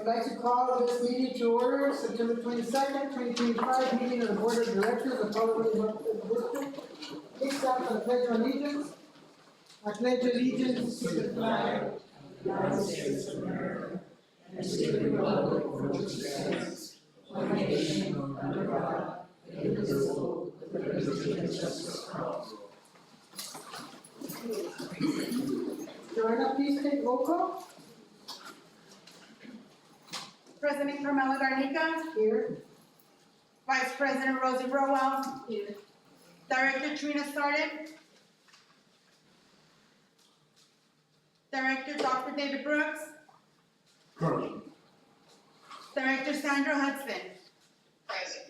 like to call this meeting to order, September 22nd, 2025, meeting of the Board of Directors of Palo Verde Hospital District. Please stand for the Pledge of Allegiance. I pledge allegiance to the flag of the United States of America and to the republic for which it stands, one nation under God, indivisible, with liberty and justice for all. Joanna, please take roll call. President Carmela Garnica, Here. Vice President Rosie Rowell, Here. Director Trina Sarden, Director Dr. David Brooks, Present. Director Sandra Hudson. Present.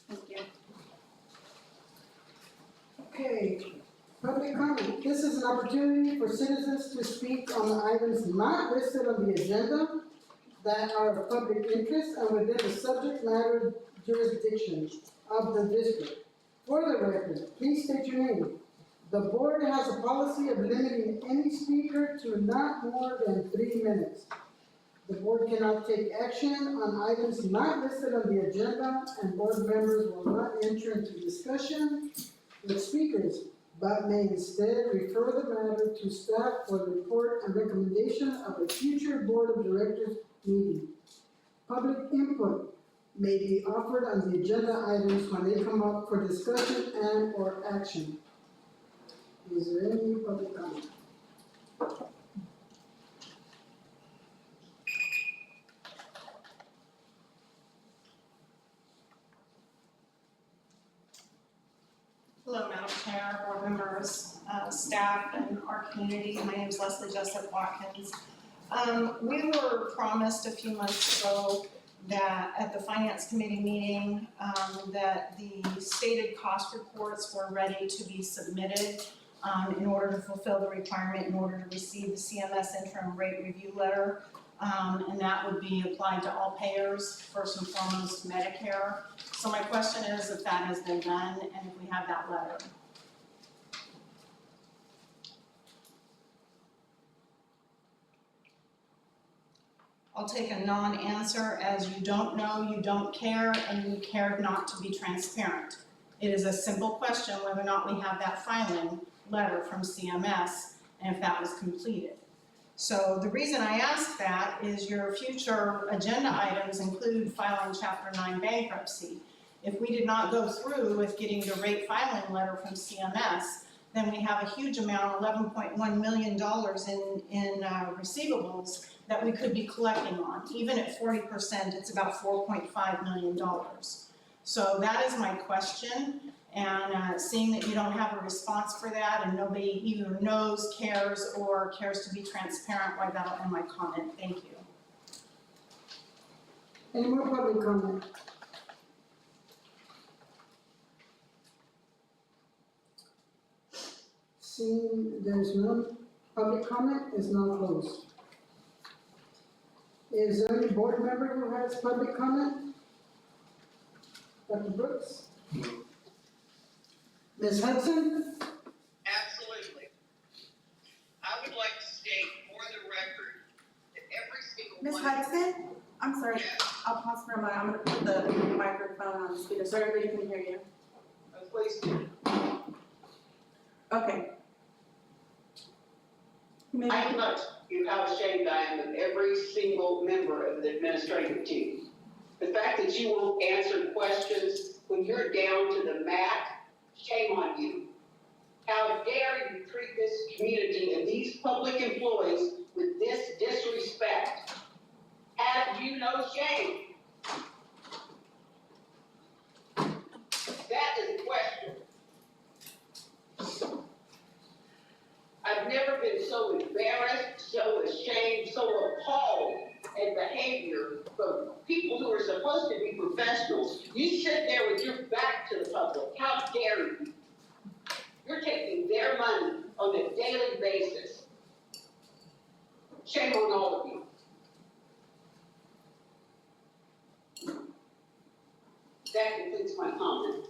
Thank you. Okay, public comment. This is an opportunity for citizens to speak on the items not listed on the agenda that are of public interest and within the subject matter jurisdiction of the district. For the record, please state your name. The board has a policy of limiting any speaker to not more than 3 minutes. The board cannot take action on items not listed on the agenda, and board members will not enter into discussion with speakers, but may instead refer the matter to staff for the report and recommendation of a future board of directors meeting. Public input may be offered on the agenda items when they come up for discussion and or action. Is there any public comment? Hello, Madam Chair, board members, staff, and our community. My name is Leslie Jessup Watkins. We were promised a few months ago that at the Finance Committee meeting that the stated cost reports were ready to be submitted in order to fulfill the requirement in order to receive the CMS interim rate review letter. And that would be applied to all payers, first and foremost Medicare. So my question is if that has been done and if we have that letter. I'll take a non-answer as you don't know, you don't care, and you cared not to be transparent. It is a simple question whether or not we have that filing letter from CMS and if that was completed. So the reason I ask that is your future agenda items include filing Chapter 9 bankruptcy. If we did not go through with getting the rate filing letter from CMS, then we have a huge amount, $11.1 million in receivables that we could be collecting on. Even at 40%, it's about $4.5 million. So that is my question. And seeing that you don't have a response for that and nobody either knows, cares, or cares to be transparent, why that'll end my comment. Thank you. Any more public comment? Seeing there's no public comment, is now closed. Is there any board member who has public comment? Dr. Brooks? Ms. Hudson? Absolutely. I would like to state for the record that every single Ms. one. Hudson, I'm sorry, Yes. I'll pause for a moment. I'm gonna put the microphone on the speaker so everybody can hear you. Please do. Okay. Maybe- I can tell you how ashamed I am of every single member of the administrative team. The fact that you won't answer questions when you're down to the mat, shame on you. How dare you treat this community and these public employees with this disrespect? Have you no shame? That is the question. I've never been so embarrassed, so ashamed, so appalled at behavior from people who are supposed to be professionals. You sit there with your back to the public. How dare you? You're taking their money on a daily basis. Shame on all of you. That concludes my comment.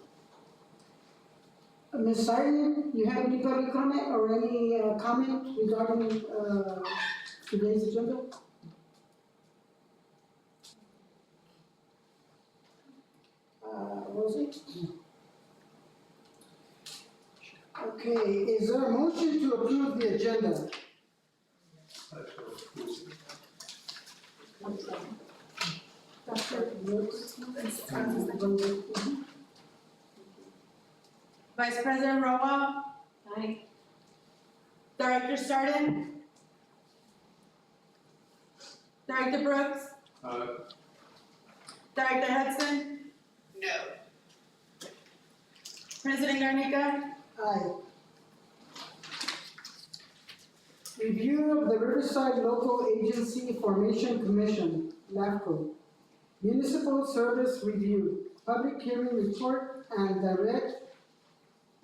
Ms. Sarden, you have any public comment or any comment regarding today's agenda? close it? Okay, is there a motion to approve the agenda? Vice President Roa? Aye. Director Stardon? Director Brooks? Director Hudson? No. President Garnica? Aye. Review of the Riverside Local Agency Formation Commission, LAFCO. Municipal Service Review, Public Hearing Report, and direct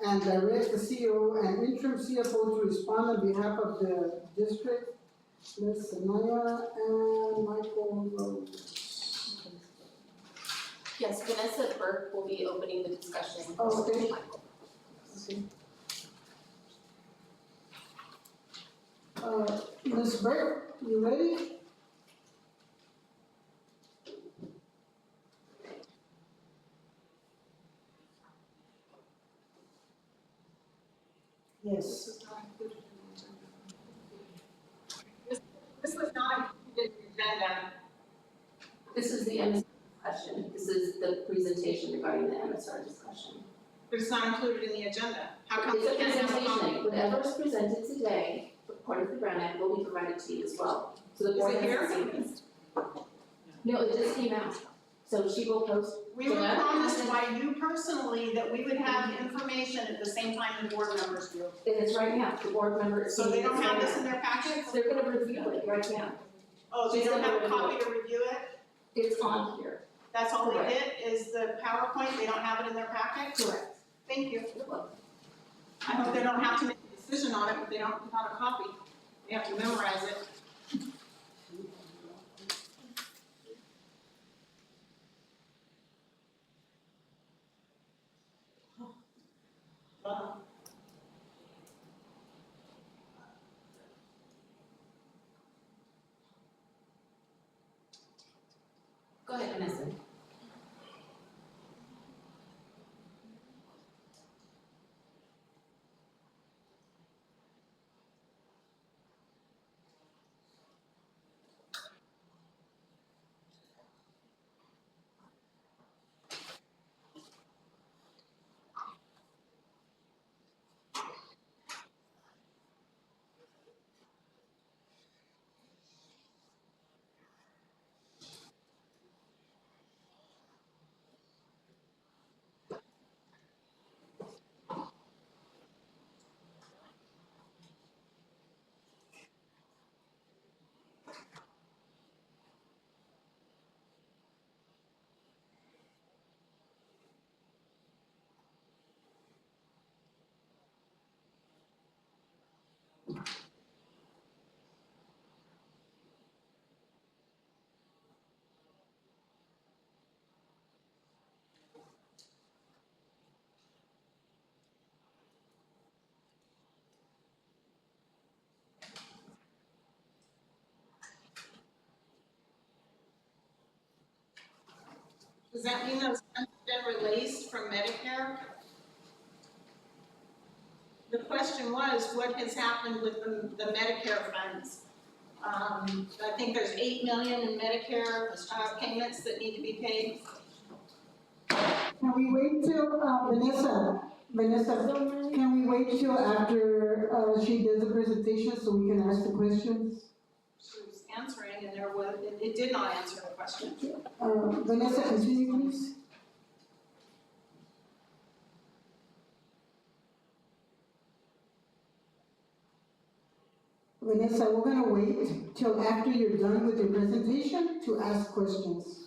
the CEO and interim CFO to respond on behalf of the district, Ms. Sanaya and Michael Rose. Yes, Vanessa Burke will be opening the discussion. Oh, okay. Okay. Ms. Burke, you ready? Yes. This was not included in the agenda. This is the MSR discussion. This is the presentation regarding the MSR discussion. But it's not included in the agenda. How come It's we a can't have a presentation. copy? Whatever is presented today, part of the Brown Act, will be provided to you as well. So the board Is it here? hasn't seen this. No, it just came out. So she will post. We were promised by you personally that we would have information at the same time the board members do. It is right now. The board member is So seeing they this don't have right this in now. their packets? They're gonna review it right now. Oh, they don't have a copy to review it? It's on here. That's all they Correct. did, is the PowerPoint, they don't have it in their packet? Correct. Thank you. You're welcome. I hope they don't have to make a decision on it, but they don't have a copy. They have to memorize it. Go ahead, Vanessa. Does that mean those funds have been released from Medicare? The question was, what has happened with the Medicare funds? I think there's 8 million in Medicare, payments that need to be paid. Can we wait till, Vanessa, can we wait till after, she does the presentation so we can ask the questions? She was answering and it did not answer the question. Vanessa, continue please. Vanessa, we're gonna wait till after you're done with your presentation to ask questions.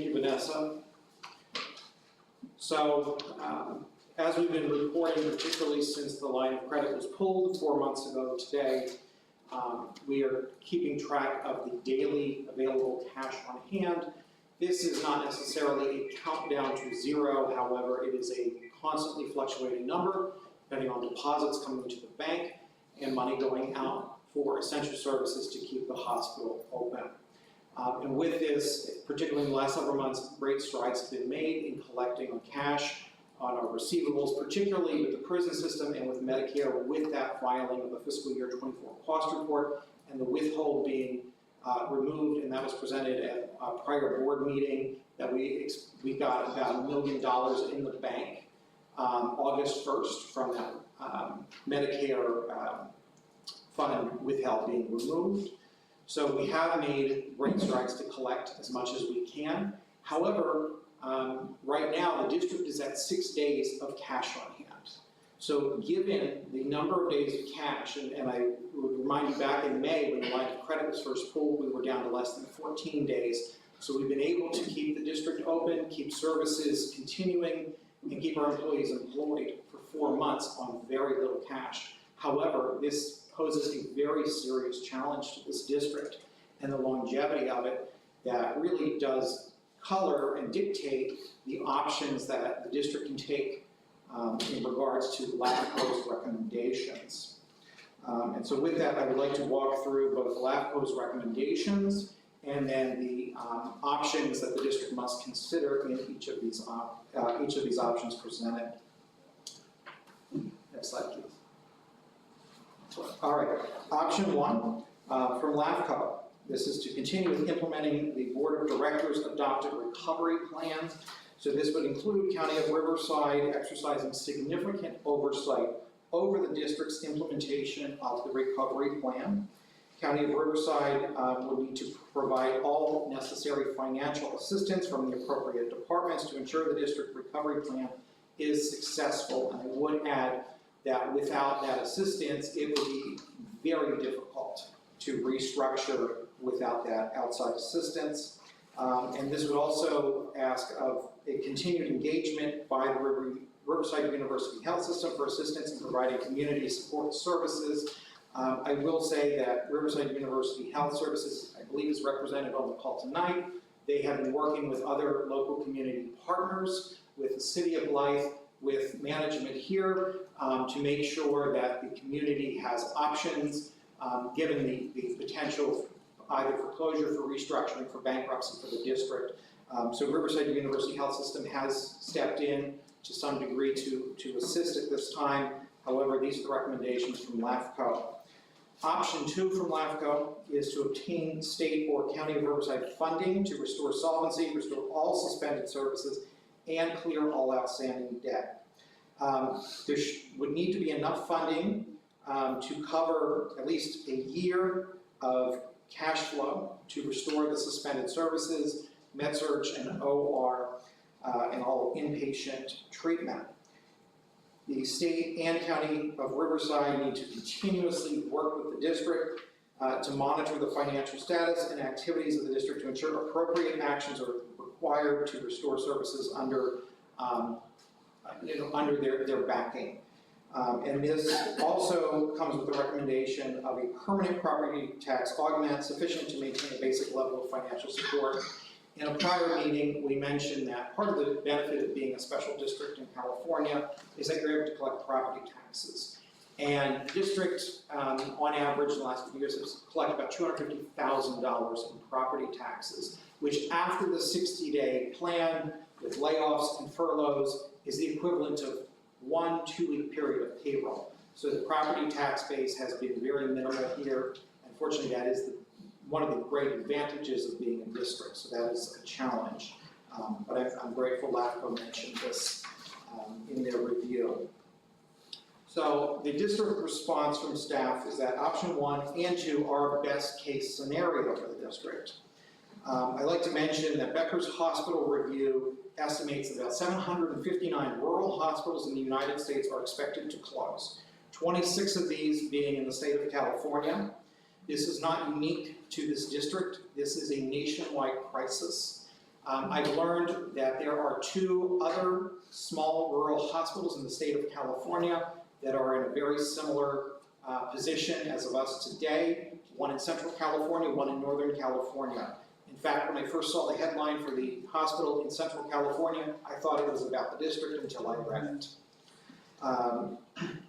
Thank you, Vanessa. So, as we've been reporting, particularly since the line of credit was pulled 4 months ago today, we are keeping track of the daily available cash on hand. This is not necessarily a countdown to zero, however, it is a constantly fluctuating number, depending on deposits coming into the bank and money going out for essential services to keep the hospital open. And with this, particularly in the last several months, great strides have been made in collecting on cash, on our receivables, particularly with the prison system and with Medicare, with that filing of the fiscal year 24 cost report and the withhold being removed, and that was presented at a prior board meeting that we got about $1 million in the bank August 1st from that Medicare fund withheld being removed. So we have made great strides to collect as much as we can. However, right now the district is at 6 days of cash on hand. So given the number of days of cash, and I would remind you back in May when the line of credit was first pulled, we were down to less than 14 days. So we've been able to keep the district open, keep services continuing, and keep our employees employed for 4 months on very little cash. However, this poses a very serious challenge to this district and the longevity of it that really does color and dictate the options that the district can take in regards to LAFCO's recommendations. And so with that, I would like to walk through both LAFCO's recommendations and then the options that the district must consider in each of these options presented. Next slide, please. All right, option 1 from LAFCO. This is to continue with implementing the Board of Directors adopted recovery plan. So this would include County of Riverside exercising significant oversight over the district's implementation of the recovery plan. County of Riverside would need to provide all necessary financial assistance from the appropriate departments to ensure the district recovery plan is successful. And I would add that without that assistance, it would be very difficult to restructure without that outside assistance. And this would also ask of a continued engagement by the Riverside University Health System for assistance in providing community support services. I will say that Riverside University Health Services, I believe, is represented on the call tonight. They have been working with other local community partners, with the city of Blythe, with management here, to make sure that the community has options, given the potential either for closure, for restructuring, for bankruptcy for the district. So Riverside University Health System has stepped in to some degree to assist at this time. However, these are the recommendations from LAFCO. Option 2 from LAFCO is to obtain state or County of Riverside funding to restore solvency, restore all suspended services, and clear all outstanding debt. There would need to be enough funding to cover at least a year of cash flow to restore the suspended services, med-surg and OR, and all inpatient treatment. The state and County of Riverside need to continuously work with the district to monitor the financial status and activities of the district to ensure appropriate actions are required to restore services under their backing. And this also comes with the recommendation of a permanent property tax augment sufficient to maintain a basic level of financial support. In a prior meeting, we mentioned that part of the benefit of being a special district in California is that you're able to collect property taxes. And the district, on average, in the last few years, has collected about $250,000 in property taxes, which after the 60-day plan with layoffs and furloughs is the equivalent of 1 2-week period of payroll. So the property tax base has been very minimal here. Unfortunately, that is one of the great advantages of being a district, so that is a challenge. But I'm grateful LAFCO mentioned this in their review. So the district response from staff is that option 1 and 2 are best case scenario for the district. I'd like to mention that Becker's Hospital Review estimates that about 759 rural hospitals in the United States are expected to close, 26 of these being in the state of California. This is not unique to this district. This is a nationwide crisis. I've learned that there are 2 other small rural hospitals in the state of California that are in a very similar position as of us today, one in Central California, one in Northern California. In fact, when I first saw the headline for the hospital in Central California, I thought it was about the district until I read it.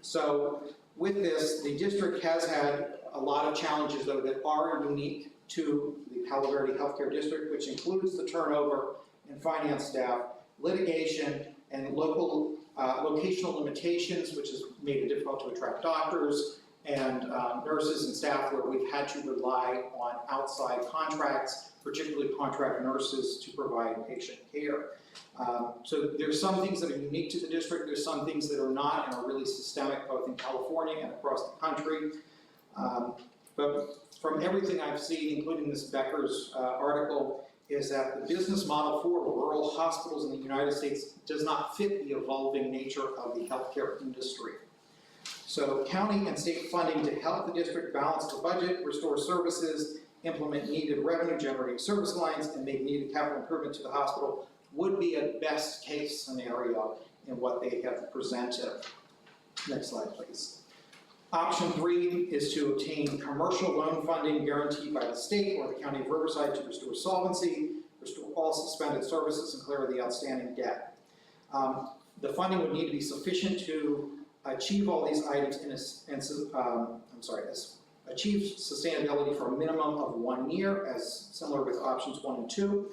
So with this, the district has had a lot of challenges, though, that are unique to the Palo Verde Healthcare District, which includes the turnover in finance staff, litigation, and local locational limitations, which has made it difficult to attract doctors and nurses and staff, where we've had to rely on outside contracts, particularly contract nurses, to provide patient care. So there's some things that are unique to the district, there's some things that are not and are really systemic, both in California and across the country. But from everything I've seen, including this Becker's article, is that the business model for rural hospitals in the United States does not fit the evolving nature of the healthcare industry. So county and state funding to help the district balance the budget, restore services, implement needed revenue generating service lines, and make needed capital improvement to the hospital would be a best case scenario in what they have presented. Next slide, please. Option 3 is to obtain commercial loan funding guaranteed by the state or the county of Riverside to restore solvency, restore all suspended services, and clear the outstanding debt. The funding would need to be sufficient to achieve all these items achieve sustainability for a minimum of 1 year, as similar with options 1 and 2.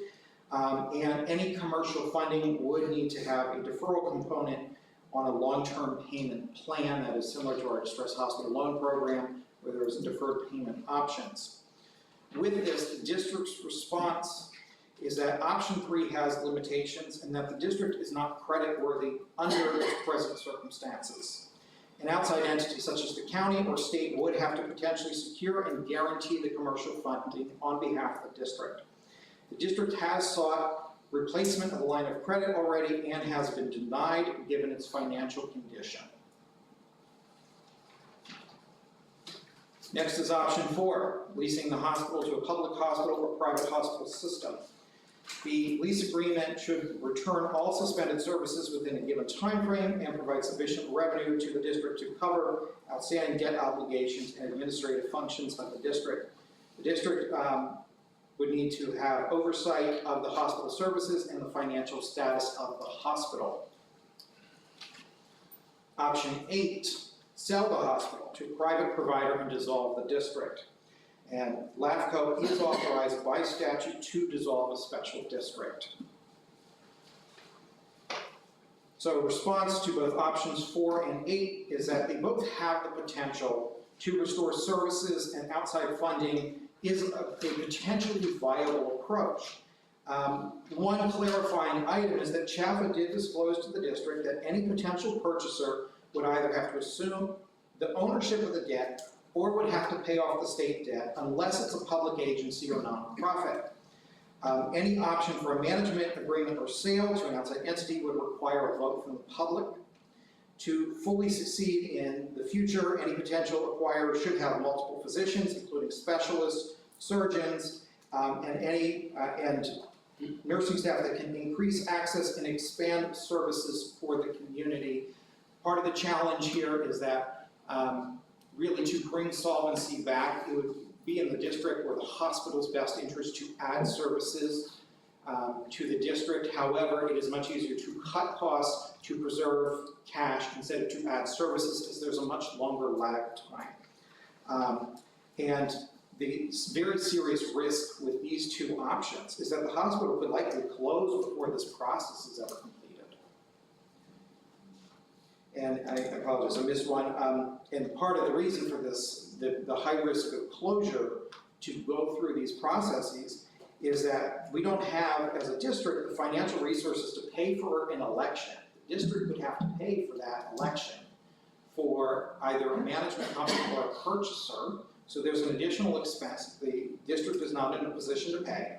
And any commercial funding would need to have a deferral component on a long-term payment plan that is similar to our distress hospital loan program, where there is deferred payment options. With this, the district's response is that option 3 has limitations and that the district is not creditworthy under its present circumstances. An outside entity such as the county or state would have to potentially secure and guarantee the commercial funding on behalf of the district. The district has sought replacement of the line of credit already and has been denied given its financial condition. Next is option 4, leasing the hospital to a public hospital or private hospital system. The lease agreement should return all suspended services within a given time frame and provide sufficient revenue to the district to cover outstanding debt obligations and administrative functions of the district. The district would need to have oversight of the hospital services and the financial status of the hospital. Option 8, sell the hospital to a private provider and dissolve the district. And LAFCO is authorized by statute to dissolve a special district. So response to both options 4 and 8 is that they both have the potential to restore services, and outside funding is a potentially viable approach. One clarifying item is that CHAFA did disclose to the district that any potential purchaser would either have to assume the ownership of the debt or would have to pay off the state debt unless it's a public agency or nonprofit. Any option for a management agreement or sale to an outside entity would require a vote from the public. To fully succeed in the future, any potential acquirer should have multiple physicians, including specialists, surgeons, and nursing staff that can increase access and expand services for the community. Part of the challenge here is that really to bring solvency back, it would be in the district or the hospital's best interest to add services to the district. However, it is much easier to cut costs to preserve cash instead of to add services, because there's a much longer lag time. And the very serious risk with these 2 options is that the hospital could likely close before this process is ever completed. And I apologize, I missed one. And part of the reason for this, the high risk of closure to go through these processes, is that we don't have, as a district, the financial resources to pay for an election. The district would have to pay for that election for either a management company or a purchaser. So there's an additional expense the district is not in a position to pay.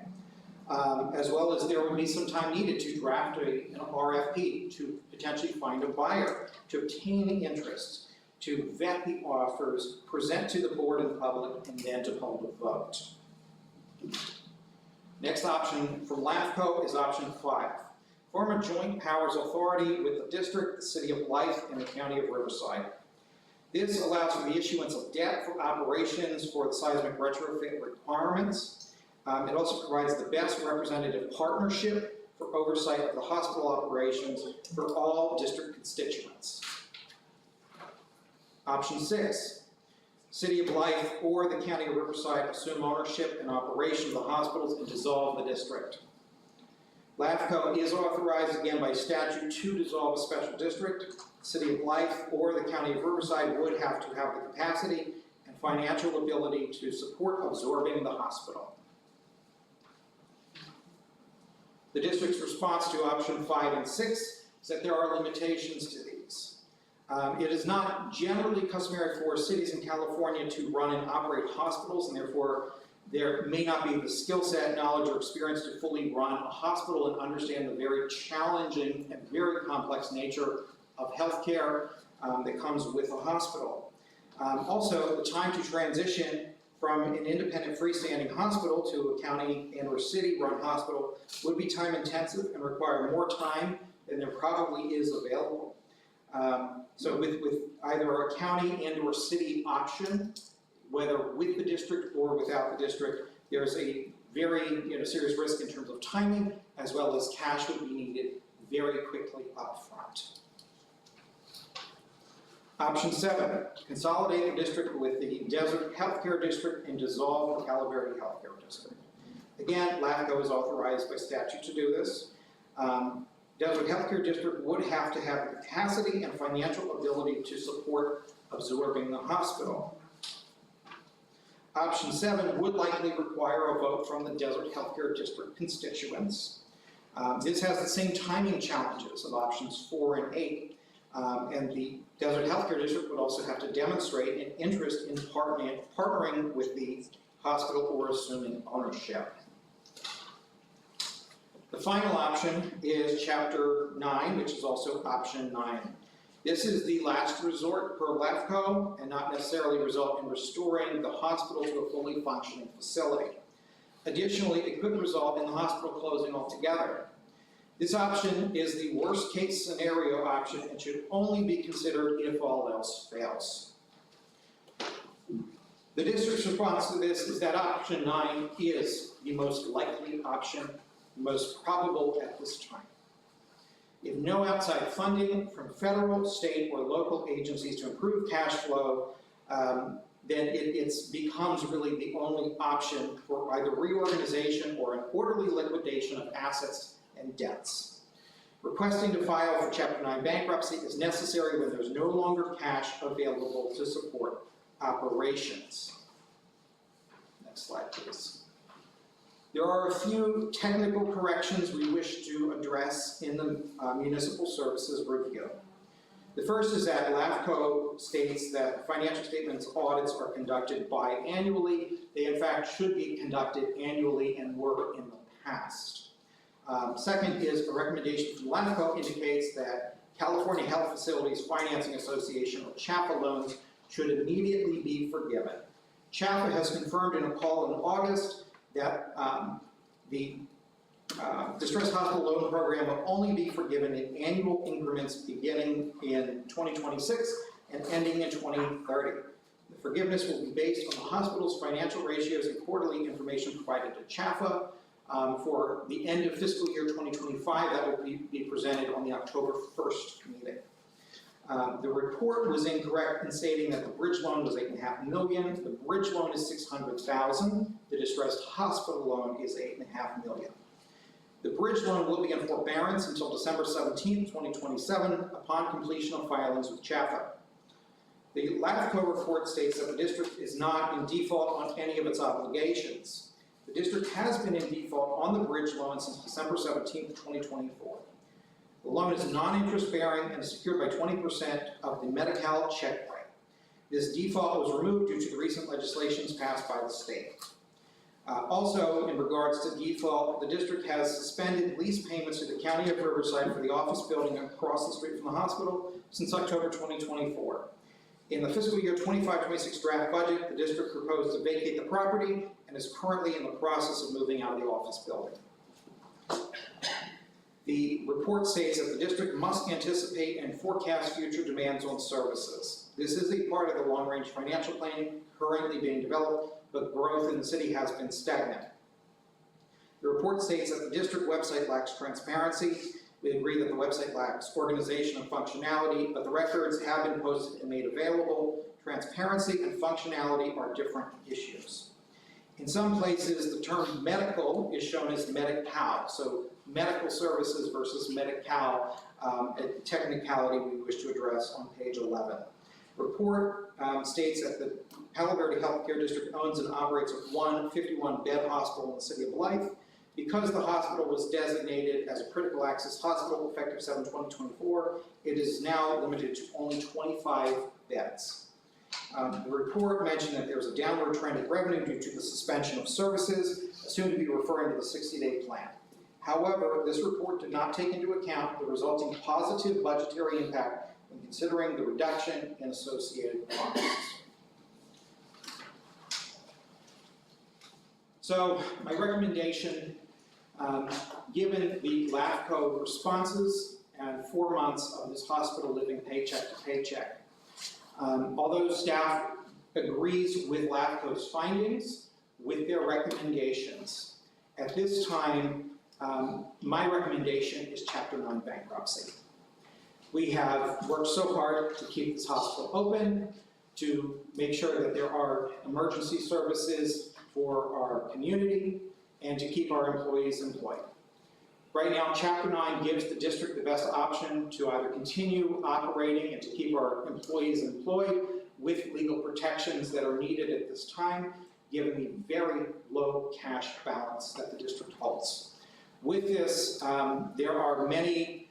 As well as there would be some time needed to draft an RFP to potentially find a buyer, to obtain interest, to vet the offers, present to the board and public, and then to hold a vote. Next option from LAFCO is option 5. Form a joint powers authority with the district, the city of Blythe, and the county of Riverside. This allows for the issuance of debt for operations for the seismic retrofit requirements. It also provides the best representative partnership for oversight of the hospital operations for all district constituents. Option 6, City of Blythe or the County of Riverside assume ownership and operation of the hospitals and dissolve the district. LAFCO is authorized again by statute to dissolve a special district. City of Blythe or the County of Riverside would have to have the capacity and financial ability to support absorbing the hospital. The district's response to option 5 and 6 is that there are limitations to these. It is not generally customary for cities in California to run and operate hospitals, and therefore there may not be the skill set, knowledge, or experience to fully run a hospital and understand the very challenging and very complex nature of healthcare that comes with a hospital. Also, the time to transition from an independent freestanding hospital to a county and or city-run hospital would be time intensive and require more time than there probably is available. So with either a county and or city option, whether with the district or without the district, there's a very serious risk in terms of timing, as well as cash would be needed very quickly up front. Option 7, consolidate the district with the Desert Healthcare District and dissolve the Palo Verde Healthcare District. Again, LAFCO is authorized by statute to do this. Desert Healthcare District would have to have the capacity and financial ability to support absorbing the hospital. Option 7 would likely require a vote from the Desert Healthcare District constituents. This has the same timing challenges of options 4 and 8. And the Desert Healthcare District would also have to demonstrate an interest in partnering with the hospital or assuming ownership. The final option is Chapter 9, which is also option 9. This is the last resort per LAFCO and not necessarily result in restoring the hospital to a fully functioning facility. Additionally, it could result in the hospital closing altogether. This option is the worst case scenario option and should only be considered if all else fails. The district's response to this is that option 9 is the most likely option, most probable at this time. If no outside funding from federal, state, or local agencies to improve cash flow, then it becomes really the only option for either reorganization or an orderly liquidation of assets and debts. Requesting to file for Chapter 9 bankruptcy is necessary when there's no longer cash available to support operations. Next slide, please. There are a few technical corrections we wish to address in the municipal services review. The first is that LAFCO states that financial statements audits are conducted biannually. They in fact should be conducted annually and were in the past. Second is a recommendation from LAFCO indicates that California Health Facilities Financing Association, or CHAFA loans, should immediately be forgiven. CHAFA has confirmed in a call in August that the distressed hospital loan program will only be forgiven in annual increments beginning in 2026 and ending in 2030. The forgiveness will be based on the hospital's financial ratios and quarterly information provided to CHAFA. For the end of fiscal year 2025, that will be presented on the October 1st meeting. The report was incorrect in stating that the bridge loan was $8.5 million. The bridge loan is $600,000. The distressed hospital loan is $8.5 million. The bridge loan will be in forbearance until December 17, 2027, upon completion of filings with CHAFA. The LAFCO report states that the district is not in default on any of its obligations. The district has been in default on the bridge loan since December 17, 2024. The loan is non-interest bearing and is secured by 20% of the Medi-Cal check rate. This default was removed due to the recent legislations passed by the state. Also, in regards to default, the district has suspended lease payments to the County of Riverside for the office building across the street from the hospital since October 2024. In the fiscal year 25-26 draft budget, the district proposed to vacate the property and is currently in the process of moving out of the office building. The report states that the district must anticipate and forecast future demands on services. This is a part of the long-range financial planning currently being developed, but growth in the city has been stagnant. The report states that the district website lacks transparency. We agree that the website lacks organization and functionality, but the records have been posted and made available. Transparency and functionality are different issues. In some places, the term medical is shown as Medi-Cal, so medical services versus Medi-Cal, a technicality we wish to address on page 11. The report states that the Palo Verde Healthcare District owns and operates a 51-bed hospital in the city of Blythe. Because the hospital was designated as a critical access hospital effective 7/20/24, it is now limited to only 25 beds. The report mentioned that there's a downward trend in revenue due to the suspension of services, assumed to be referring to the 60-day plan. However, this report did not take into account the resulting positive budgetary impact when considering the reduction in associated costs. So my recommendation, given the LAFCO responses and 4 months of this hospital living paycheck to paycheck, although staff agrees with LAFCO's findings, with their recommendations, at this time, my recommendation is Chapter 9 bankruptcy. We have worked so hard to keep this hospital open, to make sure that there are emergency services for our community, and to keep our employees employed. Right now, Chapter 9 gives the district the best option to either continue operating and to keep our employees employed with legal protections that are needed at this time, given the very low cash balance that the district holds. With this, there are many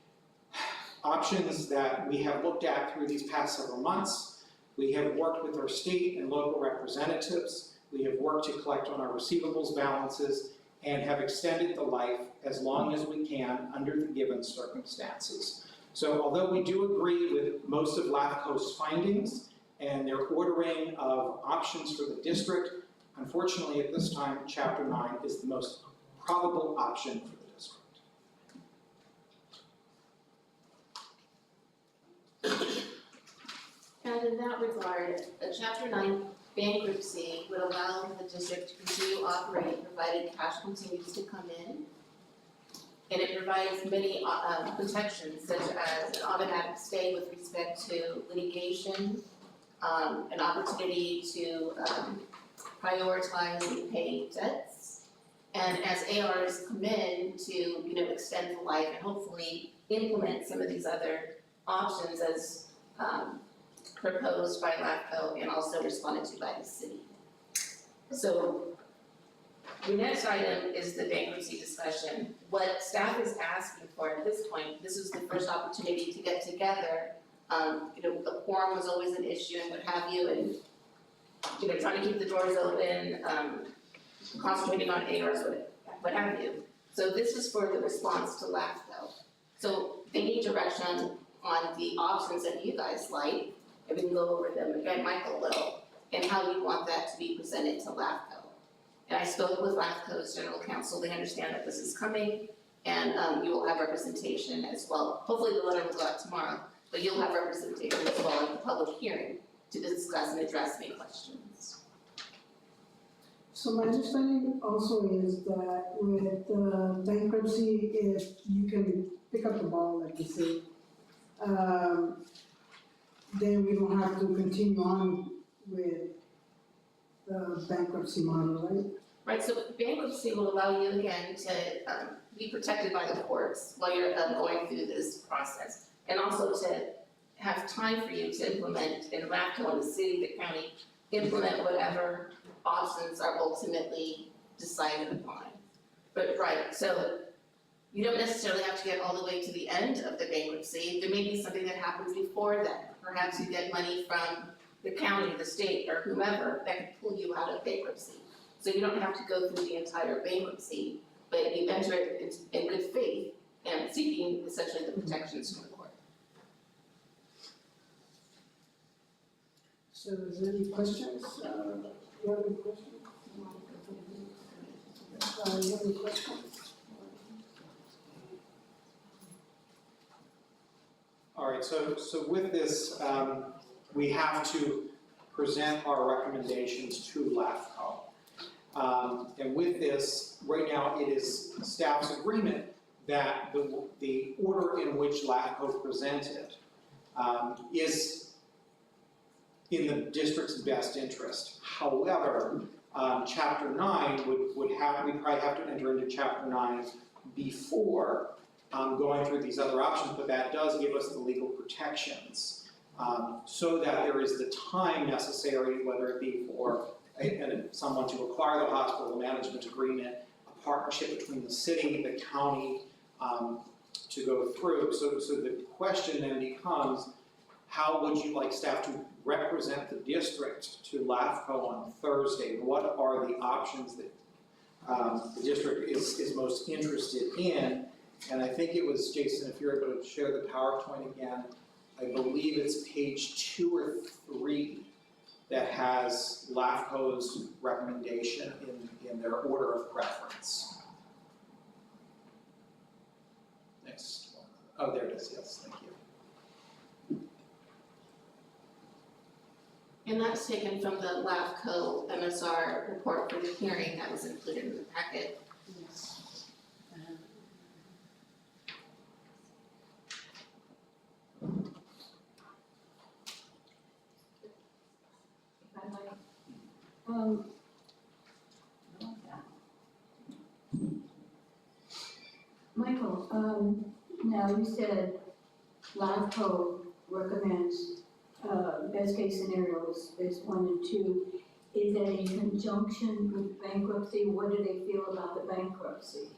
options that we have looked at through these past several months. We have worked with our state and local representatives. We have worked to collect on our receivables balances and have extended the life as long as we can under the given circumstances. So although we do agree with most of LAFCO's findings and their ordering of options for the district, unfortunately at this time, Chapter 9 is the most probable option for the district. And in that regard, a Chapter 9 bankruptcy would allow the district to continue operating provided cash continues to come in. And it provides many protections such as an automatic stay with respect to litigation, an opportunity to prioritize and pay debts. And as ARs come in to extend the life and hopefully implement some of these other options as proposed by LAFCO and also responded to by the city. So the next item is the bankruptcy discussion. What staff is asking for at this point, this is the first opportunity to get together. The quorum was always an issue and what have you, and trying to keep the doors open, concentrating on ARs, what have you. So this is for the response to LAFCO. So they need direction on the options that you guys like, and we can go over them again, Michael will, and how you want that to be presented to LAFCO. And I spoke with LAFCO's general counsel, they understand that this is coming, and you will have representation as well. Hopefully the letter will go out tomorrow, but you'll have representation as well in the public hearing to discuss and address any questions. So my understanding also is that with bankruptcy, if you can pick up the ball, like you say, then we don't have to continue on with the bankruptcy model, right? Right, so bankruptcy will allow you again to be protected by the courts while you're going through this process. And also to have time for you to implement in LAFCO and the city, the county, implement whatever options are ultimately decided upon. But right, so you don't necessarily have to get all the way to the end of the bankruptcy. There may be something that happens before that. Perhaps you get money from the county, the state, or whomever that can pull you out of bankruptcy. So you don't have to go through the entire bankruptcy, but you enter it in good faith and seeking essentially the protections from the court. So is there any questions? You have any questions? You have any questions? All right, so with this, we have to present our recommendations to LAFCO. And with this, right now, it is staff's agreement that the order in which LAFCO presented is in the district's best interest. However, Chapter 9 we'd probably have to enter into Chapter 9 before going through these other options, but that does give us the legal protections so that there is the time necessary, whether it be for someone to acquire the hospital, a management agreement, a partnership between the city, the county, to go through. So the question then becomes, how would you like staff to represent the district to LAFCO on Thursday? What are the options that the district is most interested in? And I think it was, Jason, if you're able to share the PowerPoint again, I believe it's page 2 or 3 that has LAFCO's recommendation in their order of preference. Next one. Oh, there it is, yes, thank you. And that's taken from the LAFCO MSR report for the hearing that was included in the packet. Yes. Michael, now you said LAFCO recommends best case scenarios is 1 and 2. Is that in conjunction with bankruptcy? What do they feel about the bankruptcy?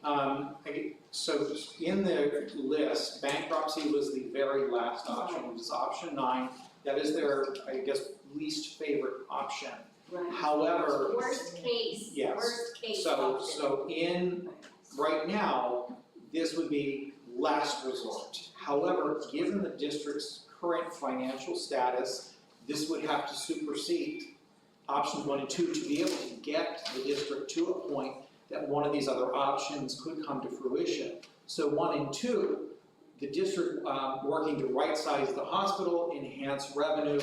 So in the list, bankruptcy was the very last option, which is option 9. That is their, I guess, least favorite option. Right. However, Worst case, yes. worst case So option. right now, this would be last resort. However, given the district's current financial status, this would have to supersede options 1 and 2 to be able to get the district to a point that one of these other options could come to fruition. So 1 and 2, the district working to right-size the hospital, enhance revenue,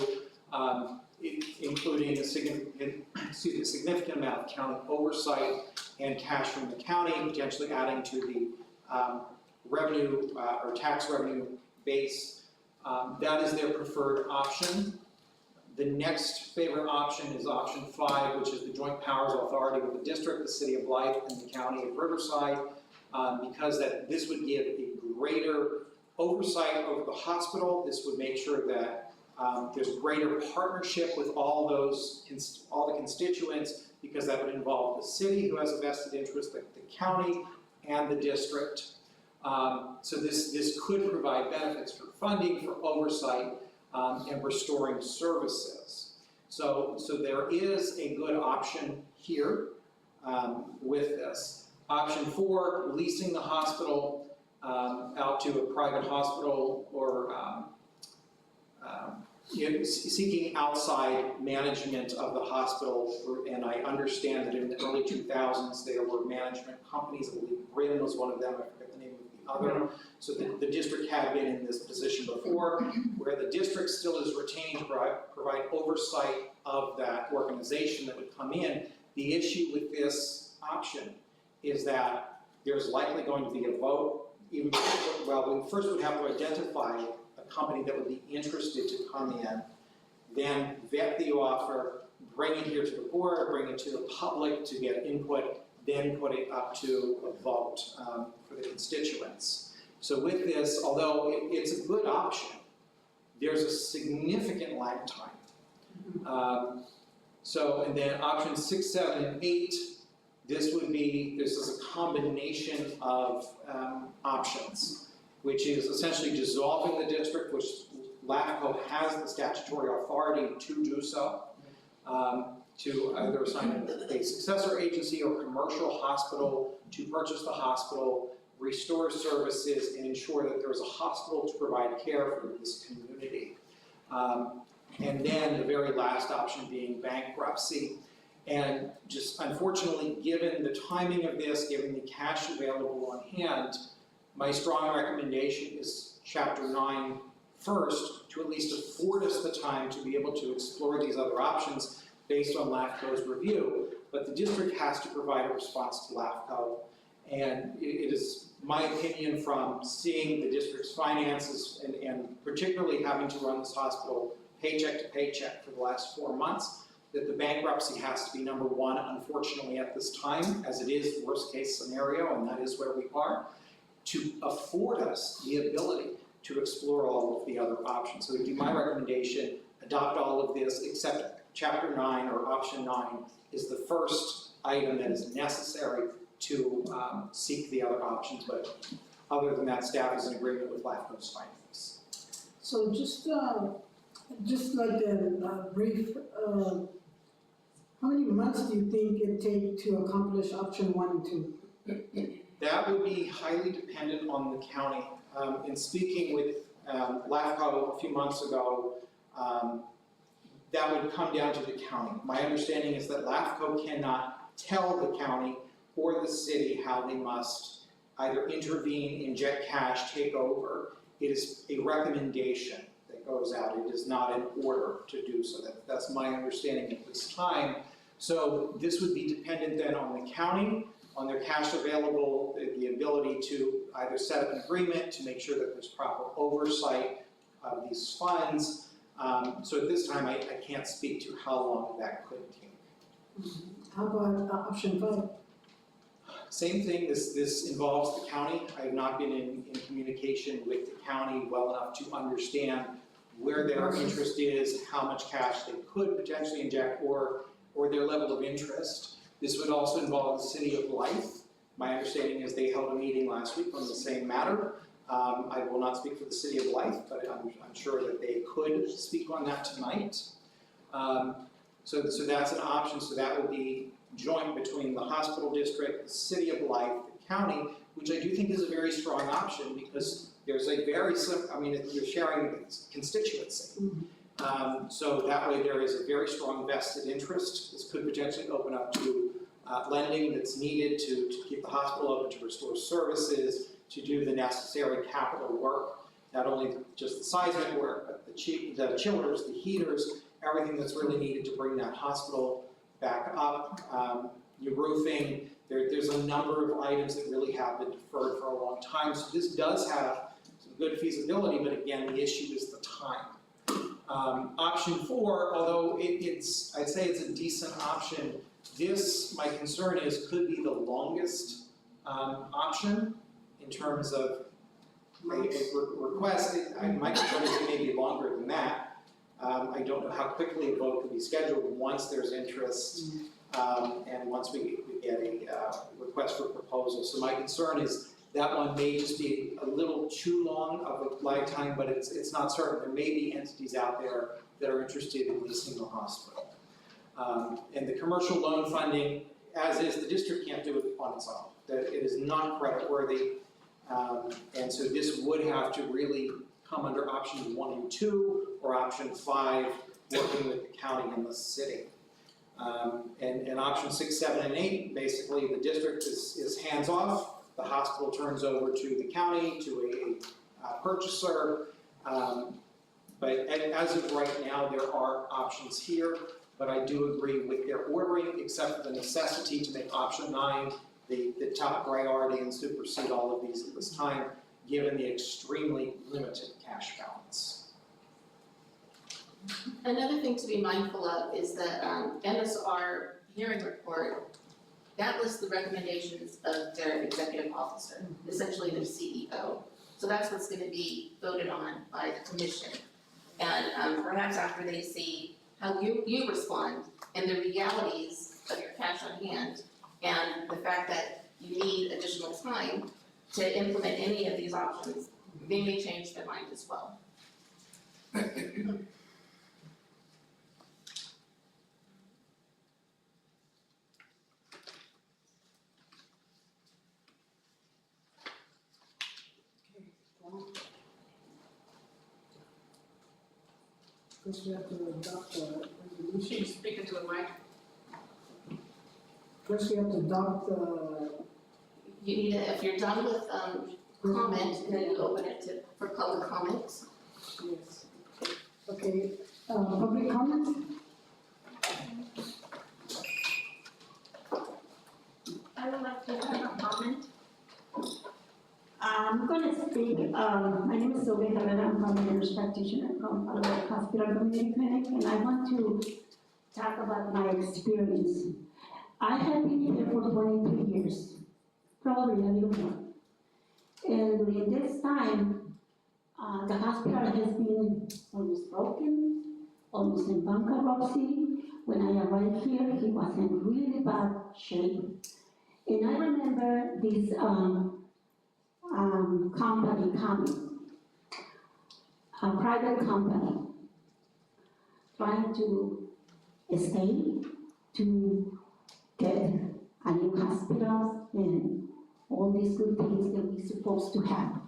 including a significant amount of county oversight and cash from the county, potentially adding to the revenue or tax revenue base. That is their preferred option. The next favorite option is option 5, which is the joint powers authority with the district, the city of Blythe, and the county of Riverside, because this would give a greater oversight over the hospital. This would make sure that there's greater partnership with all the constituents, because that would involve the city, who has a vested interest, the county, and the district. So this could provide benefits for funding, for oversight, and restoring services. So there is a good option here with this. Option 4, leasing the hospital out to a private hospital, or seeking outside management of the hospital. And I understand that in the early 2000s there were management companies. I believe Brim was one of them. I forget the name of the other. So the district had been in this position before, where the district still is retained to provide oversight of that organization that would come in. The issue with this option is that there's likely going to be a vote. We first would have to identify a company that would be interested to come in, then vet the offer, bring it here to the board, bring it to the public to get input, then put it up to a vote for the constituents. So with this, although it's a good option, there's a significant lag time. And then options 6, 7, and 8, this is a combination of options, which is essentially dissolving the district, which LAFCO has the statutory authority to do so, to either assign a successor agency or commercial hospital to purchase the hospital, restore services, and ensure that there's a hospital to provide care for this community. And then the very last option being bankruptcy. And just unfortunately, given the timing of this, given the cash available on hand, my strong recommendation is Chapter 9 first, to at least afford us the time to be able to explore these other options based on LAFCO's review. But the district has to provide a response to LAFCO. And it is my opinion, from seeing the district's finances and particularly having to run this hospital paycheck to paycheck for the last 4 months, that the bankruptcy has to be number one, unfortunately at this time, as it is worst case scenario, and that is where we are, to afford us the ability to explore all of the other options. So it would be my recommendation, adopt all of this, except Chapter 9 or Option 9 is the first item that is necessary to seek the other options, but other than that, staff is in agreement with LAFCO's findings. So just like a brief, how many months do you think it take to accomplish option 1 and 2? That would be highly dependent on the county. In speaking with LAFCO a few months ago, that would come down to the county. My understanding is that LAFCO cannot tell the county or the city how they must either intervene, inject cash, take over. It is a recommendation that goes out. It is not an order to do so. That's my understanding at this time. So this would be dependent then on the county, on their cash available, the ability to either set up an agreement to make sure that there's proper oversight of these funds. So at this time, I can't speak to how long that could take. How about option 5? Same thing, this involves the county. I have not been in communication with the county well enough to understand where their interest is, how much cash they could potentially inject, or their level of interest. This would also involve the city of Blythe. My understanding is they held a meeting last week on the same matter. I will not speak for the city of Blythe, but I'm sure that they could speak on that tonight. So that's an option, so that would be joint between the hospital district, the city of Blythe, the county, which I do think is a very strong option because there's a very you're sharing constituency. So that way there is a very strong vested interest. This could potentially open up to lending that's needed to keep the hospital open, to restore services, to do the necessary capital work, not only just the seismic work, but the chillers, the heaters, everything that's really needed to bring that hospital back up, your roofing. There's a number of items that really have been deferred for a long time. So this does have some good feasibility, but again, the issue is the time. Option 4, although I'd say it's a decent option, my concern is, could be the longest option in terms of a request. My concern is it may be longer than that. I don't know how quickly a vote could be scheduled once there's interest and once we get a request for proposal. So my concern is that one may just be a little too long of a lifetime, but it's not certain. There may be entities out there that are interested in leasing the hospital. And the commercial loan funding, as is, the district can't do it on its own. It is not creditworthy. And so this would have to really come under options 1 and 2, or option 5, working with the county and the city. And option 6, 7, and 8, basically the district is hands off. The hospital turns over to the county, to a purchaser. But as of right now, there are options here, but I do agree with their ordering, except for the necessity to make option 9 the top priority and supersede all of these at this time, given the extremely limited cash balance. Another thing to be mindful of is that MSR hearing report, that lists the recommendations of their executive officer, essentially their CEO. So that's what's going to be voted on by the commission. And perhaps after they see how you respond and the realities of your cash on hand and the fact that you need additional time to implement any of these options, they may change their mind as well. First we have to adopt a resolution. She's speaking to the mic. First, we have to adopt the. You need to, if you're done with, comment, then you open it for public comments. Yes. Okay, public comments? I would like to have a comment. I'm gonna speak, my name is Sylvia Herrera, I'm a nurse practitioner from Palo Verde Hospital Community Clinic, and I want to talk about my experience. I have been here for 23 years, probably a little more. And during this time, the hospital has been almost broken, almost in bankruptcy. When I arrived here, he was in really bad shape. And I remember this company coming, a private company, trying to stay, to get a new hospital and all these good things that we're supposed to have.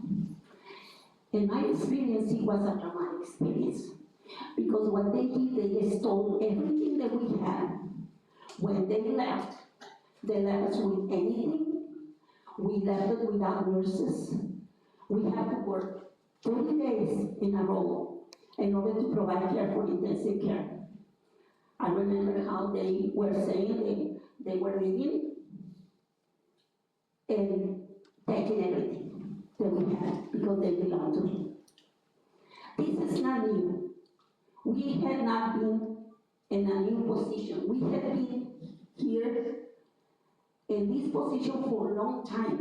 In my experience, it was a dramatic experience. Because what they did, they stole everything that we had. When they left us with anything. We left it without nurses. We had to work 30 days in a row in order to provide care for intensive care. I remember how they were saying they were leaving and taking everything that we had because they belonged to me. This is not new. We had not been in a new position. We had been here in this position for a long time.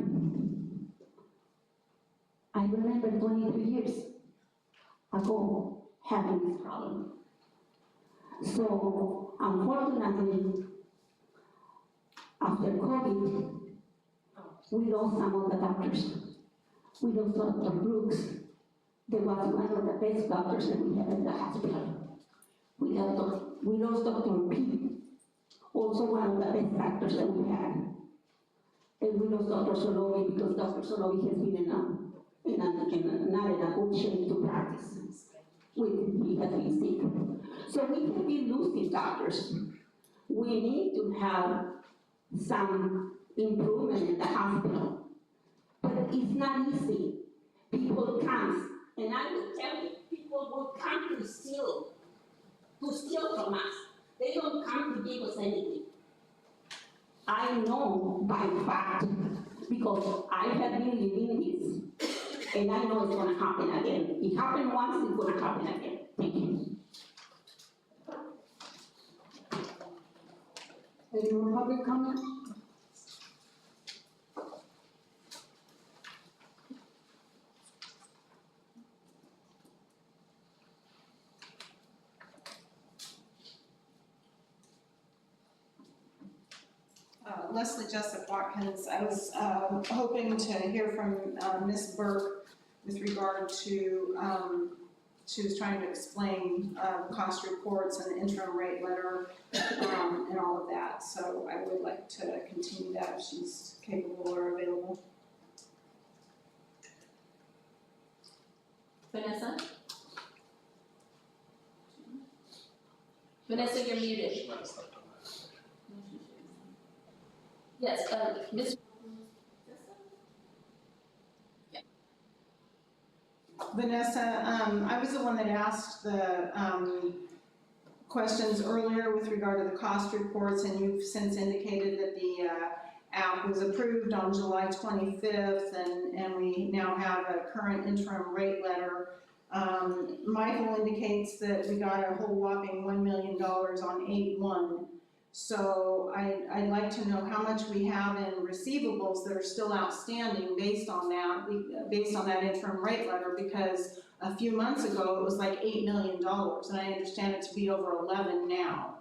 I remember 23 years ago having this problem. So, unfortunately, after COVID, we lost some of the doctors. We lost Dr. Brooks. There was one of the best doctors that we had in the hospital. We lost Dr. P, also one of the best doctors that we had. And we lost Dr. Solovi because Dr. Solovi has been not in a good shape to practice. He has been sick. So we have been losing doctors. We need to have some improvement in the hospital. But it's not easy. People come, and I will tell you, people will come to steal from us. They don't come to give us anything. I know by fact, because I have been living this, and I know it's gonna happen again. It happened once, it's gonna happen again. Thank you. Any more public comment? Leslie Jessup Watkins, I was hoping to hear from Ms. Burke with regard to, she was trying to explain cost reports and the interim rate letter and all of that. So I would like to continue that if she's capable or available. Vanessa? Vanessa, you're muted. Yes, Ms. Vanessa, I was the one that asked the questions earlier with regard to the cost reports, and you've since indicated that the app was approved on July 25th, and we now have a current interim rate letter. Michael indicates that we got a whole whopping $1 million on 8/1. So I'd like to know how much we have in receivables that are still outstanding based on that interim rate letter, because a few months ago it was like $8 million, and I understand it to be over 11 now.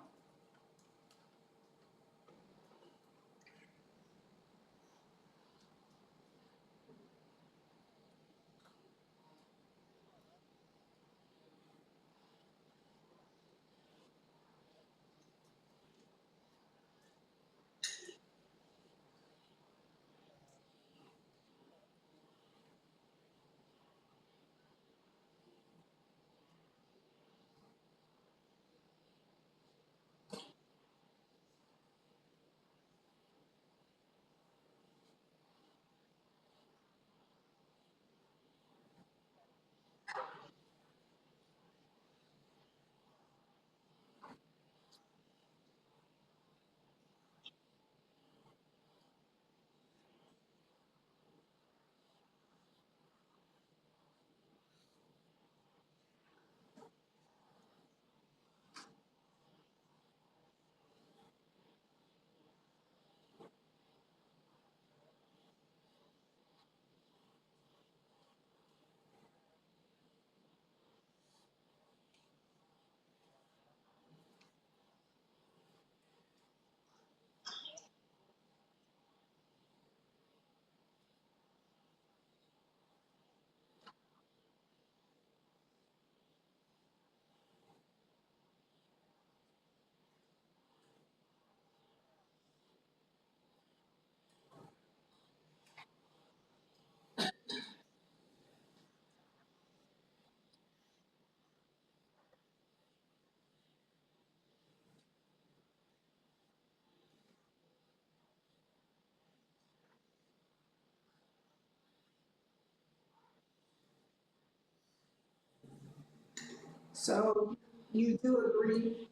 So you do agree?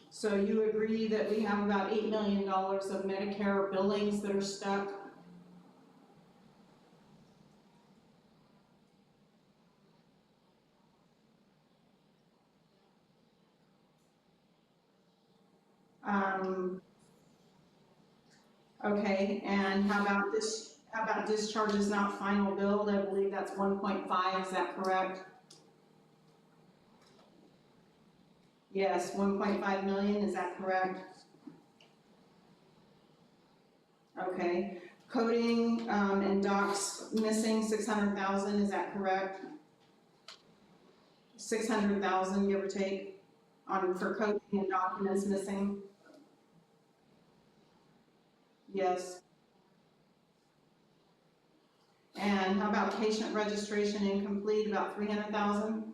So you agree that we have about $8 million of Medicare billings that are stuck? Um, okay, and how about discharges not final billed? I believe that's 1.5, is that correct? Yes, 1.5 million, is that correct? Okay, coding, and docs missing 600,000, is that correct? 600,000, give or take, for coding and documents missing? Yes. And how about patient registration incomplete, about 300,000?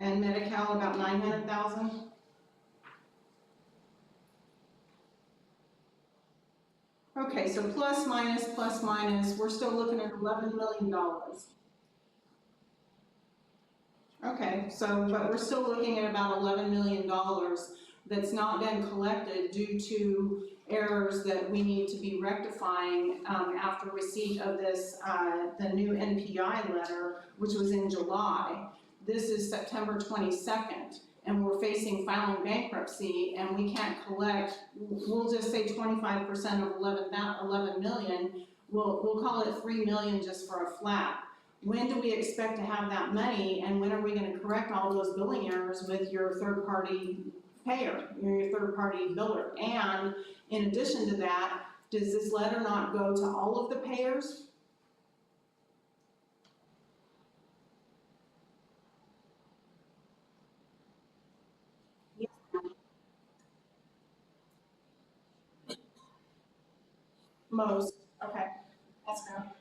And Medi-Cal, about 900,000? Okay, so plus minus, we're still looking at $11 million. Okay, so, but we're still looking at about $11 million that's not been collected due to errors that we need to be rectifying after receipt of this, the new NPI letter, which was in July. This is September 22nd, and we're facing filing bankruptcy, and we can't collect, we'll just say 25% of 11 million, we'll call it 3 million just for a flat. When do we expect to have that money, and when are we gonna correct all those billing errors with your third-party payer, your third-party biller? And in addition to that, does this letter not go to all of the payers? Yes. Most, okay, that's fair.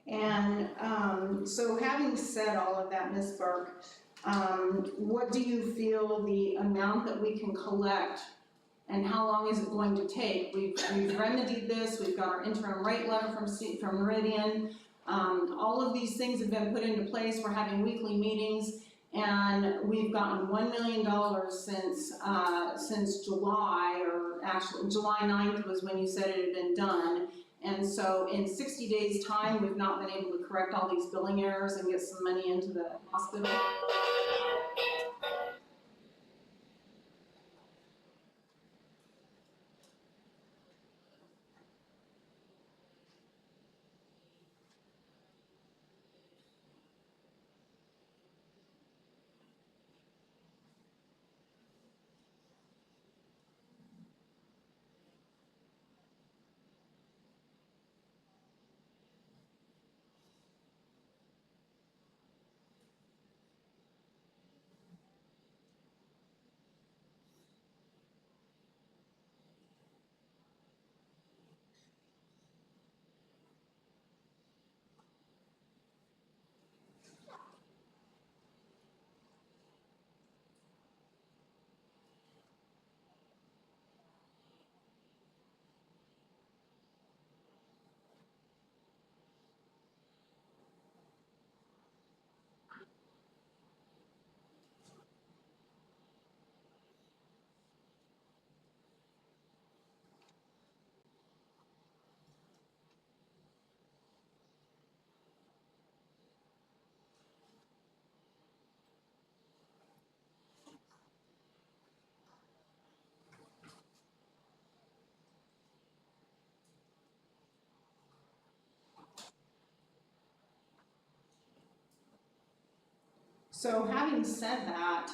And so having said all of that, Ms. Burke, what do you feel the amount that we can collect and how long is it going to take? We've remedied this, we've got our interim rate letter from Meridian. All of these things have been put into place, we're having weekly meetings, and we've gotten $1 million since July, or actually July 9th was when you said it had been done. And so in 60 days' time, we've not been able to correct all these billing errors and get some money into the hospital. So having said that,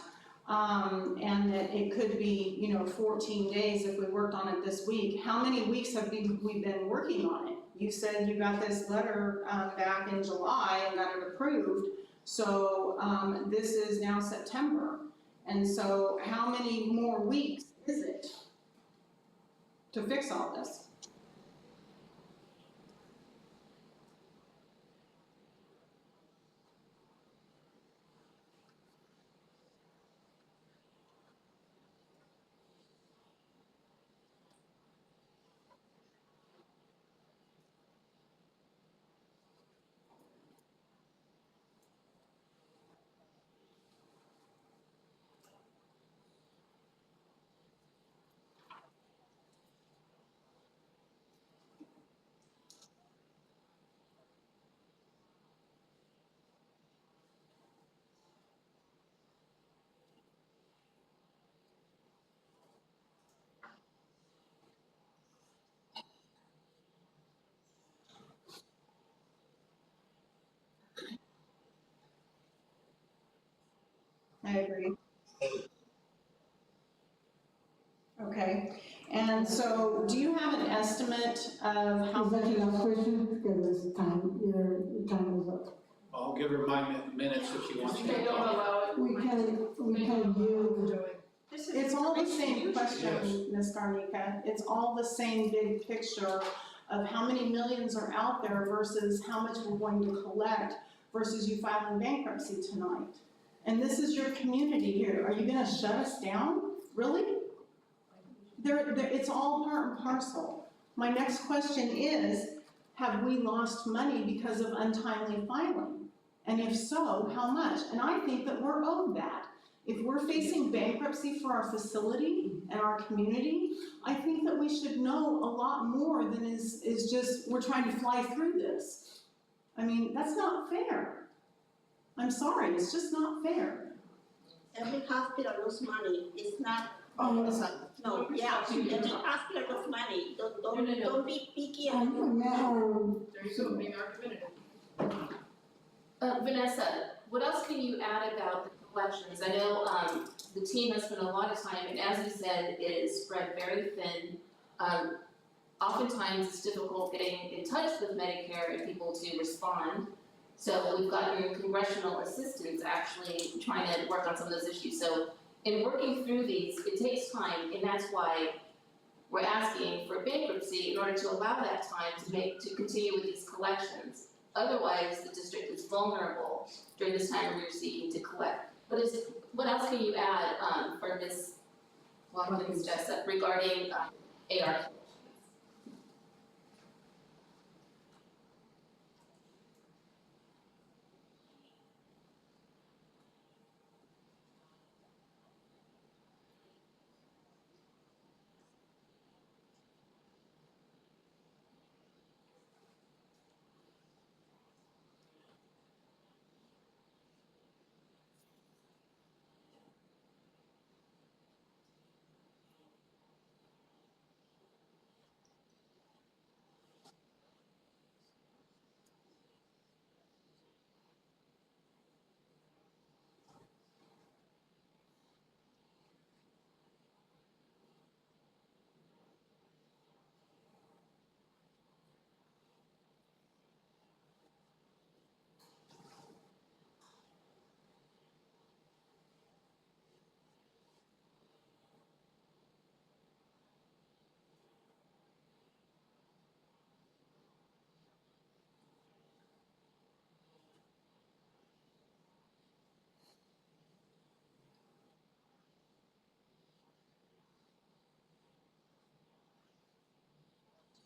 and that it could be, 14 days if we worked on it this week, how many weeks have we been working on it? You said you got this letter, back in July and got it approved, so, this is now September. And so how many more weeks is it to fix all this? I agree. Okay, and so do you have an estimate of how Is that many? your last question? Because it's time, your time is up. I'll give her my minutes if she wants to They don't talk. allow it. We can yield. It's all the same question, Ms. Garnica. It's all the same big picture of how many millions are out there versus how much we're going to collect versus you filing bankruptcy tonight. And this is your community here. Are you gonna shut us down? Really? It's all part and parcel. My next question is, have we lost money because of untimely filing? And if so, how much? And I think that we're owed that. If we're facing bankruptcy for our facility and our community, I think that we should know a lot more than is just, we're trying to fly through this. I mean, that's not fair. I'm sorry, it's just not fair. Every hospital lose money, it's not, no, yeah, every hospital lose money, don't be picky and. There's opening argumentative. Vanessa, what else can you add about the collections? I know, the team has spent a lot of time, and as you said, it is spread very thin. Oftentimes it's difficult getting in touch with Medicare and people to respond. So we've gotten congressional assistance actually trying to work on some of those issues. So in working through these, it takes time, and that's why we're asking for bankruptcy in order to allow that time to continue with these collections. Otherwise, the district is vulnerable during this time when we're seeking to collect. What else can you add, for Ms. Watkins Jessup regarding, AR?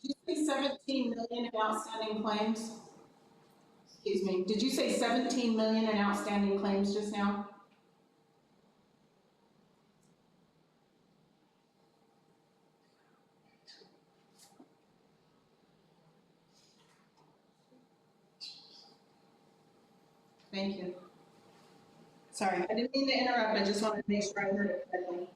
Did you say 17 million in outstanding claims? Excuse me, did you say 17 million in outstanding claims just now? Thank you. Sorry, I didn't mean to interrupt, I just wanted to make sure I heard it correctly.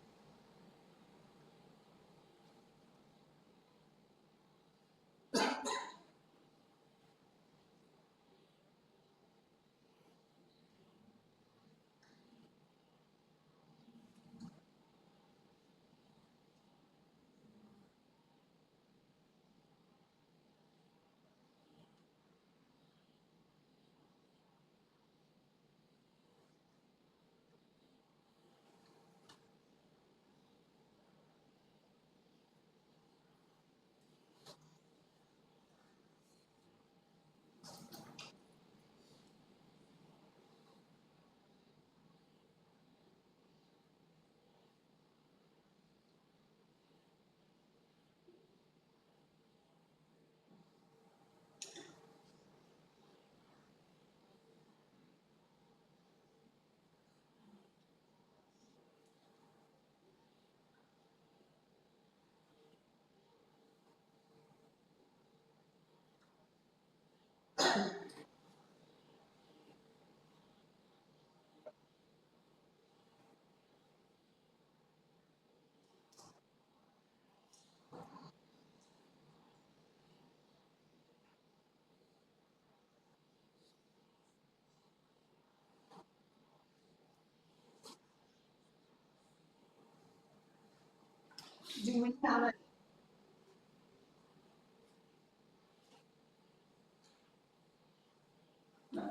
Do we have a?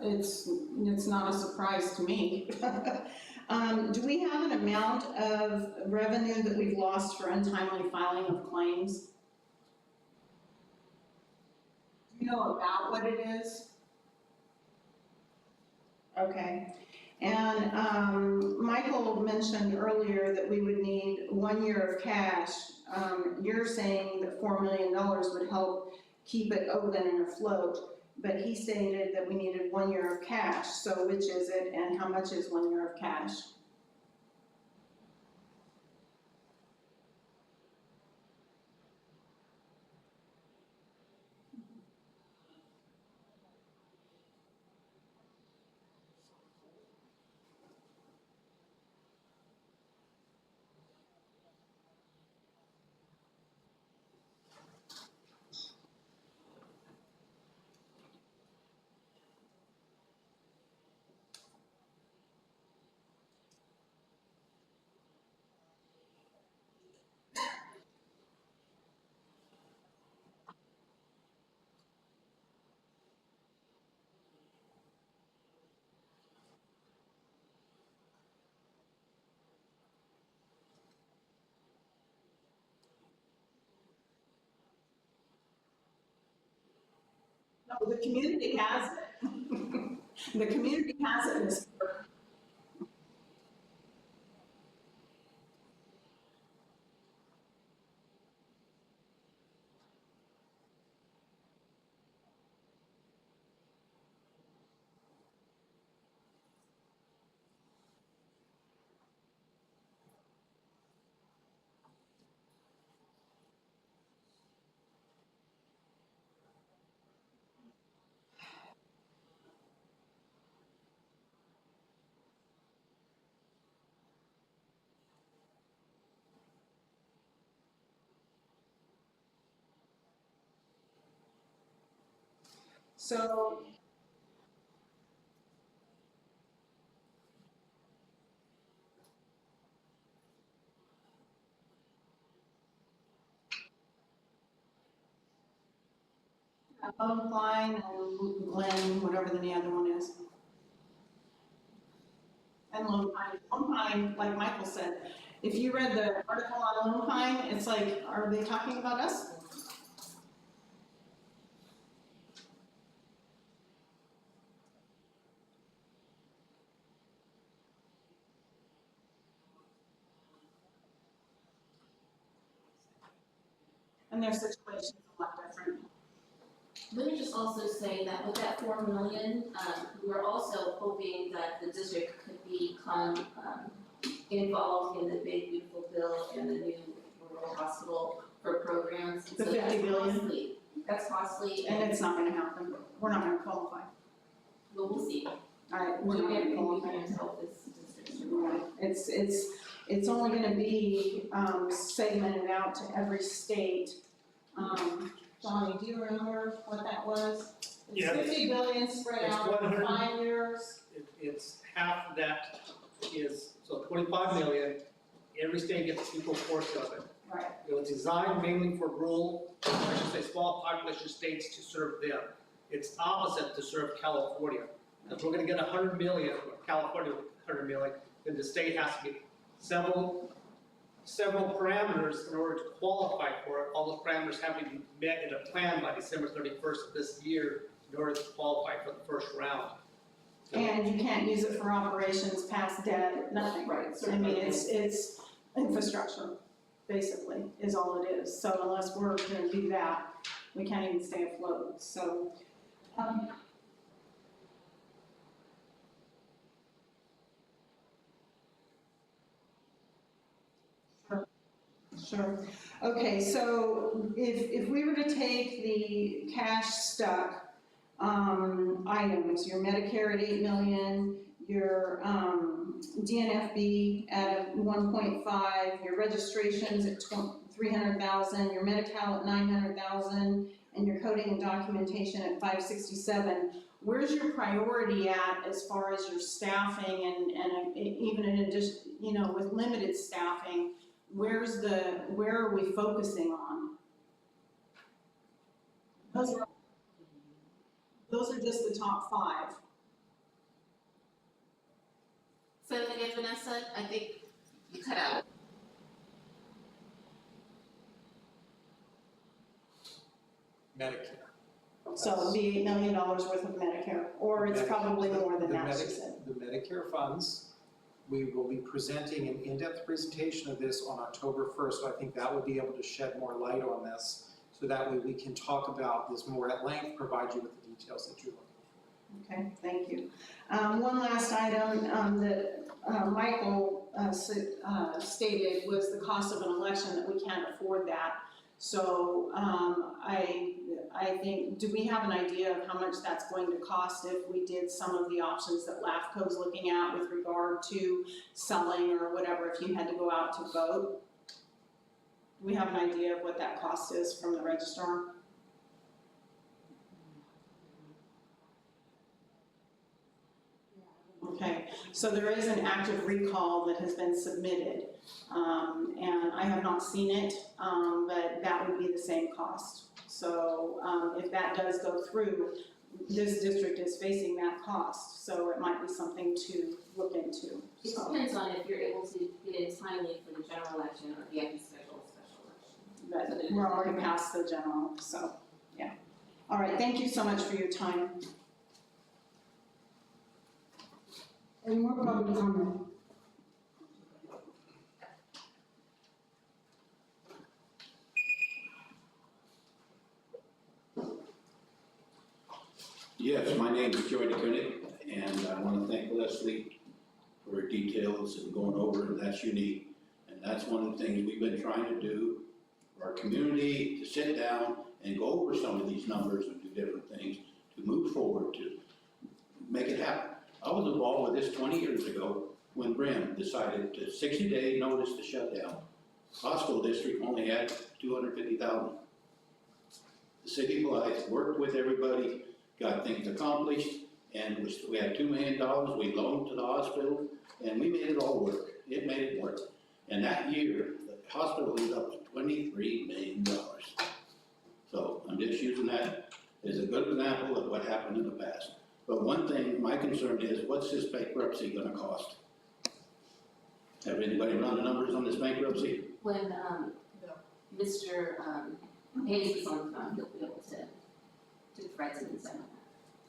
It's not a surprise to me. Do we have an amount of revenue that we've lost for untimely filing of claims? Do you know about what it is? Okay. And Michael mentioned earlier that we would need 1 year of cash. You're saying that $4 million would help keep it open and afloat, but he stated that we needed 1 year of cash. So which is it, and how much is 1 year of cash? No, the community has it. The community has it in this. So Bone Line and Glen, whatever the other one is. And Lone Pine. Lone Pine, like Michael said, if you read the article on Lone Pine, it's like, are they talking about us? And their situation's a lot different. Let me just also say that with that 4 million, we're also hoping that the district could become involved in the Big Beautiful Bill and the new rural hospital for programs. The So 50 billion. Costly. That's costly. And it's not gonna happen. We're not gonna qualify. But we'll see. All right, we're Doing not gonna everything we qualify. can to help this district. Right. It's only gonna be segmented out to every state. Johnny, do you remember what that was? It's Yeah. 50 billion spread It's out over 100. 5 years. It's half of that is, so 25 million, every state gets equal portion of it. Right. It was designed mainly for rural, I should say, small population states to serve them. It's opposite to serve California. If we're gonna get 100 million, or California with 100 million, then the state has to meet several parameters in order to qualify for it. All those parameters have to be met in a plan by December 31st of this year in order to qualify for the first round. And you can't use it for operations past debt, nothing. Right. I mean, it's infrastructure, basically, is all it is. So unless we're gonna do that, we can't even stay afloat, so. Sure. Okay, so if we were to take the cash stuck items, your Medicare at 8 million, your DNFB at 1.5, your registrations at 300,000, your Medi-Cal at 900,000, and your coding and documentation at 567, where's your priority at as far as your staffing and even in addition, with limited staffing? where are we focusing on? Those are just the top 5. Say that again, Vanessa, I think you cut out. Medicare. So it'll be $8 million worth of Medicare, or it's probably more than that, she said. The Medicare funds, we will be presenting an in-depth presentation of this on October 1st, so I think that would be able to shed more light on this. So that way we can talk about this more at length, provide you with the details that you're looking for. Okay, thank you. One last item that Michael stated was the cost of an election, that we can't afford that. So I think, do we have an idea of how much that's going to cost if we did some of the options that LAFCO's looking at with regard to selling or whatever, if you had to go out to vote? Do we have an idea of what that cost is from the registrar? Okay, so there is an active recall that has been submitted, and I have not seen it, but that would be the same cost. So if that does go through, this district is facing that cost, so it might be something to look into. It depends on if you're able to get in timely for the general election or if you have to schedule a special election. But we're already past the general, so, yeah. All right, thank you so much for your time. Any more public comment? Yes, my name is Joy DeKoenig, and I want to thank Leslie for her details and going over, and that's unique. And that's one of the things we've been trying to do for our community, to sit down and go over some of these numbers and do different things to move forward, to make it happen. I was involved with this 20 years ago when Brim decided to 60-day notice to shut down. Hospital district only had 250,000. The city of Blythe worked with everybody, got things accomplished, and we had $2 million we loaned to the hospital, and we made it all work. It made it work. And that year, the hospital ended up with $23 million. So I'm just using that as a good example of what happened in the past. But one thing, my concern is, what's this bankruptcy gonna cost? Have anybody run the numbers on this bankruptcy? When Mr. Hayes is on the phone, he'll be able to provide some insight on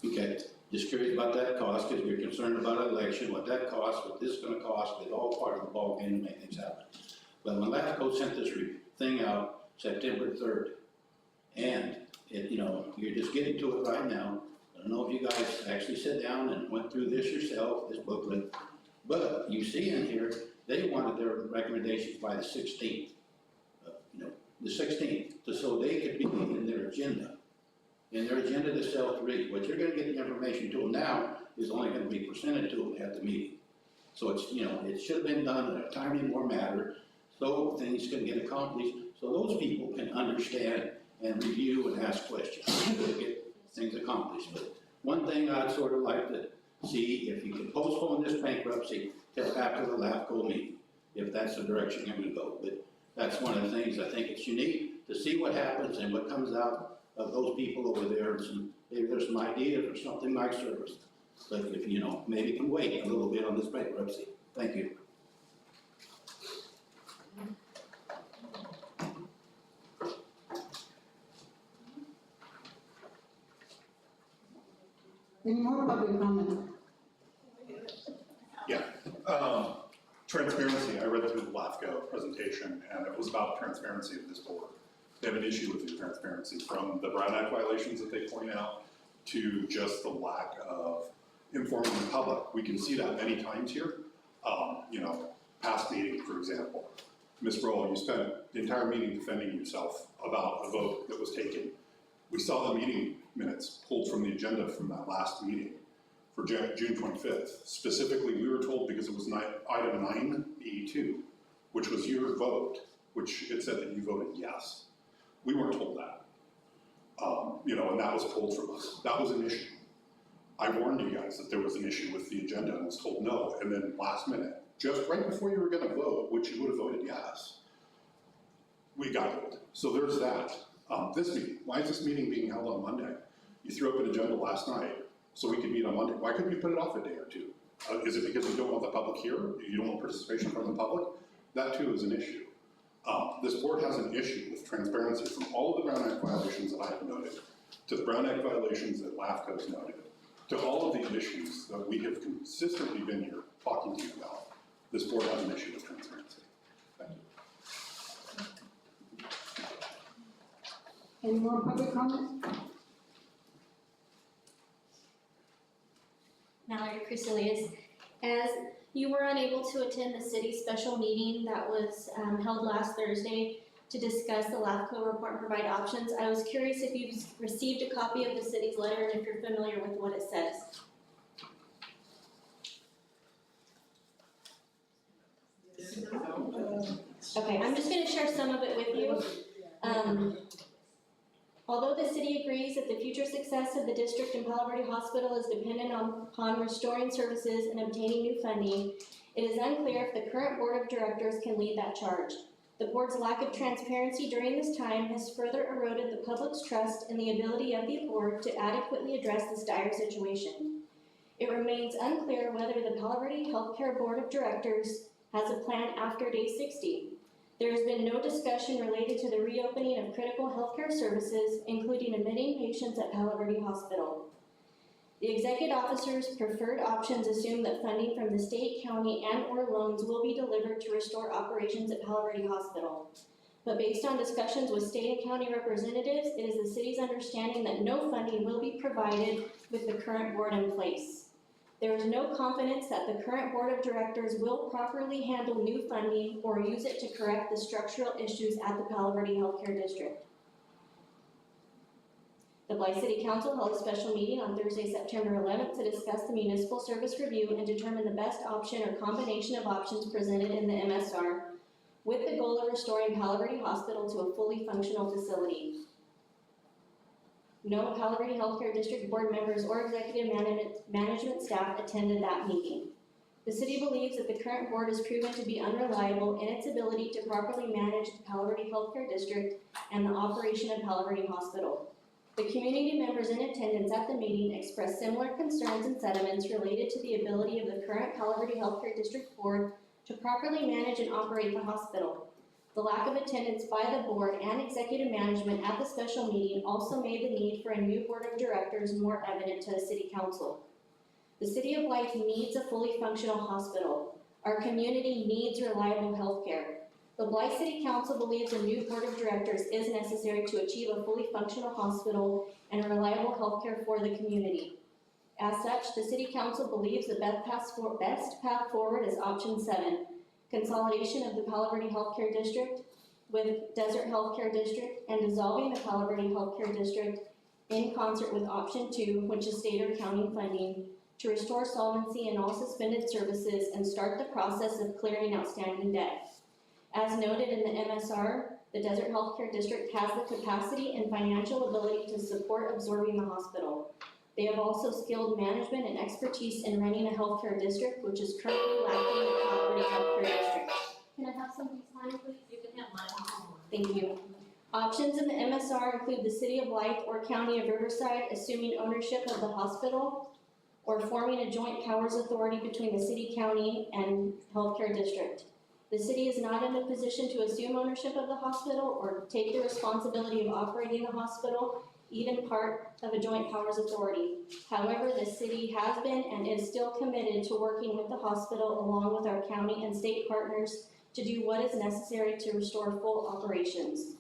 that. Okay, just curious about that cost, because you're concerned about an election, what that costs, what this is gonna cost, it's all part of the ballgame to make things happen. But when LAFCO sent this thing out September 3rd, and it, you're just getting to it right now. I don't know if you guys actually sat down and went through this yourself, this booklet, but you see in here, they wanted their recommendations by the 16th. The 16th, so they could be in their agenda. In their agenda to sell 3. What you're gonna get the information to them now is only gonna be presented to them at the meeting. So it's, it should have been done in a timely more matter, so things can get accomplished, so those people can understand and review and ask questions to get things accomplished. But one thing I'd sort of like to see, if you can postpone this bankruptcy till after the LAFCO meeting, if that's the direction you're gonna go. But that's one of the things I think it's unique to see what happens and what comes out of those people over there, and maybe there's some ideas or something like service. But if maybe can wait a little bit on this bankruptcy. Thank you. Any more public comment? Yeah, transparency, I read through the LAFCO presentation, and it was about transparency of this board. They have an issue with the transparency, from the Brown Act violations that they point out to just the lack of informing the public. We can see that many times here. Past meeting, for example. Ms. Broll, you spent the entire meeting defending yourself about a vote that was taken. We saw the meeting minutes pulled from the agenda from that last meeting for June 25th. Specifically, we were told, because it was item 9E2, which was your vote, which it said that you voted yes. We weren't told that. And that was pulled from us. That was an issue. I warned you guys that there was an issue with the agenda and was told no, and then last minute, just right before you were gonna vote, which you would have voted yes, we got it. So there's that. This meeting, why is this meeting being held on Monday? You threw up an agenda last night so we could meet on Monday. Why couldn't you put it off a day or two? Is it because you don't want the public here? You don't want participation from the public? That too is an issue. This board has an issue with transparency from all of the Brown Act violations that I have noted, to the Brown Act violations that LAFCO's noted, to all of the issues that we have consistently been here talking to you about. This board has an issue with transparency. Thank you. Any more public comments? Mallory Crucilius. As you were unable to attend the city special meeting that was held last Thursday to discuss the LAFCO report and provide options, I was curious if you've received a copy of the city's letter and if you're familiar with what it says. Okay, I'm just going to share some of it with you. Although the city agrees that the future success of the district and Palo Verde Hospital is dependent upon restoring services and obtaining new funding, it is unclear if the current board of directors can lead that charge. The board's lack of transparency during this time has further eroded the public's trust in the ability of the board to adequately address this dire situation. It remains unclear whether the Palo Verde Healthcare Board of Directors has a plan after day 60. There has been no discussion related to the reopening of critical healthcare services, including admitting patients at Palo Verde Hospital. The executive officer's preferred options assume that funding from the state, county, and/or loans will be delivered to restore operations at Palo Verde Hospital. But based on discussions with state and county representatives, it is the city's understanding that no funding will be provided with the current board in place. There is no confidence that the current board of directors will properly handle new funding or use it to correct the structural issues at the Palo Verde Healthcare District. The Blythe City Council held a special meeting on Thursday, September 11th to discuss the municipal service review and determine the best option or combination of options presented in the MSR, with the goal of restoring Palo Verde Hospital to a fully functional facility. No Palo Verde Healthcare District board members or executive management staff attended that meeting. The city believes that the current board has proven to be unreliable in its ability to properly manage the Palo Verde Healthcare District and the operation of Palo Verde Hospital. The community members in attendance at the meeting expressed similar concerns and sentiments related to the ability of the current Palo Verde Healthcare District board to properly manage and operate the hospital. The lack of attendance by the board and executive management at the special meeting also made the need for a new board of directors more evident to the city council. The city of Blythe needs a fully functional hospital. Our community needs reliable health care. The Blythe City Council believes a new board of directors is necessary to achieve a fully functional hospital and reliable health care for the community. As such, the city council believes the best path forward is option 7. Consolidation of the Palo Verde Healthcare District with Desert Healthcare District and dissolving the Palo Verde Healthcare District in concert with option 2, which is state or county funding, to restore solvency in all suspended services and start the process of clearing outstanding debt. As noted in the MSR, the Desert Healthcare District has the capacity and financial ability to support absorbing the hospital. They have also skilled management and expertise in running a healthcare district, which is currently lacking in the Palo Verde Healthcare District. Can I have some of these mine, please? You can have mine. Thank you. Options in the MSR include the City of Blythe or County of Riverside assuming ownership of the hospital or forming a joint powers authority between the city, county, and healthcare district. The city is not in a position to assume ownership of the hospital or take the responsibility of operating the hospital, even part of a joint powers authority. However, the city has been and is still committed to working with the hospital along with our county and state partners to do what is necessary to restore full operations.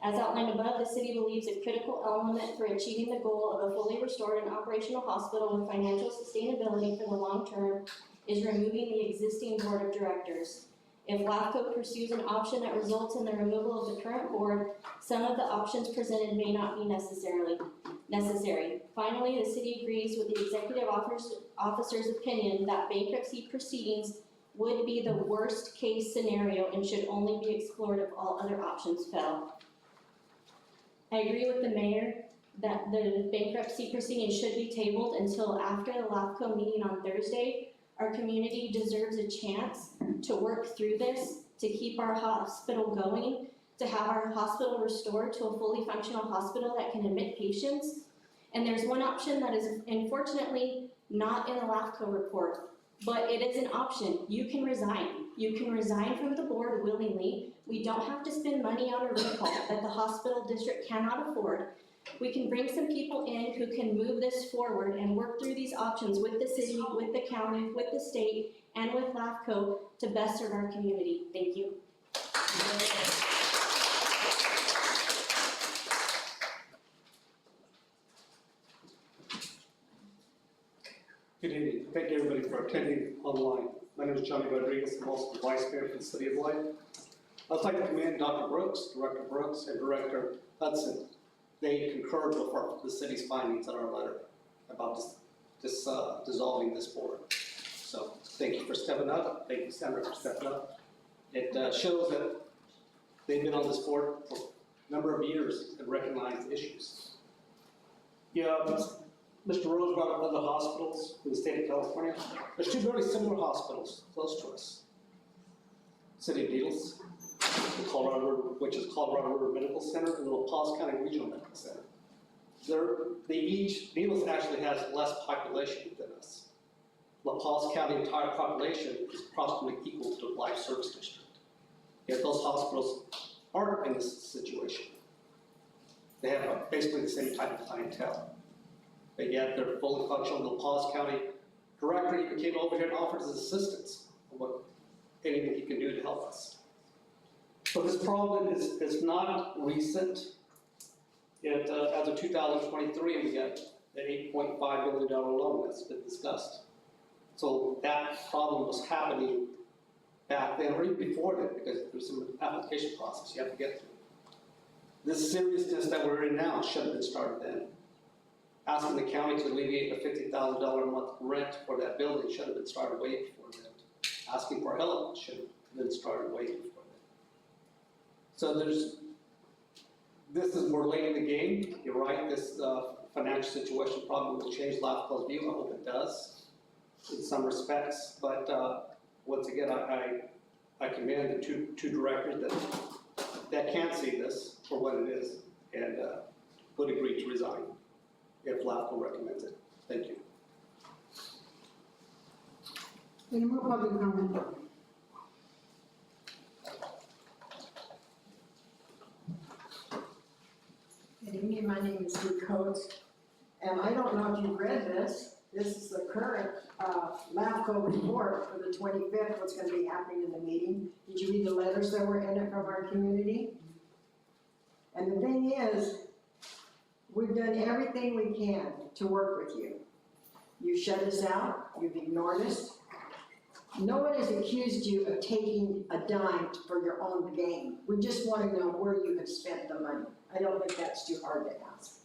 As outlined above, the city believes a critical element for achieving the goal of a fully restored and operational hospital with financial sustainability for the long term is removing the existing board of directors. If LAFCO pursues an option that results in the removal of the current board, some of the options presented may not be necessary. Finally, the city agrees with the executive officer's opinion that bankruptcy proceedings would be the worst case scenario and should only be explored if all other options fail. I agree with the mayor that the bankruptcy proceedings should be tabled until after the LAFCO meeting on Thursday. Our community deserves a chance to work through this, to keep our hospital going, to have our hospital restored to a fully functional hospital that can admit patients. And there's one option that is unfortunately not in the LAFCO report, but it is an option. You can resign. You can resign from the board willingly. We don't have to spend money on a recall that the hospital district cannot afford. We can bring some people in who can move this forward and work through these options with the city, with the county, with the state, and with LAFCO to best serve our community. Thank you. Good evening. Thank you everybody for attending online. My name is Johnny Rodriguez. I'm also the Vice Mayor for the City of Blythe. I'd like to commend Dr. Brooks, Director Brooks, and Director Hudson. They concurred with the city's findings in our letter about dissolving this board. So thank you for stepping up. Thank you, Senator, for stepping up. It shows that they've been on this board for a number of years and recognized issues. Yeah, Mr. Rose brought up other hospitals in the state of California. There's two very similar hospitals close to us. City of Needles, which is Colorado River Medical Center, and La Paz County Regional Medical Center. Needles actually has less population than us. La Paz County entire population is approximately equal to the Blythe Service District. Yet those hospitals aren't in this situation. They have basically the same type of clientele. But yet they're fully functional. The La Paz County Director even came over here and offered his assistance on anything he can do to help us. So this problem is not recent. As of 2023, we got an $8.5 billion loan that's been discussed. So that problem was happening back then, or even before that, because there's some application process you have to get through. This seriousness that we're in now should have been started then. Asking the county to alleviate the $50,000 a month rent for that building should have been started way before that. Asking for help should have been started way before that. So this is more late in the game. You're right, this financial situation probably will change LAFCO's view. I hope it does in some respects. But once again, I commend the two directors that can see this for what it is and would agree to resign if LAFCO recommends it. Thank you. Any more public comment? Good evening, my name is Dee Coates, and I don't know if you've read this. This is the current LAFCO report for the 25th, what's going to be happening in the meeting. Did you read the letters that were in it from our community? And the thing is, we've done everything we can to work with you. You shut us out, you've ignored us. No one has accused you of taking a dime for your own gain. We just want to know where you have spent the money. I don't think that's too hard to ask.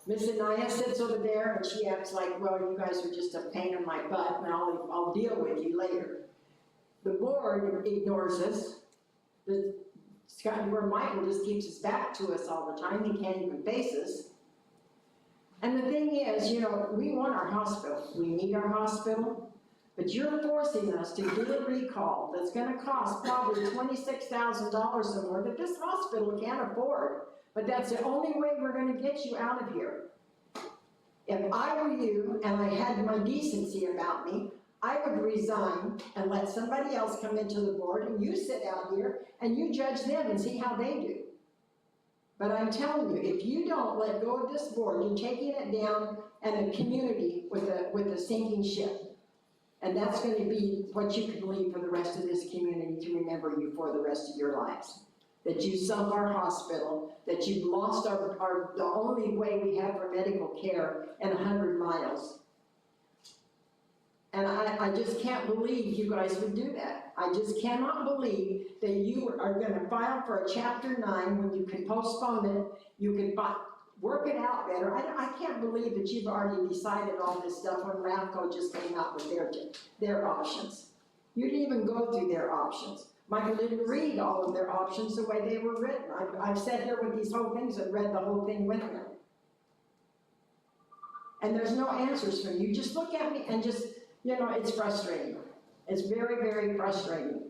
Ms. Anaya sits over there and she acts like, well, you guys are just a pain in my butt and I'll deal with you later. The board ignores us. Where Michael just keeps his back to us all the time, he can't even face us. And the thing is, you know, we want our hospital. We need our hospital. But you're forcing us to do a recall that's going to cost probably $26,000 or more that this hospital can't afford. But that's the only way we're going to get you out of here. If I were you and I had my decency about me, I would resign and let somebody else come into the board and you sit out here and you judge them and see how they do. But I'm telling you, if you don't let go of this board, you're taking it down and a community with a sinking ship. And that's going to be what you can leave for the rest of this community to remember you for the rest of your lives. That you sunk our hospital, that you've lost the only way we have for medical care in 100 miles. And I just can't believe you guys would do that. I just cannot believe that you are going to file for a Chapter 9 when you can postpone it, you can work it out better. I can't believe that you've already decided all this stuff when LAFCO just came out with their options. You didn't even go through their options. Michael didn't read all of their options the way they were written. I've sat here with these whole things and read the whole thing with them. And there's no answers from you. Just look at me and just, you know, it's frustrating. It's very, very frustrating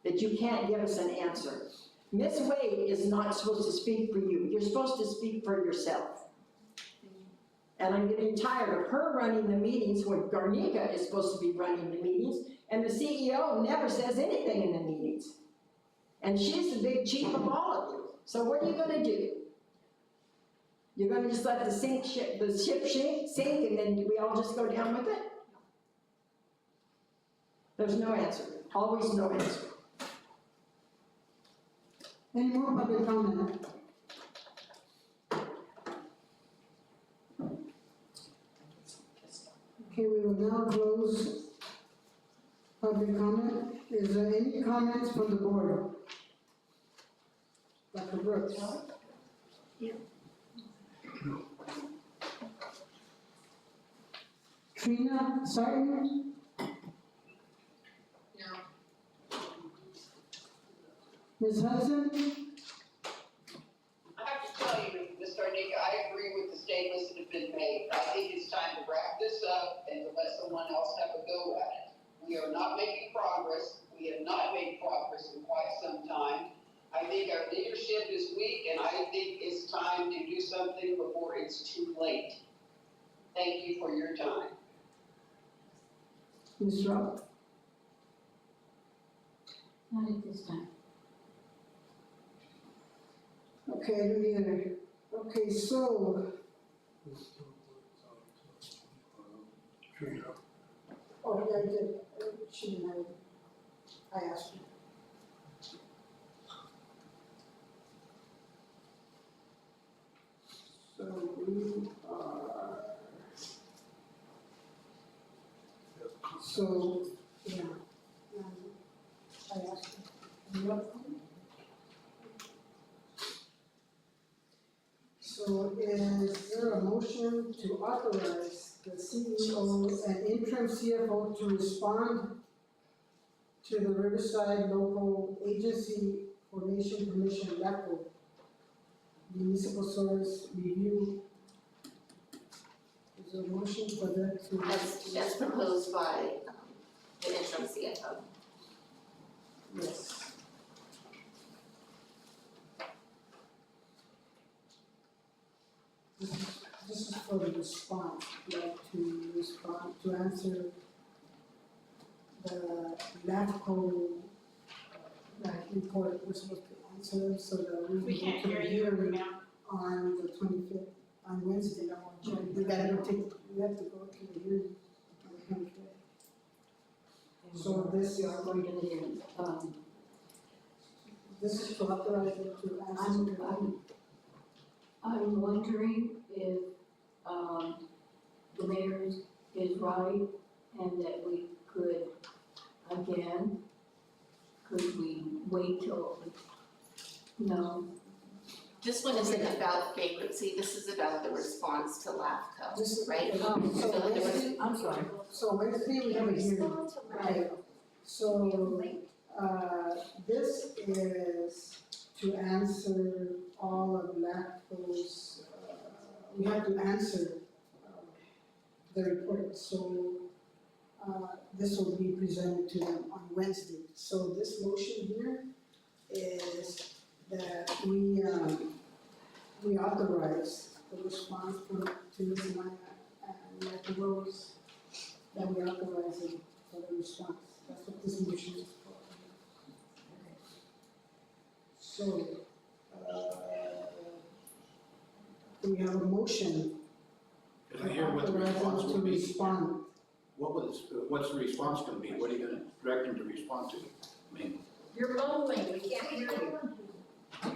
that you can't give us an answer. Ms. Wade is not supposed to speak for you, you're supposed to speak for yourself. And I'm getting tired of her running the meetings when Garnica is supposed to be running the meetings, and the CEO never says anything in the meetings. And she's the big chief of all of you. So what are you gonna do? You're gonna just let the ship sink and then we all just go down with it? There's no answer, always no answer. Any more public comment? Okay, we will now close public comment. Is there any comments from the board? Dr. Brooks? Trina, sorry? No. Ms. Hudson? I have to tell you, Mr. Arnica, I agree with the statements that have been made. I think it's time to wrap this up and to let someone else have a go at it. We are not making progress. We have not made progress in quite some time. I think our leadership is weak, and I think it's time to do something before it's too late. Thank you for your time. Ms. Rowe? Not at this time. Okay, I don't either. Okay, so. Oh, yeah, I did. She didn't have it. I asked her. So we are. So, yeah. I asked her. You up? So is there a motion to authorize the CEO and interim CFO to respond to the Riverside Local Agency Formation Commission LACO Municipal Service Review? Is there a motion for that to? That's proposed by the interim CFO. Yes. This is for the response, like to respond, to answer the LAFCO report we're supposed to answer, so that We can can't go hear to the you, hearing ma'am. on the 25th, on Wednesday. We gotta go take, we have to go to the hearing on the 25th. So this We are going to the hearing. This is to authorize them to answer. I'm wondering if, the mayor is right and that we could, again, could we wait till, no? This one isn't about bankruptcy, this is about the response to LAFCO, This is, right? so Wednesday, I'm sorry. so Wednesday we have a hearing, right? So, this is to answer all of LAFCO's, we have to answer the report, so this will be presented to them on Wednesday. So this motion here is that we authorize the response to Ms. Maya and Dr. Rose, that we authorize them for the response. That's what this motion is for. So, do we have a motion? Can I hear what the Authorize them response to will be? respond. What's the response gonna be? What are you gonna direct them to respond to? I mean, You're mumbling, we can't hear you.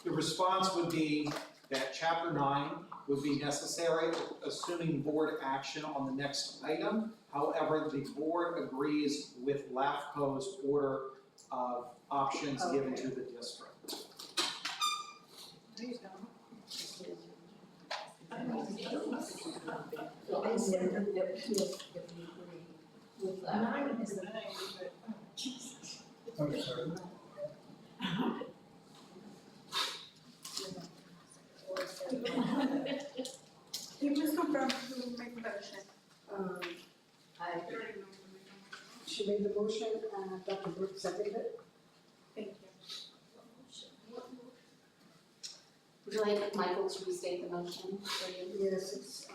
The response would be that chapter 9 would be necessary, assuming board action on the next item. However, the board agrees with LAFCO's order of options given to the district. So I said that yes, if we agree with that. I'm sorry. You just confirm to make the motion. She made the motion and Dr. Brooks seconded it. Thank you. Would you like Michael to restate the motion for you? Yes, it's,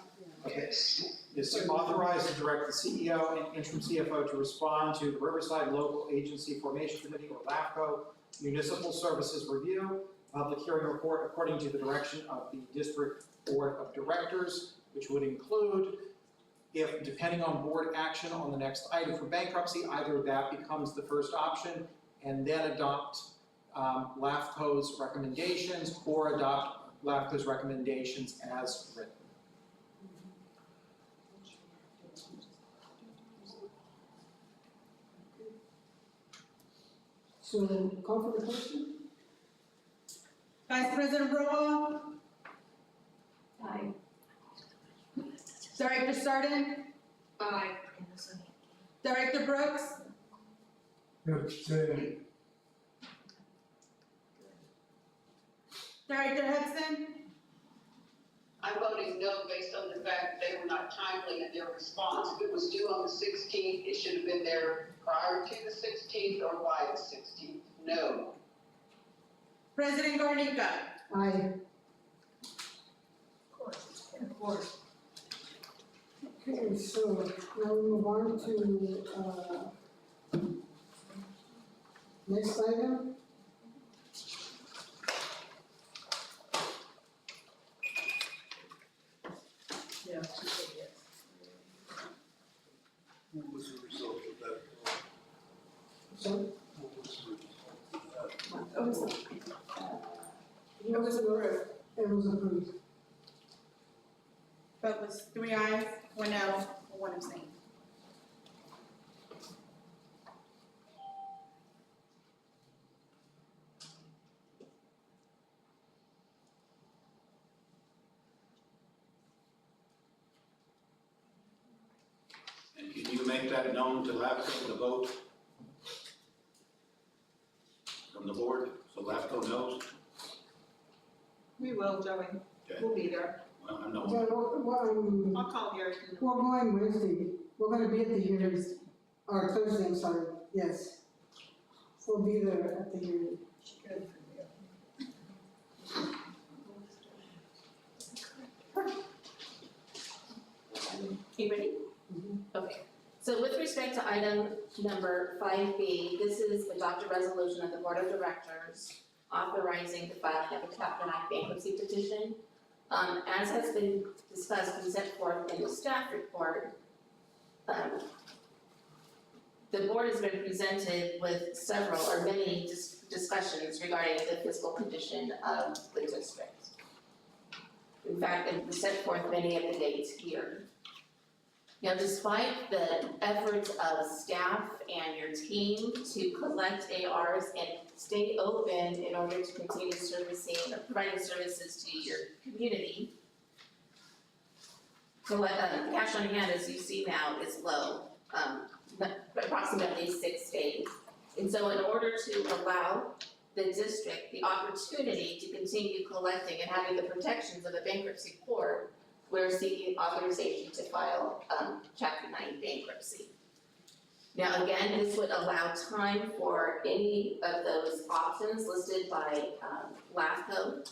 Okay, is to authorize and direct the CEO and interim CFO to respond to the Riverside Local Agency Formation Committee, or LAFCO, Municipal Services Review, public hearing report according to the direction of the District Board of Directors, which would include, if depending on board action on the next item for bankruptcy, either that becomes the first option and then adopt LAFCO's recommendations, or adopt LAFCO's recommendations as written. so call for the question? Vice President Broadwell, Aye. Director Stardon, Aye. Director Brooks, Abstain. Director Hudson, I'm voting no based on the fact that they were not timely in their response. If it was due on the 16th, it should have been there prior to the 16th or by the 16th. No. President Garnica. Aye. Of course. Okay, so now we move on to, next item. Yeah, she said yes. What was the result of that? So, What was the result of that? It was approved. it was approved. Vote was 3 ayes, 1 no, 1 abstain. And can you make that known to LAFCO, the vote from the board, so LAFCO knows? We will, Joey. Okay. We'll be there. Well, I know. Okay, well, I'll call Gary. we're going Wednesday, we're gonna be at the hearings, or Thursday, I'm sorry, yes. We'll be there at the hearing. You ready? Okay, so with respect to item number 5B, this is adopt a resolution of the Board of Directors authorizing the filing of a Chapter 9 bankruptcy petition. As has been discussed and set forth in the staff report, the board has been presented with several or many discussions regarding the fiscal condition of the district. In fact, and set forth many of the dates here. Now, despite the efforts of staff and your team to collect ARs and stay open in order to continue servicing or providing services to your community, cash on hand, as you see now, is low, approximately 6 days. And so in order to allow the district the opportunity to continue collecting and having the protections of a bankruptcy court, we're seeking authorization to file Chapter 9 bankruptcy. Now again, this would allow time for any of those options listed by LAFCO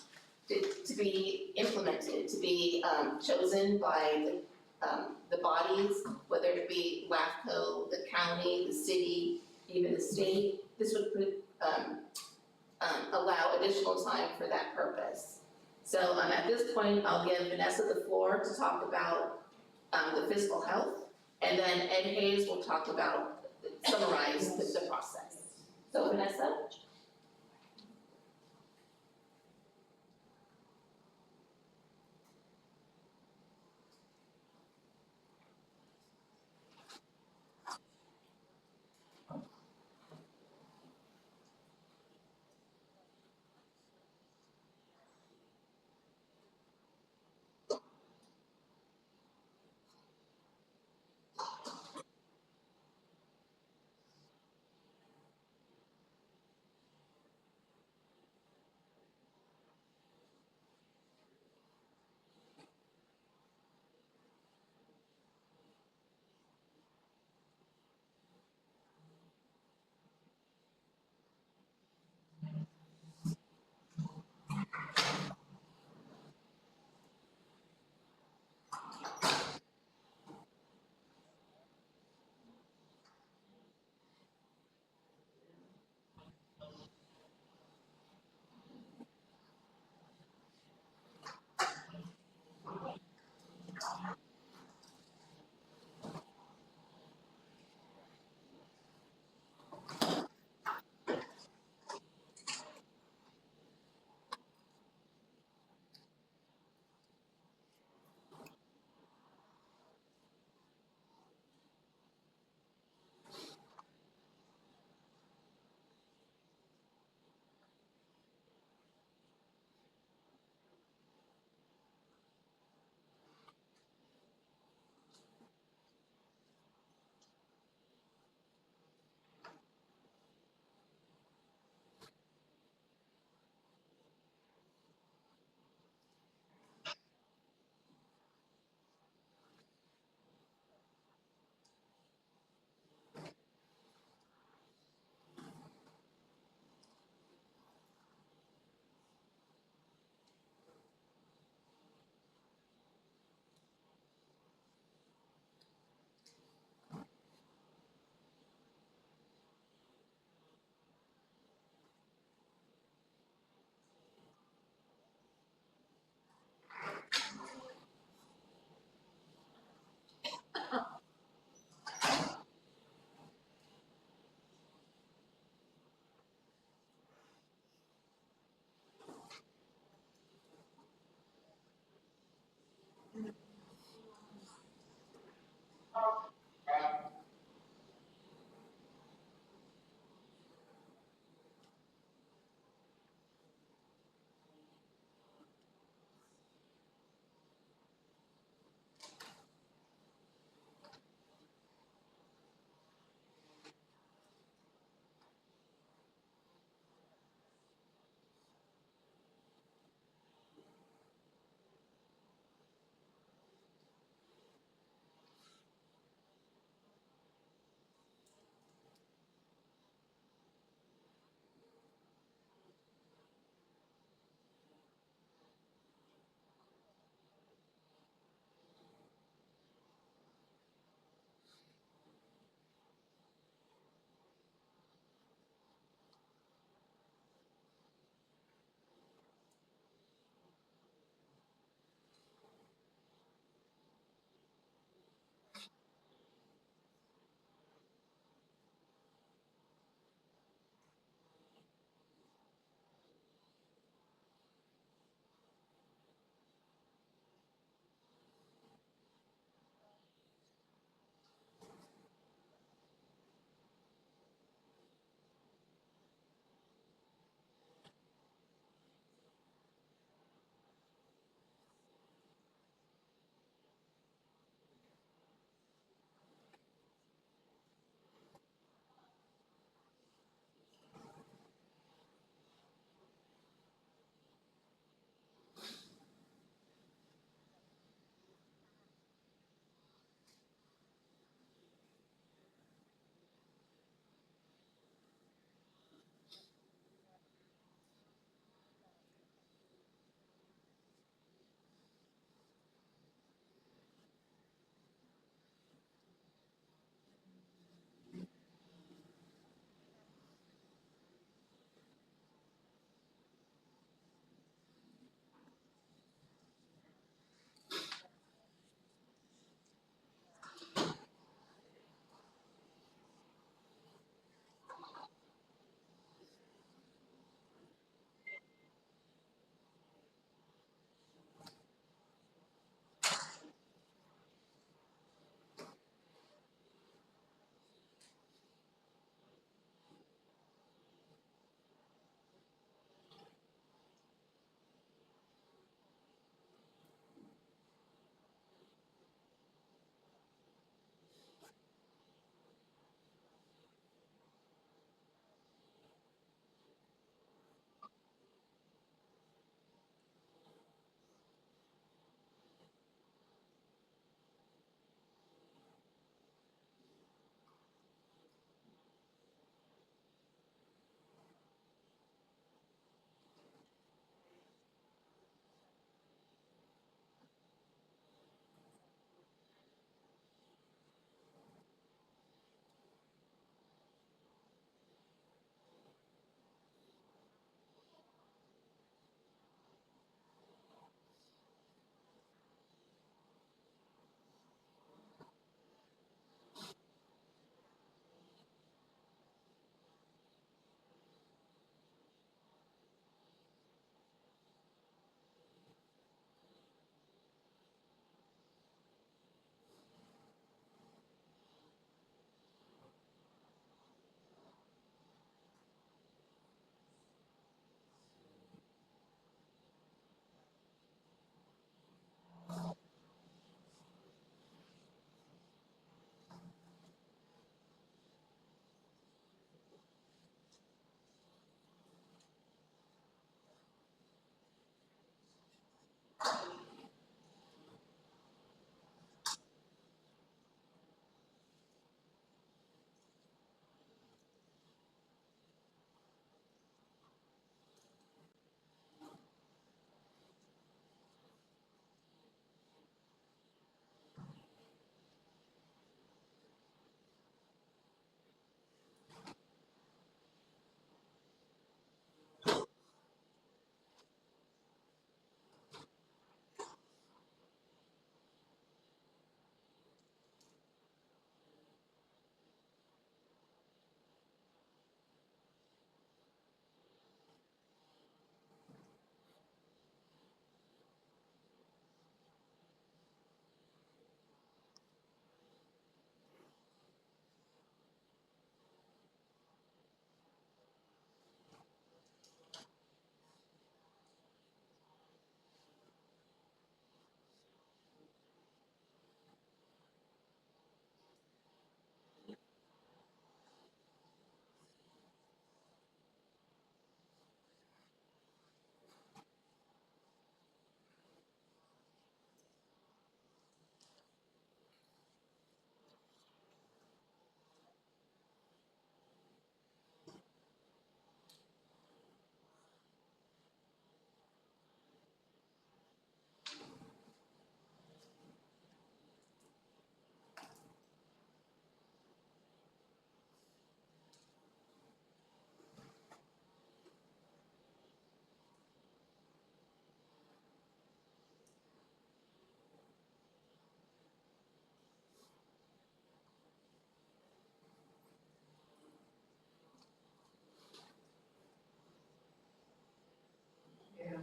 to be implemented, to be chosen by the bodies, whether it be LAFCO, the county, the city, even the state. This would allow additional time for that purpose. So at this point, I'll give Vanessa the floor to talk about the fiscal health, and then Ed Hayes will talk about, summarize the process. So Vanessa?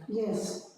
Yes.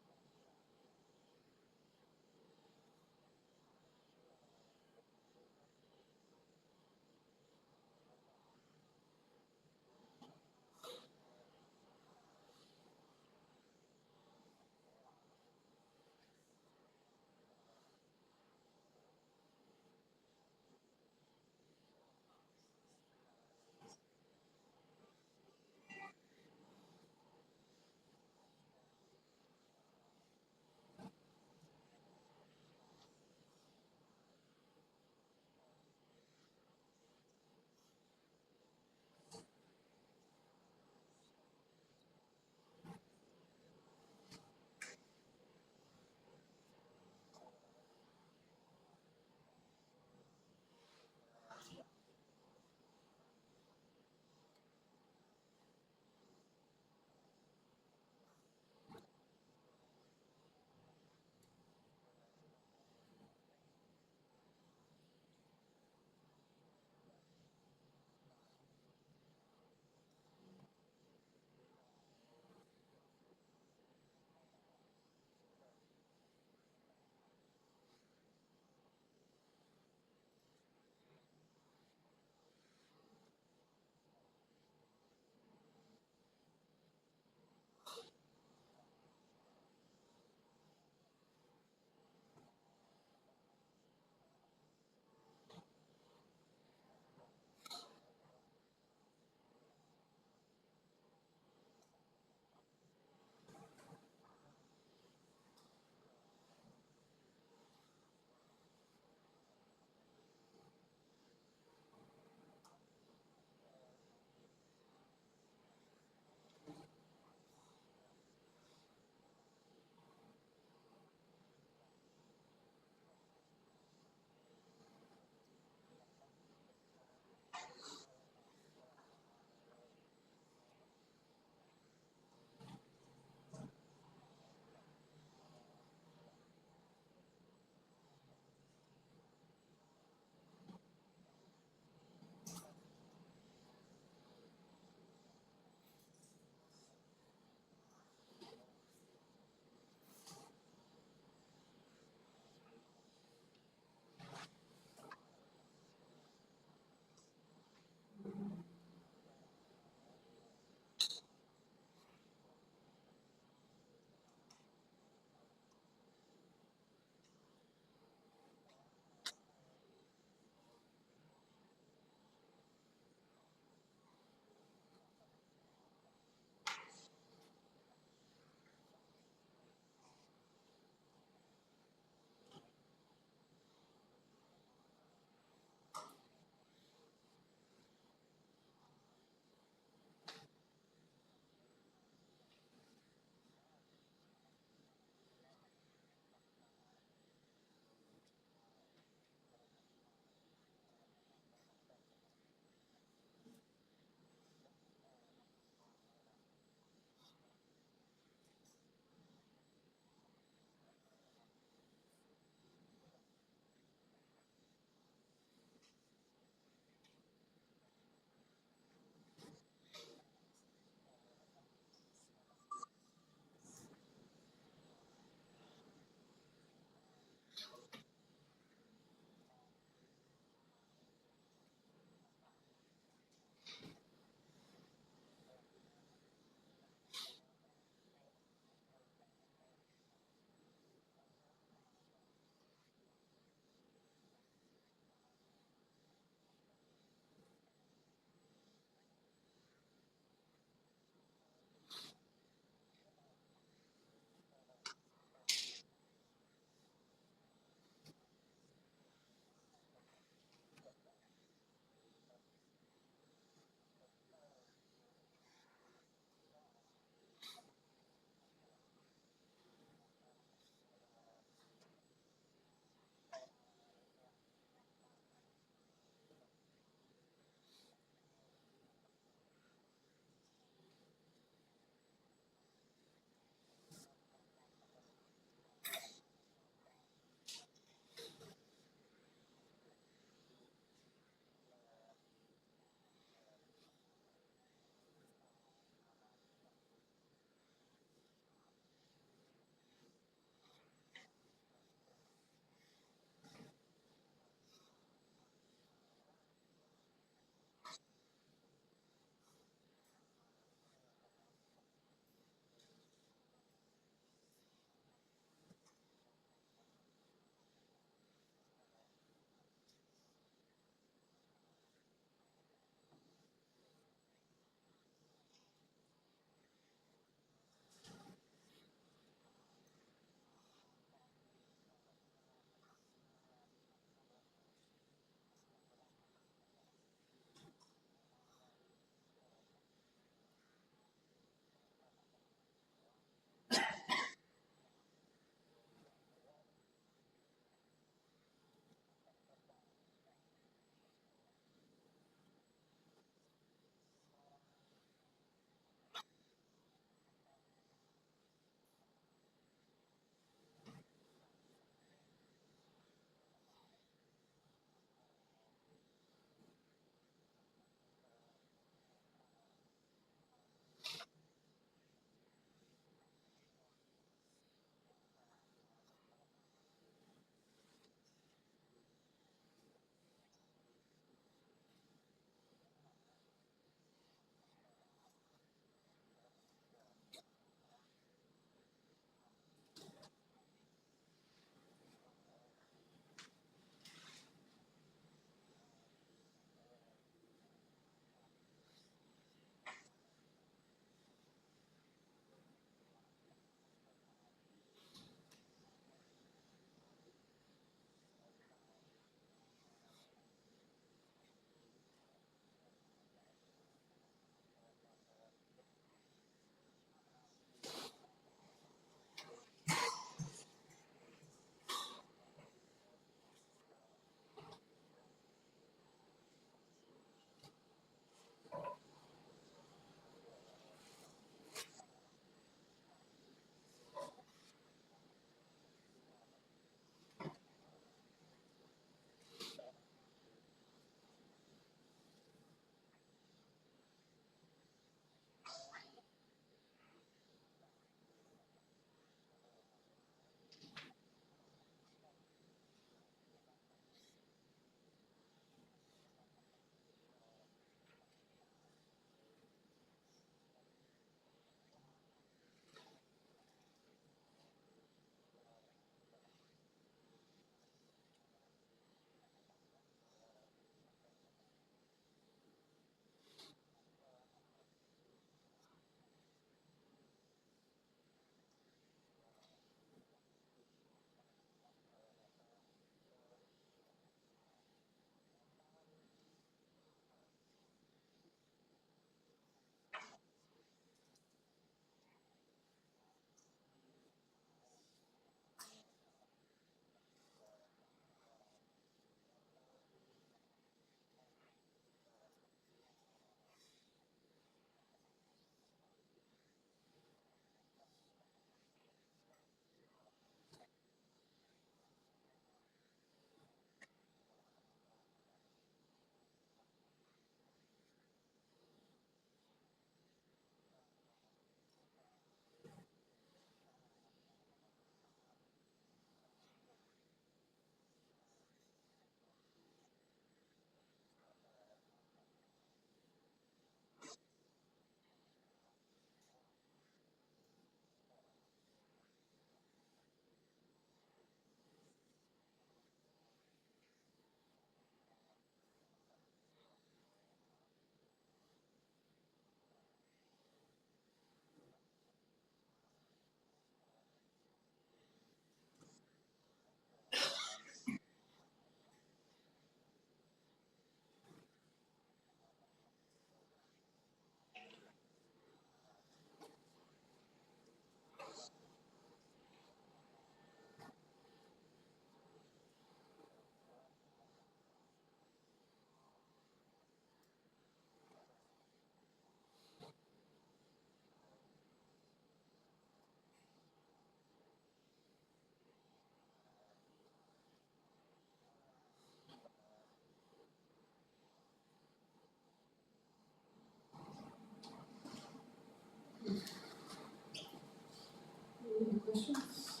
questions?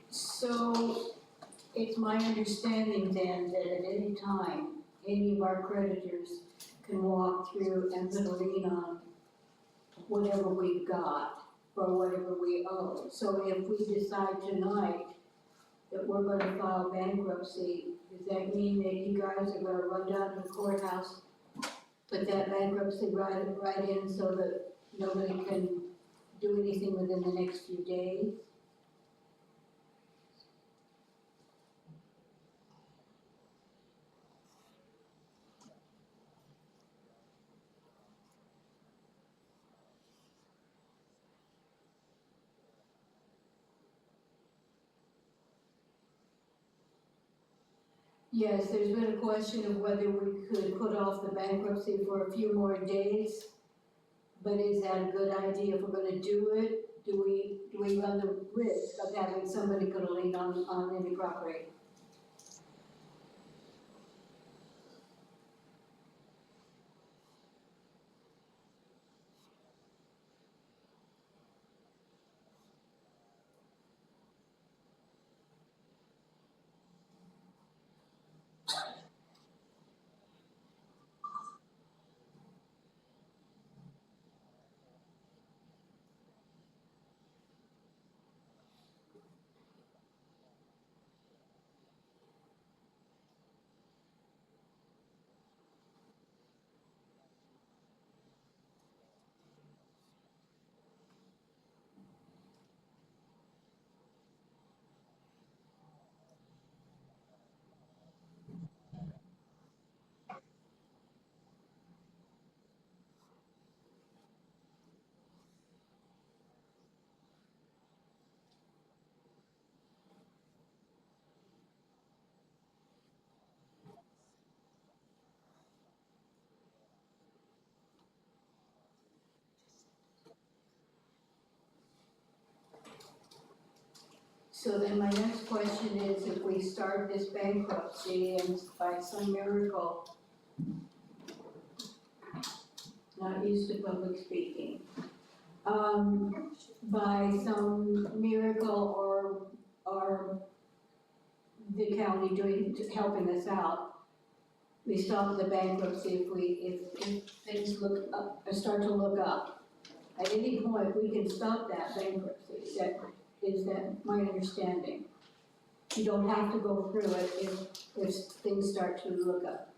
So it's my understanding then that at any time, any of our creditors can walk through and put a lien on whatever we've got or whatever we owe. So if we decide tonight that we're gonna file bankruptcy, does that mean that you guys are gonna run down to the courthouse, put that bankruptcy right in so that nobody can do anything within the next few days? Yes, there's been a question of whether we could put off the bankruptcy for a few more days. But is that a good idea if we're gonna do it? Do we run the risk of having somebody put a lien on any property? So then my next question is, if we start this bankruptcy and by some miracle, not used to public speaking, by some miracle or the county helping us out, we stop the bankruptcy if things look up, or start to look up. At any point, we can stop that bankruptcy. Is that my understanding? You don't have to go through it if things start to look up.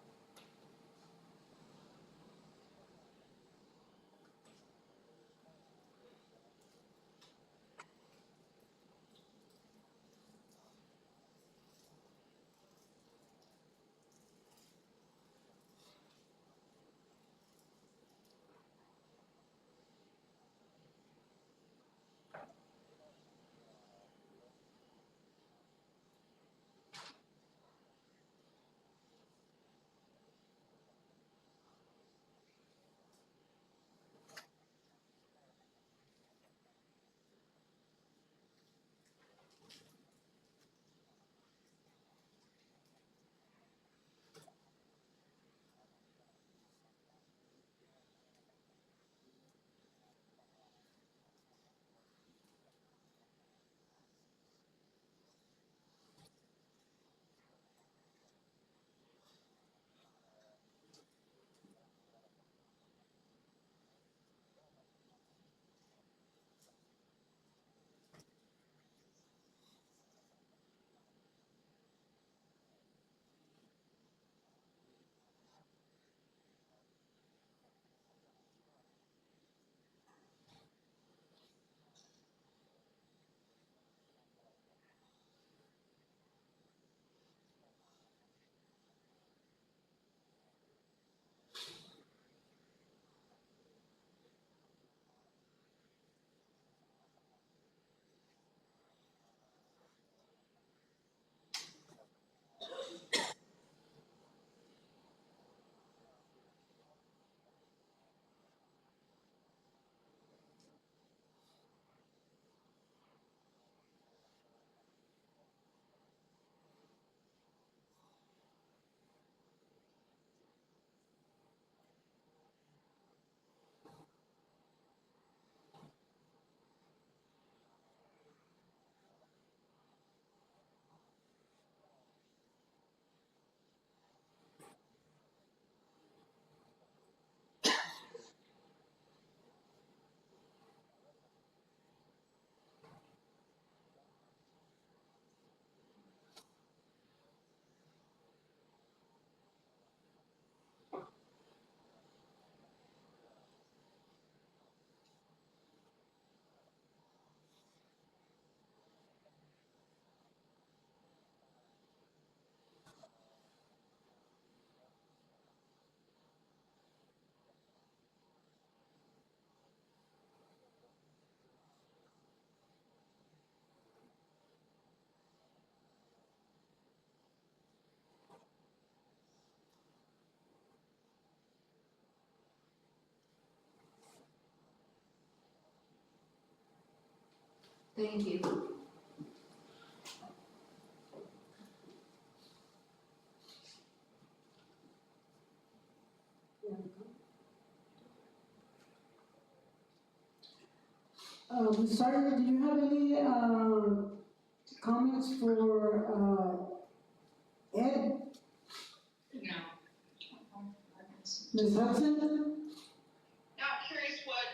Thank you. Ms. Sardi, do you have any, comments for, Ed? No. Ms. Hudson? Now, I'm curious what,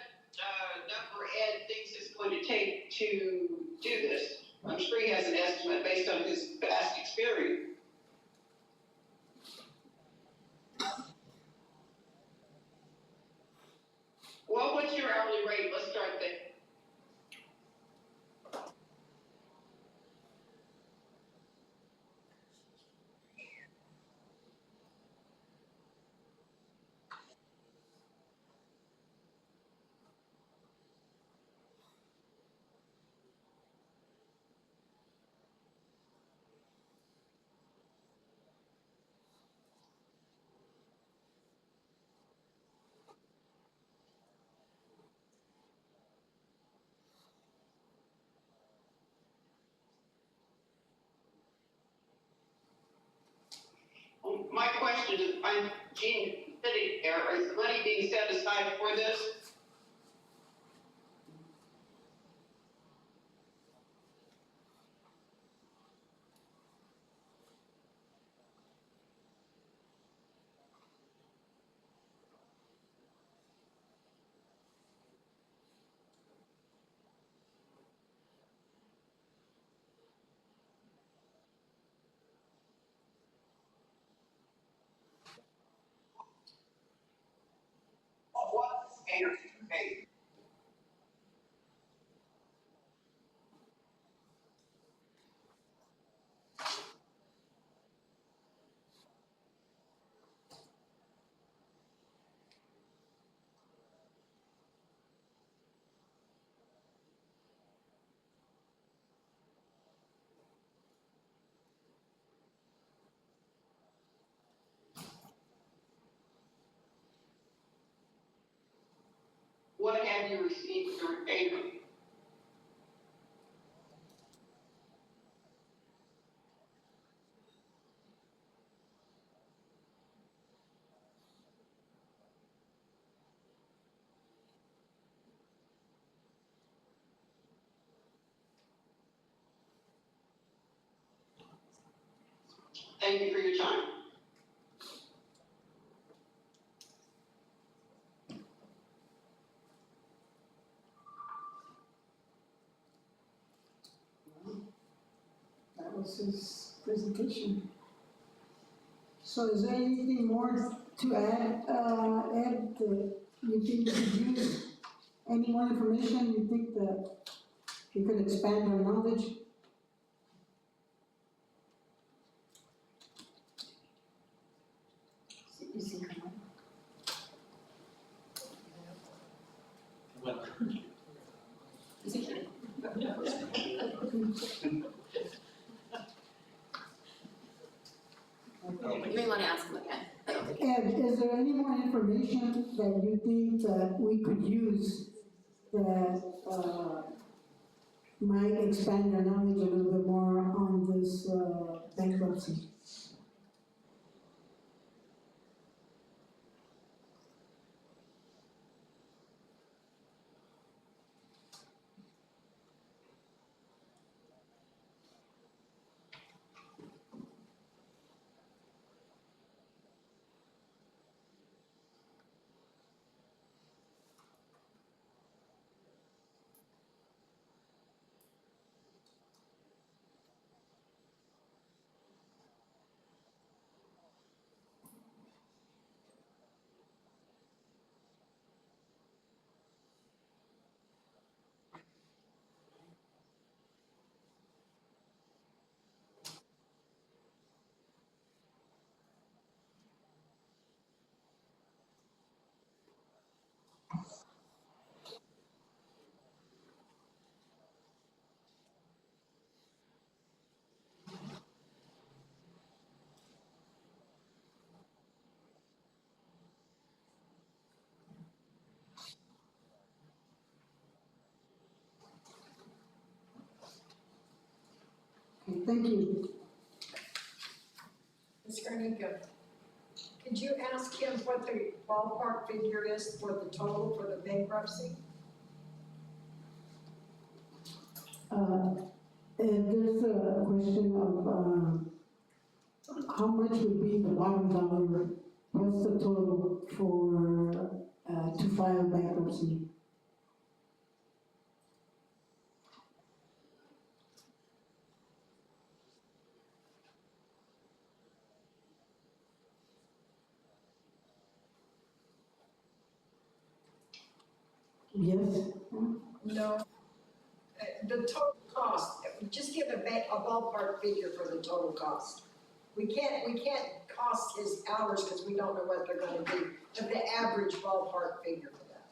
number Ed thinks it's going to take to do this. I'm sure he has an estimate based on his vast experience. Well, what's your hourly rate? Let's start there. My question is, I'm Gene sitting there, is the money being set aside for this? What's paid? What have you received for payment? Thank you for your time. That was his presentation. So is there anything more to add, Ed, that you think you could use? Any more information you think that you could expand our knowledge? You may want to ask him again. Ed, is there any more information that you think that we could use that, might expand our knowledge a little bit more on this, bankruptcy? thank you. Ms. Garnica, could you ask him what the ballpark figure is for the total for the bankruptcy? And there's a question of, how much would be the bottom dollar, what's the total for, to file bankruptcy? Yes? No. The total cost, just give a ballpark figure for the total cost. We can't cost his hours because we don't know what they're gonna be, but the average ballpark figure for that.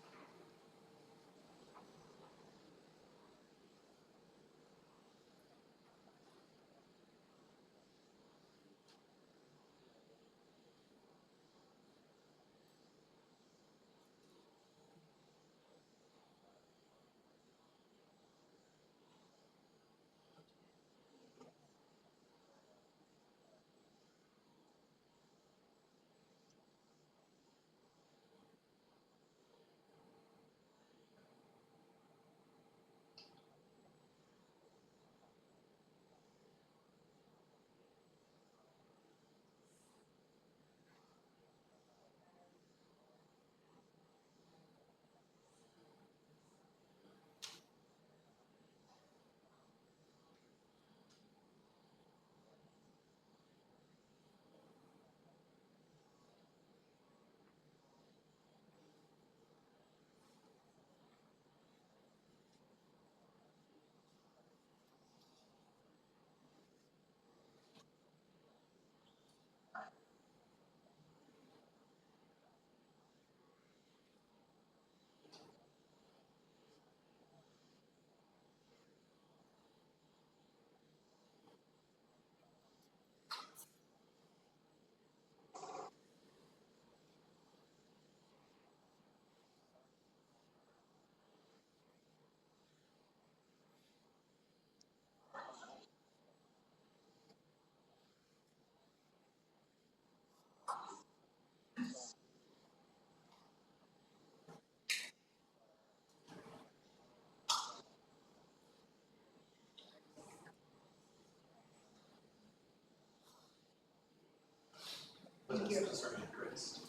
But that's not starting at Chris.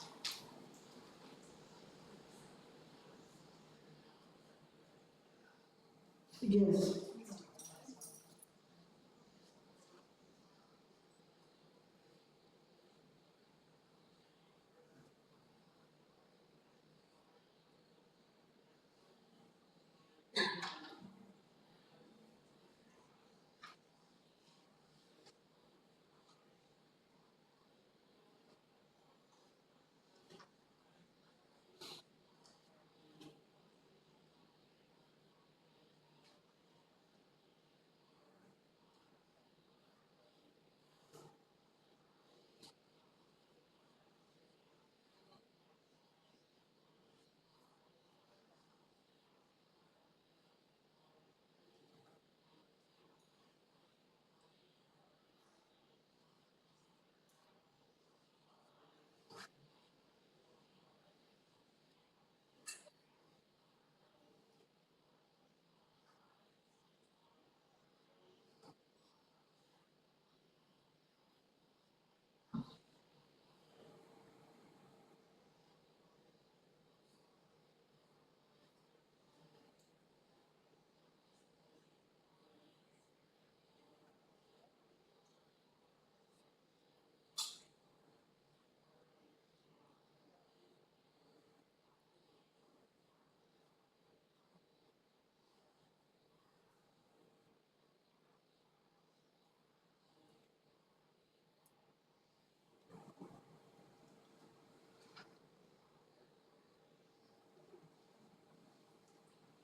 Yes.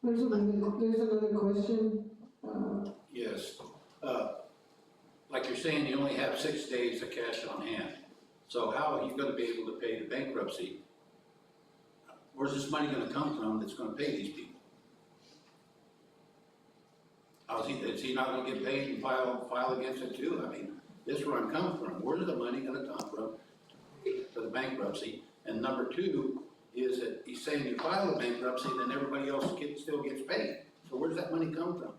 There's another question. Yes. Like you're saying, you only have 6 days of cash on hand. So how are you gonna be able to pay the bankruptcy? Where's this money gonna come from that's gonna pay these people? Is he not gonna get paid and file against it too? I mean, this is where I'm coming from. Where's the money gonna come from for the bankruptcy? And number two is that he's saying you file a bankruptcy, then everybody else still gets paid. So where's that money come from?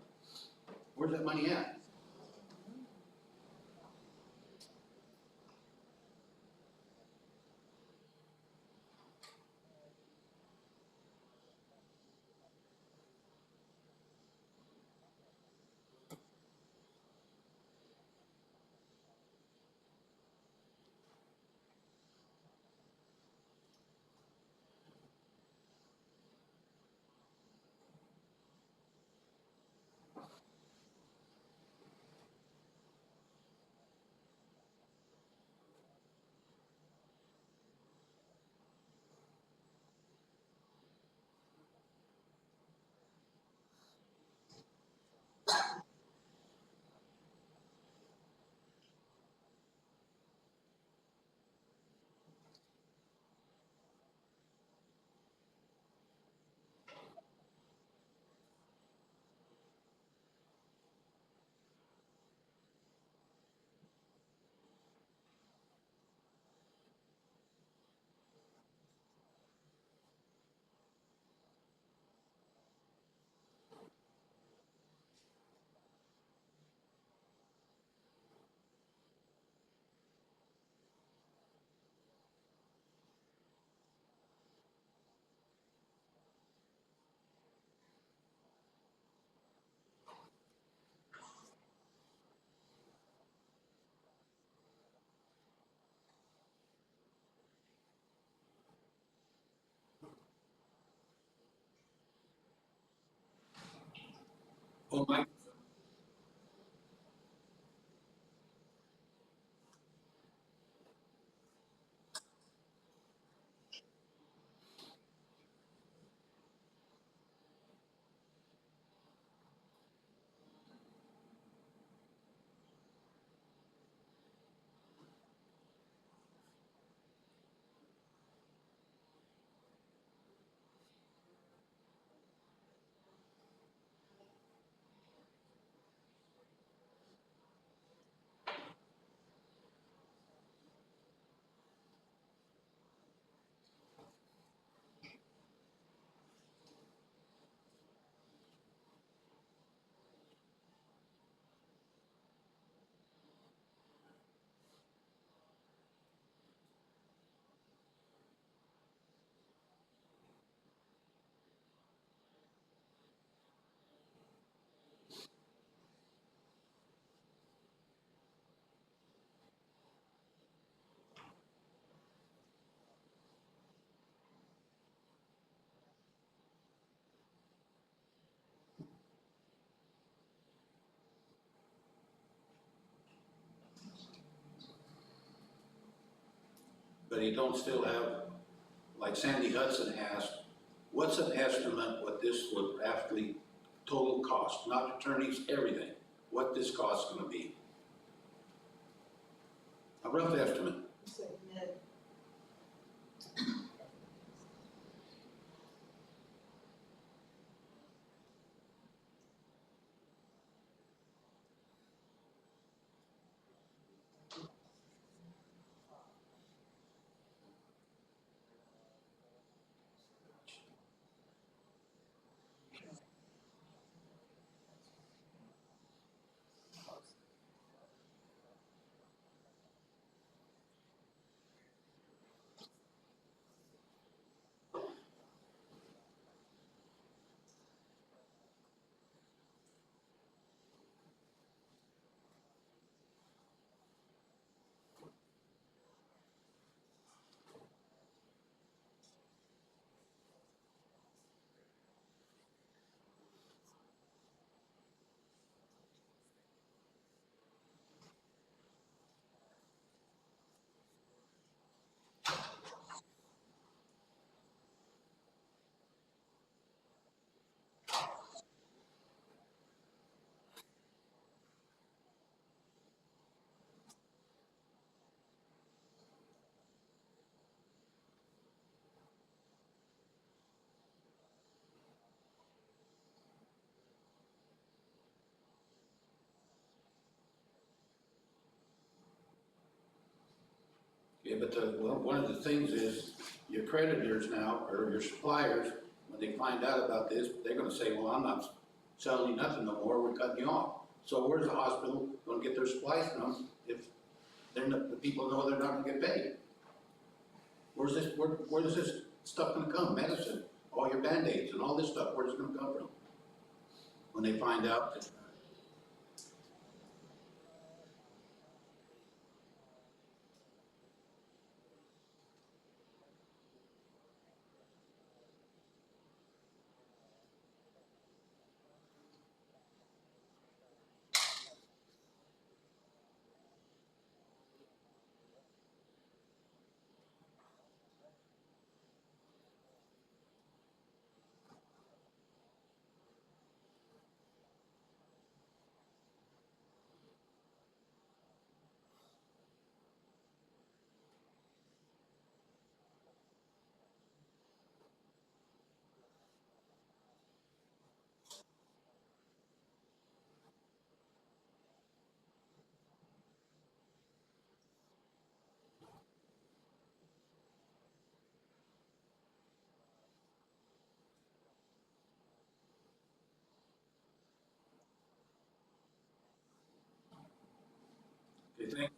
Where's that money at? Oh, my. But you don't still have, like Sandy Hudson asked, what's an estimate what this would actually total cost, not attorneys, everything, what this cost is gonna be? A rough estimate. Yeah, but one of the things is, your creditors now, or your suppliers, when they find out about this, they're gonna say, well, I'm not selling you nothing no more, we're cutting you off. So where's the hospital gonna get their supplies from if they're not, the people know they're not gonna get paid? Where's this stuff gonna come, medicine, all your Band-Aids and all this stuff, where's it gonna come from? When they find out that they think,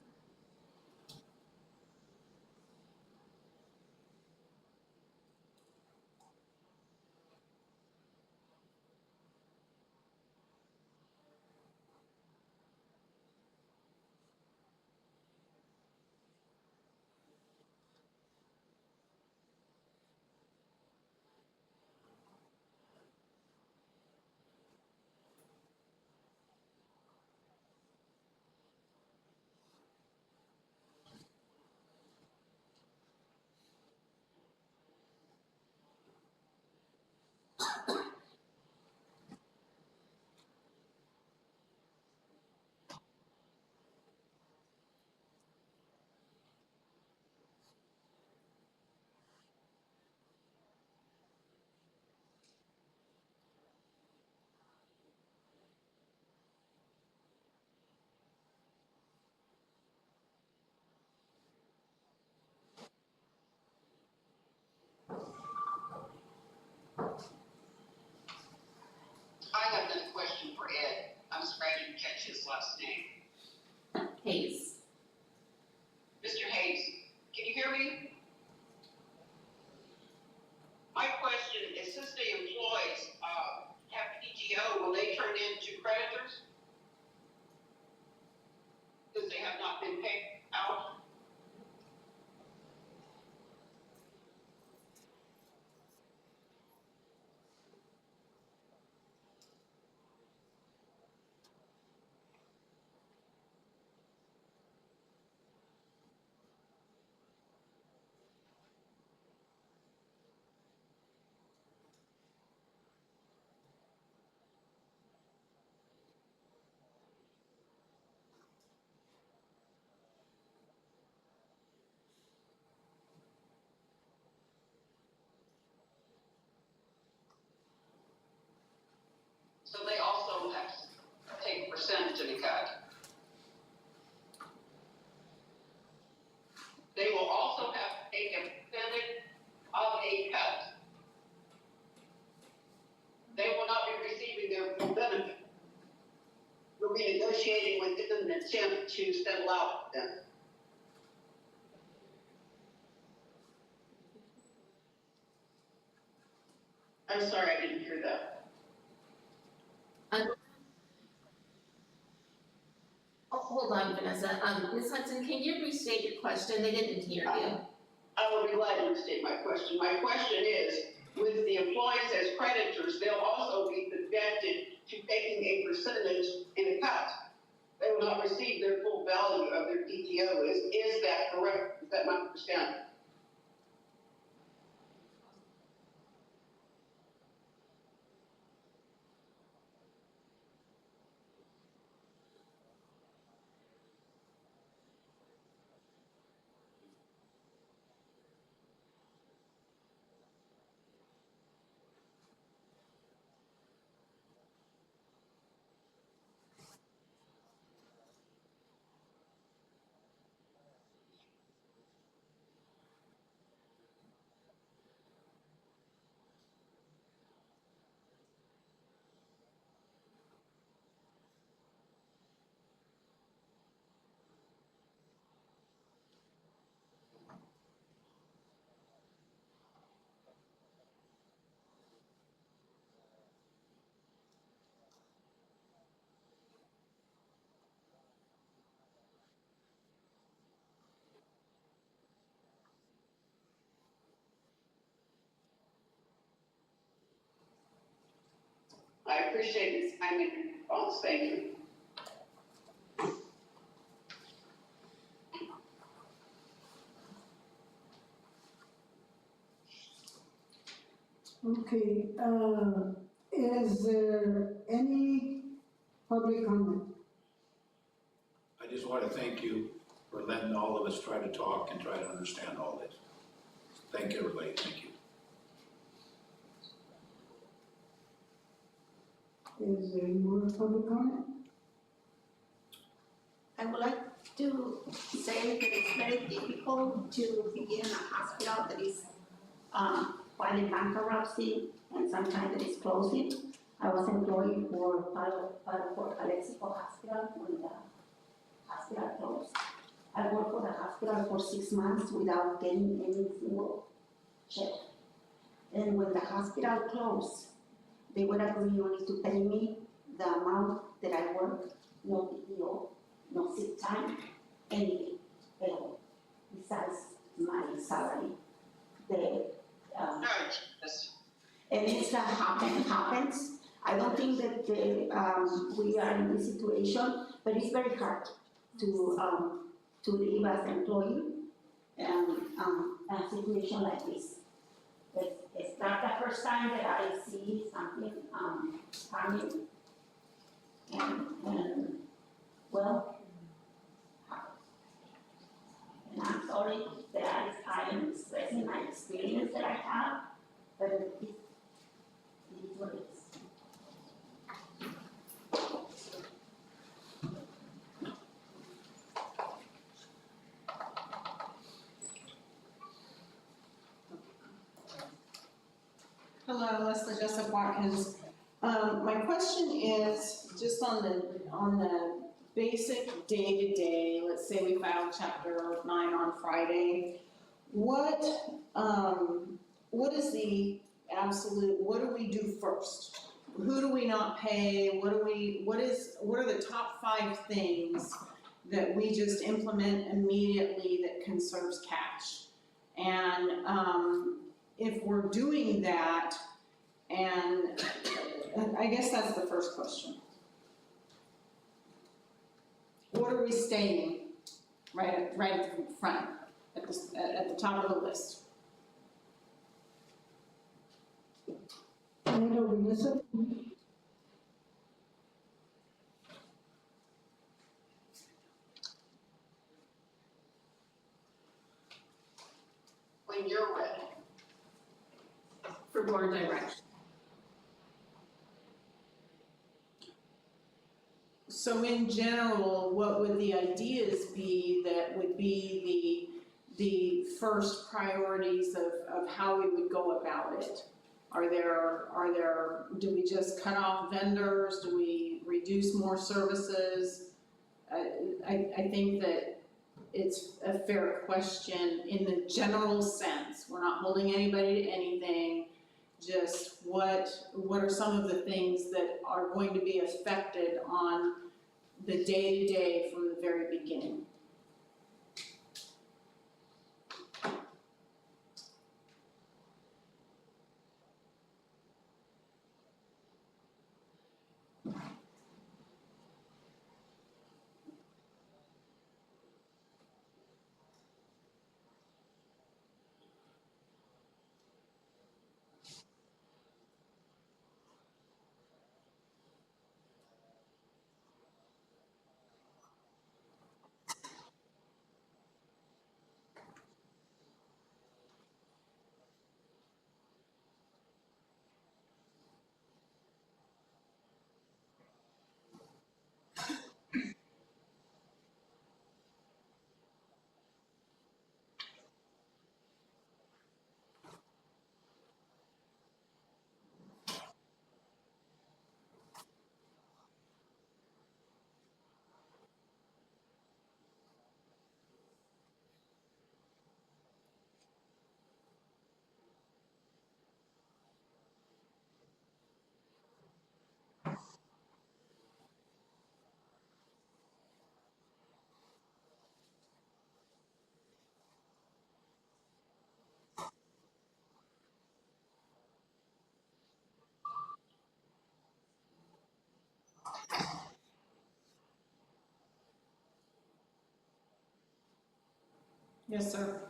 I have another question for Ed. I'm sorry I didn't catch his last name. Hayes. Mr. Hayes, can you hear me? My question is, since the employees have PTO, will they turn into creditors? Because they have not been paid out? So they also have to take a percentage of the cut. They will also have to take a percentage of a cut. They will not be receiving their full benefit. We'll be negotiating with them an attempt to settle out with them. I'm sorry, I didn't hear that. Oh, hold on, Vanessa. Ms. Hudson, can you restate your question? They didn't hear you. I will be glad to restate my question. My question is, with the employees as creditors, they'll also be subjected to taking a percentage in a cut. They will not receive their full value of their PTO. Is that correct? Is that my understanding? I appreciate this time and response, thank you. Okay, is there any public comment? I just want to thank you for letting all of us try to talk and try to understand all this. Thank you, everybody, thank you. Is there any more public comment? I would like to say that it's very difficult to be in a hospital that is filing bankruptcy and sometimes it is closing. I was employed for Palo Verde Hospital when the hospital closed. I worked for the hospital for 6 months without getting any single check. And when the hospital closed, they would agree only to pay me the amount that I worked, no PTO, no sick time, anything at all, besides my salary. And it's happens. I don't think that we are in this situation, but it's very hard to live as an employee in a situation like this. It's not the first time that I see something coming, and well, and I'm sorry that I am expressing my experience that I have, but it is what it is. Hello, Leslie Jessup Watkins. My question is just on the basic day-to-day, let's say we filed chapter 9 on Friday. What is the absolute, what do we do first? Who do we not pay? What are the top 5 things that we just implement immediately that conserves cash? And if we're doing that, and I guess that's the first question. What are we stating right at the front, at the top of the list? When you're ready. For board direction. So in general, what would the ideas be that would be the first priorities of how we would go about it? Do we just cut off vendors? Do we reduce more services? I think that it's a fair question in the general sense. We're not holding anybody to anything. Just what are some of the things that are going to be affected on the day-to-day from the very beginning? Yes, sir.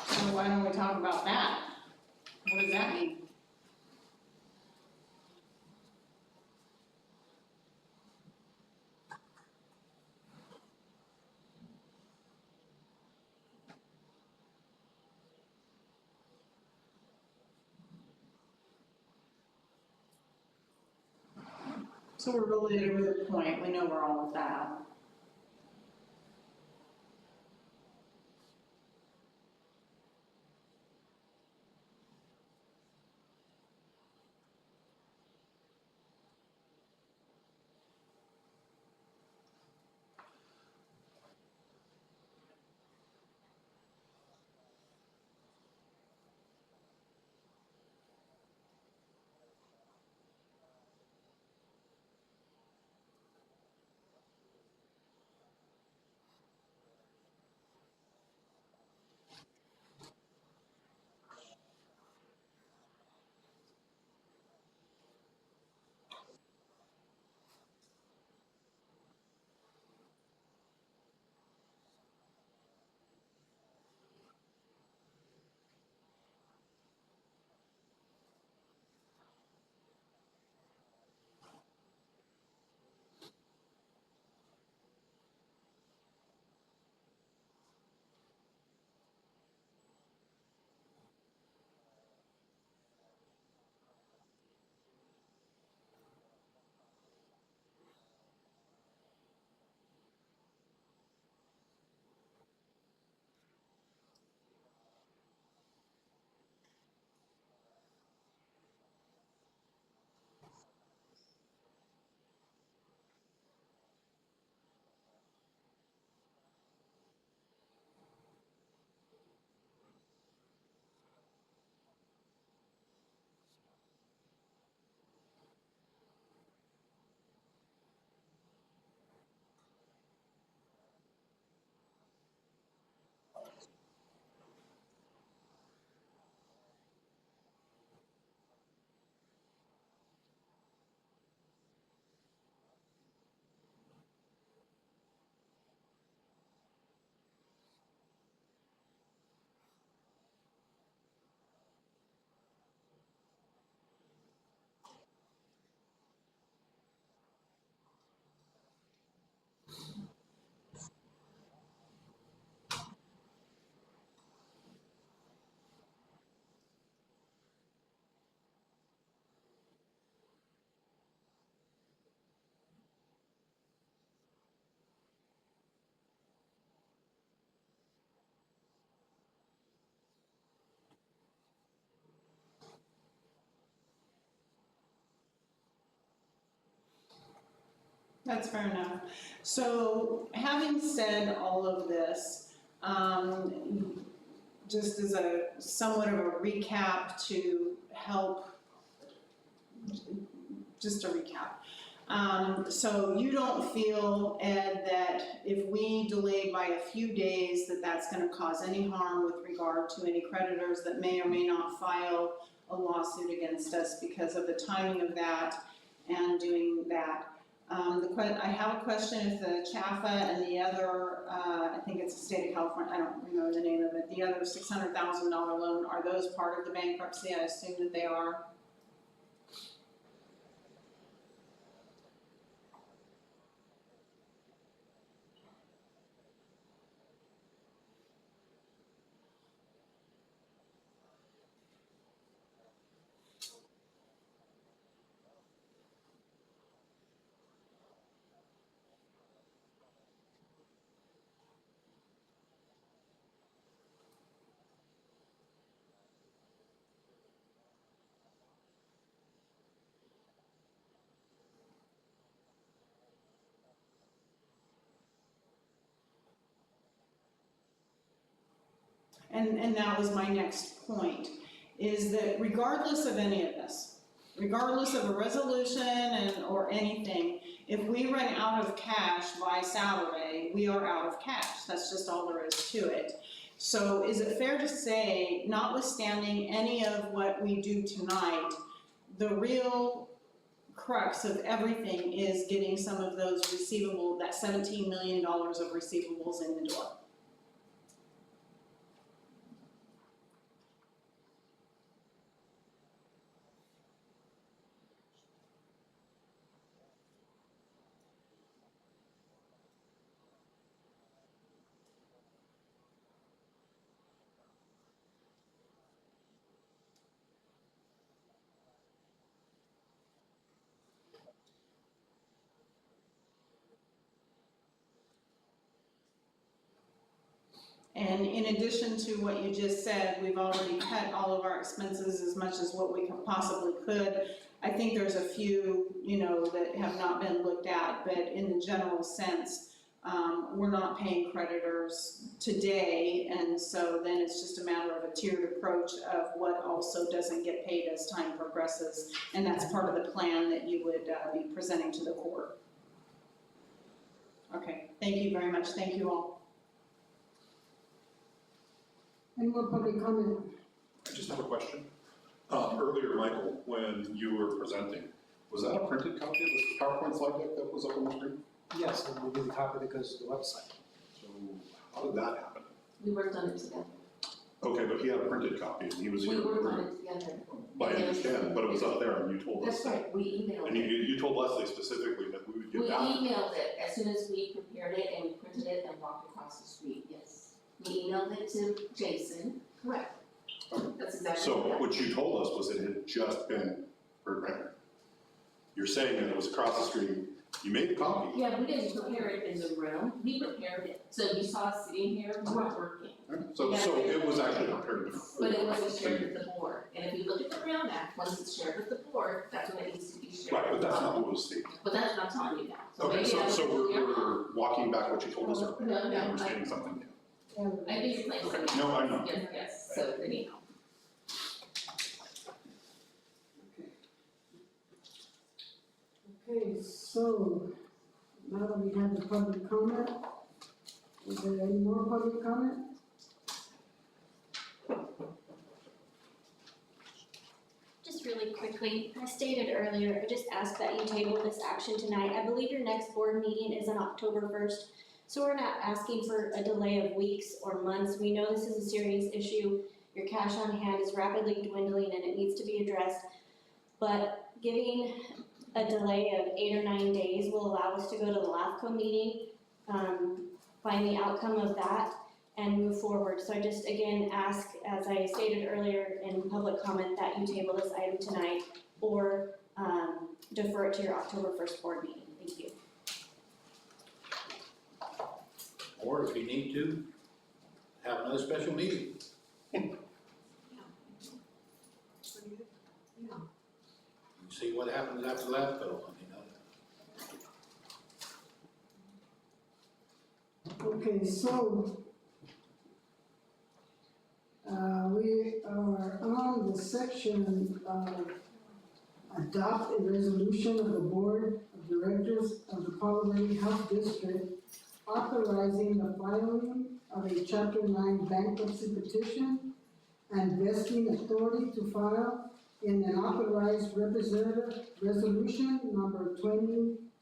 So why don't we talk about that? What does that mean? So we're really to the point, we know where all of that. That's fair enough. So having said all of this, just as a somewhat of a recap to help, just a recap. So you don't feel, Ed, that if we delay by a few days, that that's gonna cause any harm with regard to any creditors that may or may not file a lawsuit against us because of the timing of that and doing that. I have a question if the CHAFA and the other, I think it's the state of California, I don't remember the name of it, the other $600,000 loan, are those part of the bankruptcy? I assume that they are. And that was my next point, is that regardless of any of this, regardless of a resolution or anything, if we run out of cash by Saturday, we are out of cash. That's just all there is to it. So is it fair to say, notwithstanding any of what we do tonight, the real crux of everything is getting some of those receivables, that $17 million of receivables in the door? And in addition to what you just said, we've already cut all of our expenses as much as what we possibly could. I think there's a few, that have not been looked at, but in the general sense, we're not paying creditors today, and so then it's just a matter of a tiered approach of what also doesn't get paid as time progresses, and that's part of the plan that you would be presenting to the court. Okay, thank you very much. Thank you all. Any more public comment? I just have a question. Earlier, Michael, when you were presenting, was that a printed copy of the PowerPoint slide deck that was up on the screen? Yes, and we'll do the copy that goes to the website. So how did that happen? We worked on it together. Okay, but he had a printed copy and he was here. We worked on it together. I understand, but it was up there and you told us. That's right, we emailed And it. you told Leslie specifically that we would We get that. emailed it as soon as we prepared it and we printed it and walked across the street, yes. We emailed it to Jason, correct. That's exactly So what what you told us was it had just been prepared. You're saying that it was across the street, you made a copy. Yeah, we didn't prepare it in the room, we prepared it. So you saw us sitting here, we weren't working. So it was actually prepared before. But it wasn't shared with the board. And if you look at the Brown Act, once it's shared with the board, that's when it needs to be shared. Right, but that's not what was stated. But that's what I'm telling you now. Okay, maybe I so was- we're walking back what you told us earlier. No, And we're stating something new. I think you're playing Okay, something. no, I know. Yes, so anyhow. Okay, so now that we have the public comment, is there any more public comment? Just really quickly, I stated earlier, I just ask that you table this action tonight. I believe your next board meeting is on October 1st, so we're not asking for a delay of weeks or months. We know this is a serious issue. Your cash on hand is rapidly dwindling and it needs to be addressed. But giving a delay of 8 or 9 days will allow us to go to the LAFCO meeting, find the outcome of that, and move forward. So I just again ask, as I stated earlier in public comment, that you table this item tonight or defer it to your October 1st board meeting. Thank you. Or if you need to, have another special meeting. See what happens after LAFCO, Okay, so, we are on the section of adopt a resolution of the Board of Directors of the Palo Verde Health District authorizing the filing of a Chapter 9 bankruptcy petition and vesting authority to file in an authorized representative resolution number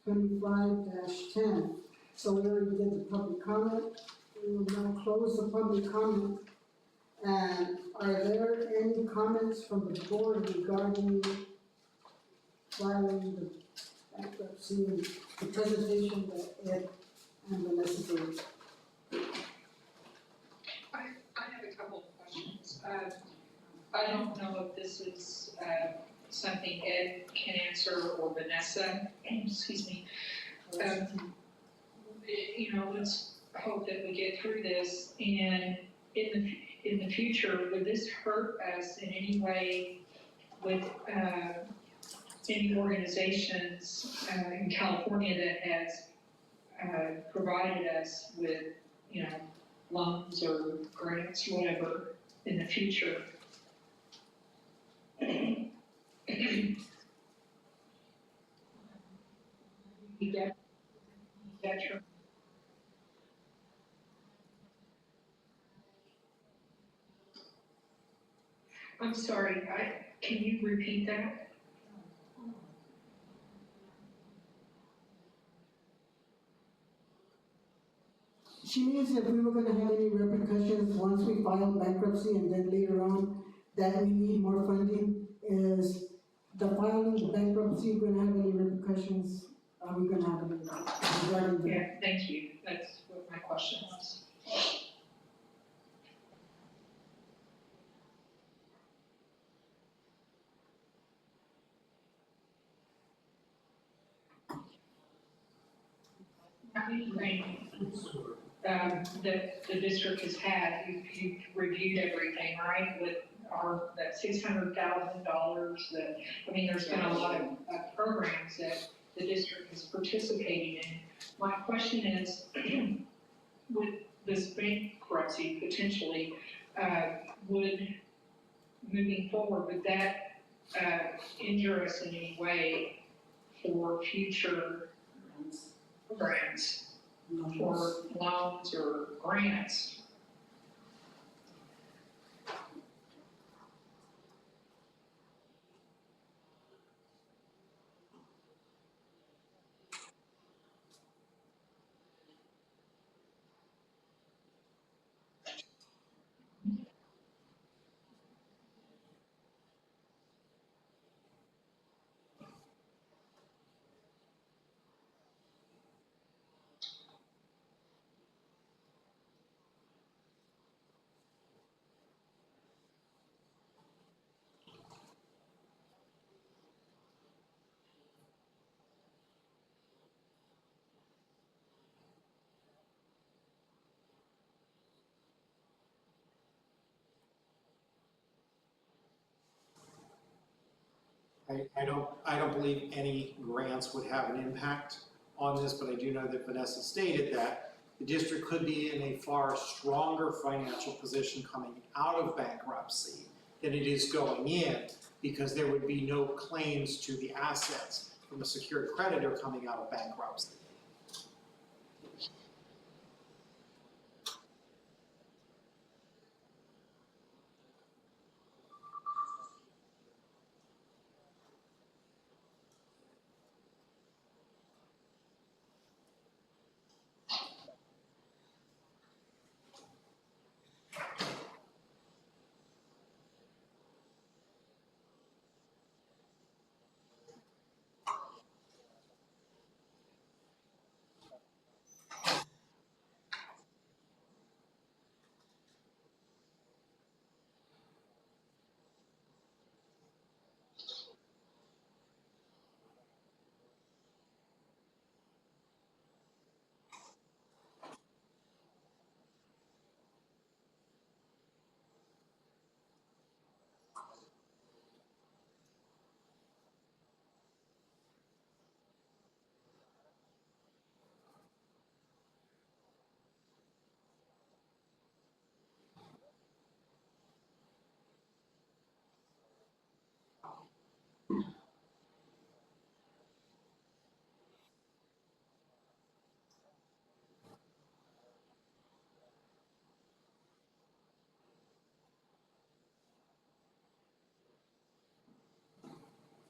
2025-10. So we already did the public comment. We will now close the public comment. And are there any comments from the board regarding filing the bankruptcy and the presentation that Ed and Vanessa gave? I have a couple of questions. I don't know if this is something Ed can answer or Vanessa, excuse me. You know, let's hope that we get through this, and in the future, would this hurt us in any way with any organizations in California that has provided us with, you know, loans or grants, whatever, in the future? You get your. I'm sorry, can you repeat that? She means if we were gonna have any repercussions once we file bankruptcy and then later on that we need more funding, is the filing the bankruptcy gonna have any repercussions? Are we gonna have any regarding that? Yeah, thank you, that's what my question was. That the district has had, you've reviewed everything, right, with that $600,000, that, I mean, there's been a lot of programs that the district is participating in. My question is, with this bankruptcy potentially, would, moving forward, would that injure us in any way for future grants? For loans or grants? I don't believe any grants would have an impact on this, but I do know that Vanessa stated that the district could be in a far stronger financial position coming out of bankruptcy than it is going in, because there would be no claims to the assets from a secured creditor coming out of bankruptcy.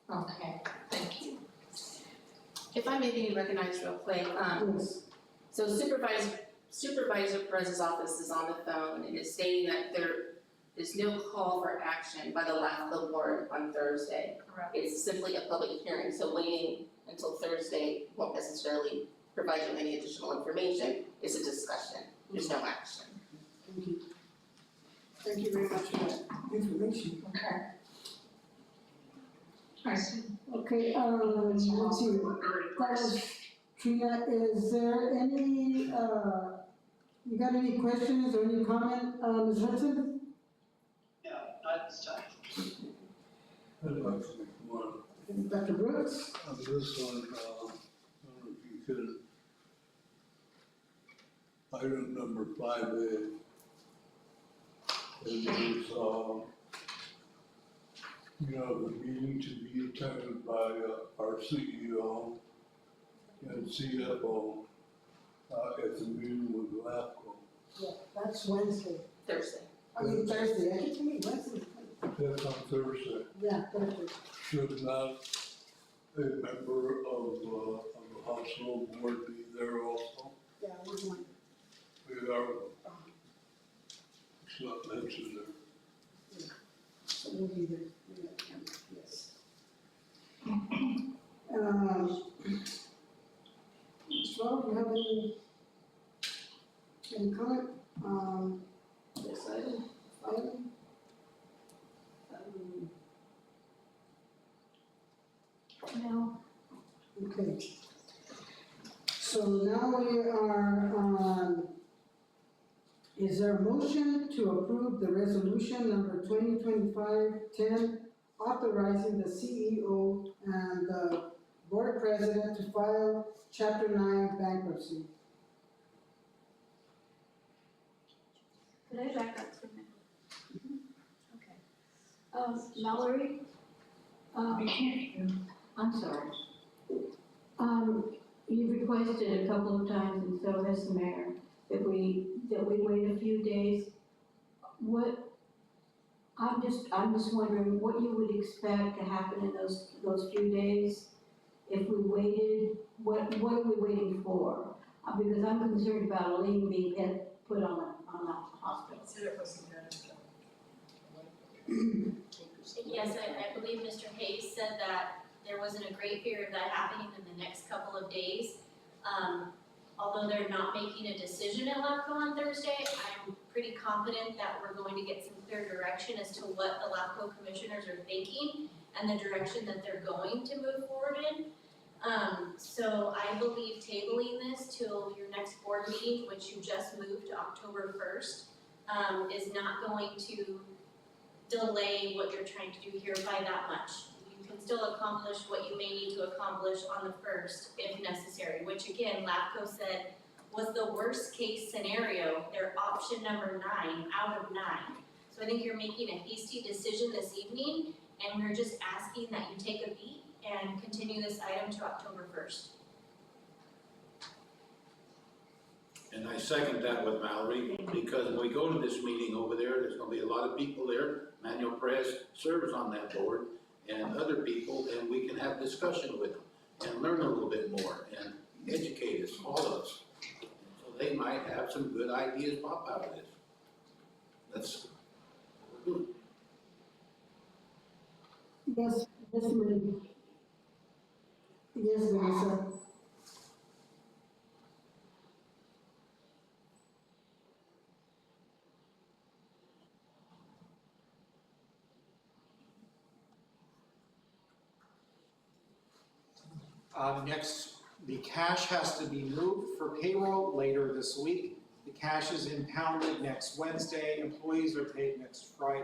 Okay, thank you. If I may be recognized real quick, Yes. so Supervisor Perez's office is on the phone and is stating that there is no call for action by the LAFCO board on Thursday. Correct. It's simply a public hearing, so waiting until Thursday won't necessarily provide you any additional information. It's a discussion, there's no action. Thank you. Thank you very much for that information. Okay. I see. Okay, let's see, that was Trina, is there any, you got any questions or any comment, Ms. Hudson? No, not this time. I'd like to make one, Dr. Brooks? on this one, I don't know if you could, item number 5A. And there's, the meeting to be attended by our CEO and CFO at the meeting with LAFCO. Yeah, that's Wednesday. Thursday. I mean Thursday, I keep thinking Wednesday. That's on Thursday. Yeah, Thursday. Should not a member of the hospital board be there also? Yeah, we're going. We are. It's not mentioned there. So we'll be there. Yes. So, do you have any comment? This item? No. Okay. So now we are on, is there a motion to approve the resolution number 2025-10 authorizing the CEO and the board president to file Chapter 9 bankruptcy? Could I back up for a minute? Okay. Mallory? I'm sorry. You've requested a couple of times, and so has the mayor, that we wait a few days. I'm just wondering what you would expect to happen in those few days if we waited, what are we waiting for? Because I'm concerned about a lien being put on the hospital. Yes, I believe Mr. Hayes said that there wasn't a great fear of that happening in the next couple of days. Although they're not making a decision at LAFCO on Thursday, I'm pretty confident that we're going to get some clear direction as to what the LAFCO commissioners are thinking and the direction that they're going to move forward in. So I believe tabling this till your next board meeting, which you just moved to October 1st, is not going to delay what you're trying to do here by that much. You can still accomplish what you may need to accomplish on the 1st if necessary, which again, LAFCO said was the worst case scenario, their option number 9 out of 9. So I think you're making a hasty decision this evening, and we're just asking that you take a beat and continue this item to October 1st. And I second that with Mallory, because when we go to this meeting over there, there's gonna be a lot of people there. Manuel Perez serves on that board, and other people, and we can have discussion with them and learn a little bit more and educate us, all of us. So they might have some good ideas pop out of this. That's what we're doing. Yes, ma'am. Yes, Vanessa. Next, the cash has to be moved for payroll later this week. The cash is impounded next Wednesday. Employees are paid next Friday.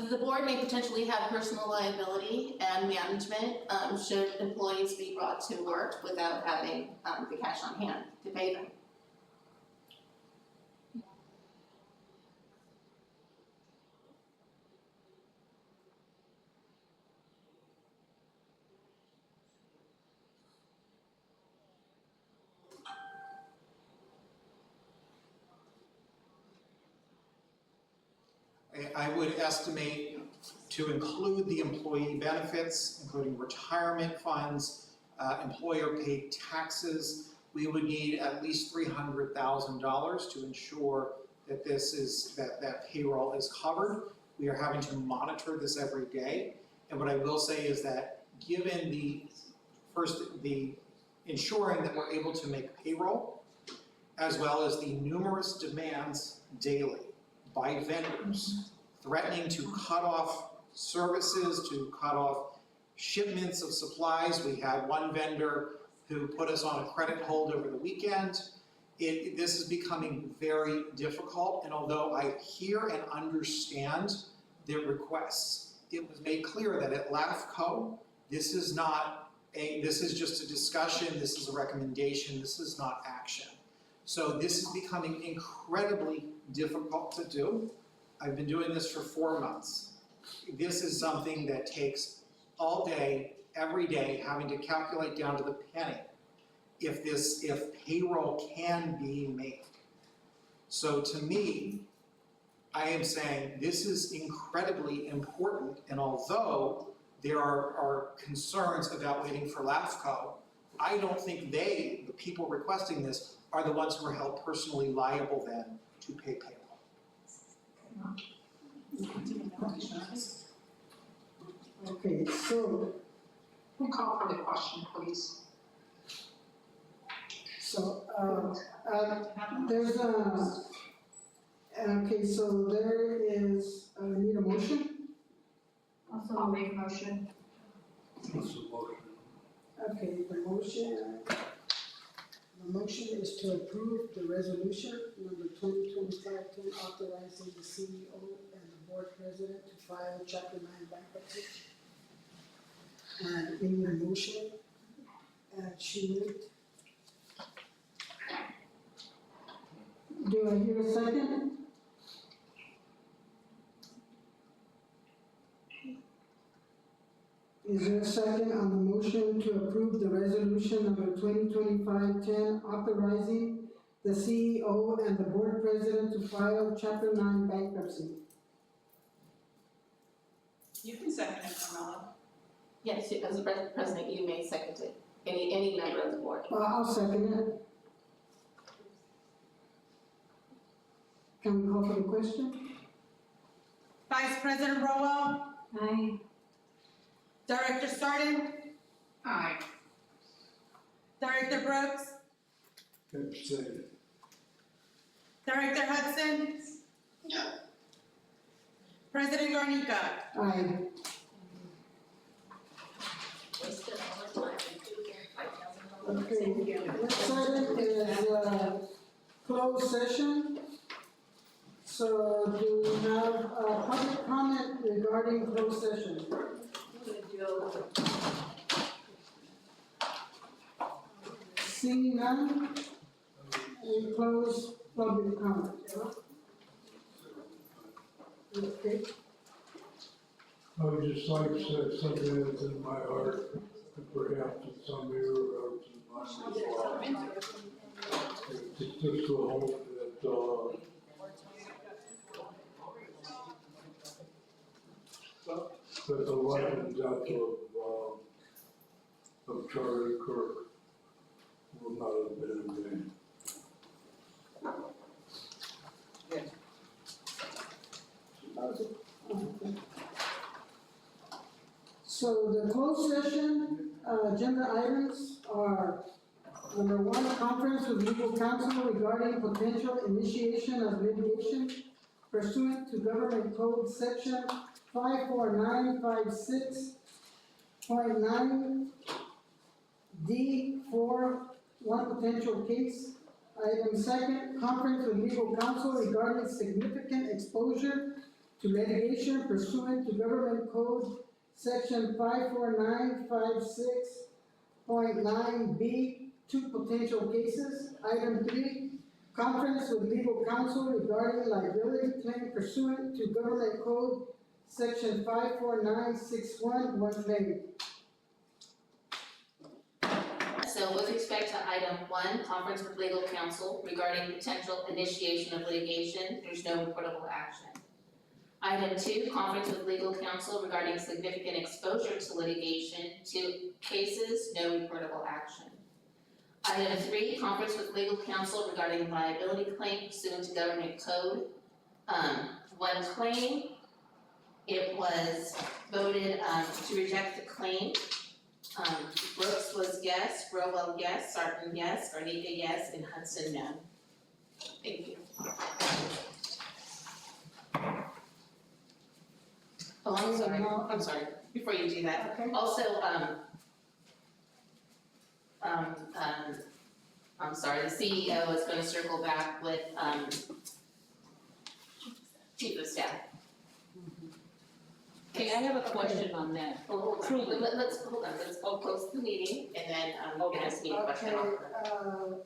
The board may potentially have personal liability and management should employees be brought to work without having the cash on hand to pay them. I would estimate to include the employee benefits, including retirement funds, employer paid taxes, we would need at least $300,000 to ensure that that payroll is covered. We are having to monitor this every day. And what I will say is that given the ensuring that we're able to make payroll, as well as the numerous demands daily by vendors threatening to cut off services, to cut off shipments of supplies. We had one vendor who put us on a credit hold over the weekend. This is becoming very difficult, and although I hear and understand their requests, it was made clear that at LAFCO, this is just a discussion, this is a recommendation, this is not action. So this is becoming incredibly difficult to do. I've been doing this for 4 months. This is something that takes all day, every day, having to calculate down to the penny if payroll can be made. So to me, I am saying this is incredibly important, and although there are concerns about waiting for LAFCO, I don't think the people requesting this, are the ones who are held personally liable then to pay payroll. Okay, so. Call for the question, please. So, there's okay, so there is, need a motion? I'll make a motion. Okay, the motion is to approve the resolution number 2025-10 authorizing the CEO and the board president to file Chapter 9 bankruptcy. And in the motion, she moved. Do I hear a second? Is there a second on the motion to approve the resolution number 2025-10 authorizing the CEO and the board president to file Chapter 9 bankruptcy? You can second it, Carmella. Yes, as the president, you may second it, any member of the board. I'll second it. Can we call for the question? Vice President Rowell? Aye. Director Sarden? Aye. Director Brooks? Abstain. Director Hudson? No. President Garnica? Aye. Wasted all the time. Okay, next item is closed session. So do we have public comment regarding closed session? Seeing none, we close public comment. Okay. I would just like to say something that's in my heart, and perhaps it's on your or to mine as well. It's just to hope that the life and death of Charlie Kirk will not have been in vain. So the closed session agenda items are number 1, conference with legal counsel regarding potential initiation of litigation pursuant to Government Code Section 54956.9 D4, one potential case. Item 2, conference with legal counsel regarding significant exposure to litigation pursuant to Government Code Section 54956.9B, 2 potential cases. Item 3, conference with legal counsel regarding liability claim pursuant to Government Code Section 54961, 1 claim. So with respect to item 1, conference with legal counsel regarding potential initiation of litigation, there's no reportable action. Item 2, conference with legal counsel regarding significant exposure to litigation. 2 cases, no reportable action. Item 3, conference with legal counsel regarding liability claim pursuant to government code. 1 claim, it was voted to reject the claim. Brooks was yes, Rowell yes, Sarton yes, Garnica yes, and Hudson no. Thank you. Oh, I'm sorry, before you do that. Okay. Also, I'm sorry, the CEO is gonna circle back with, chief of staff. Okay, I have a question on that. Hold on, let's go close the meeting and then, you can ask me a question. Okay,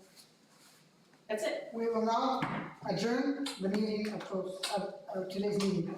That's it. we will now adjourn the meeting of today's meeting.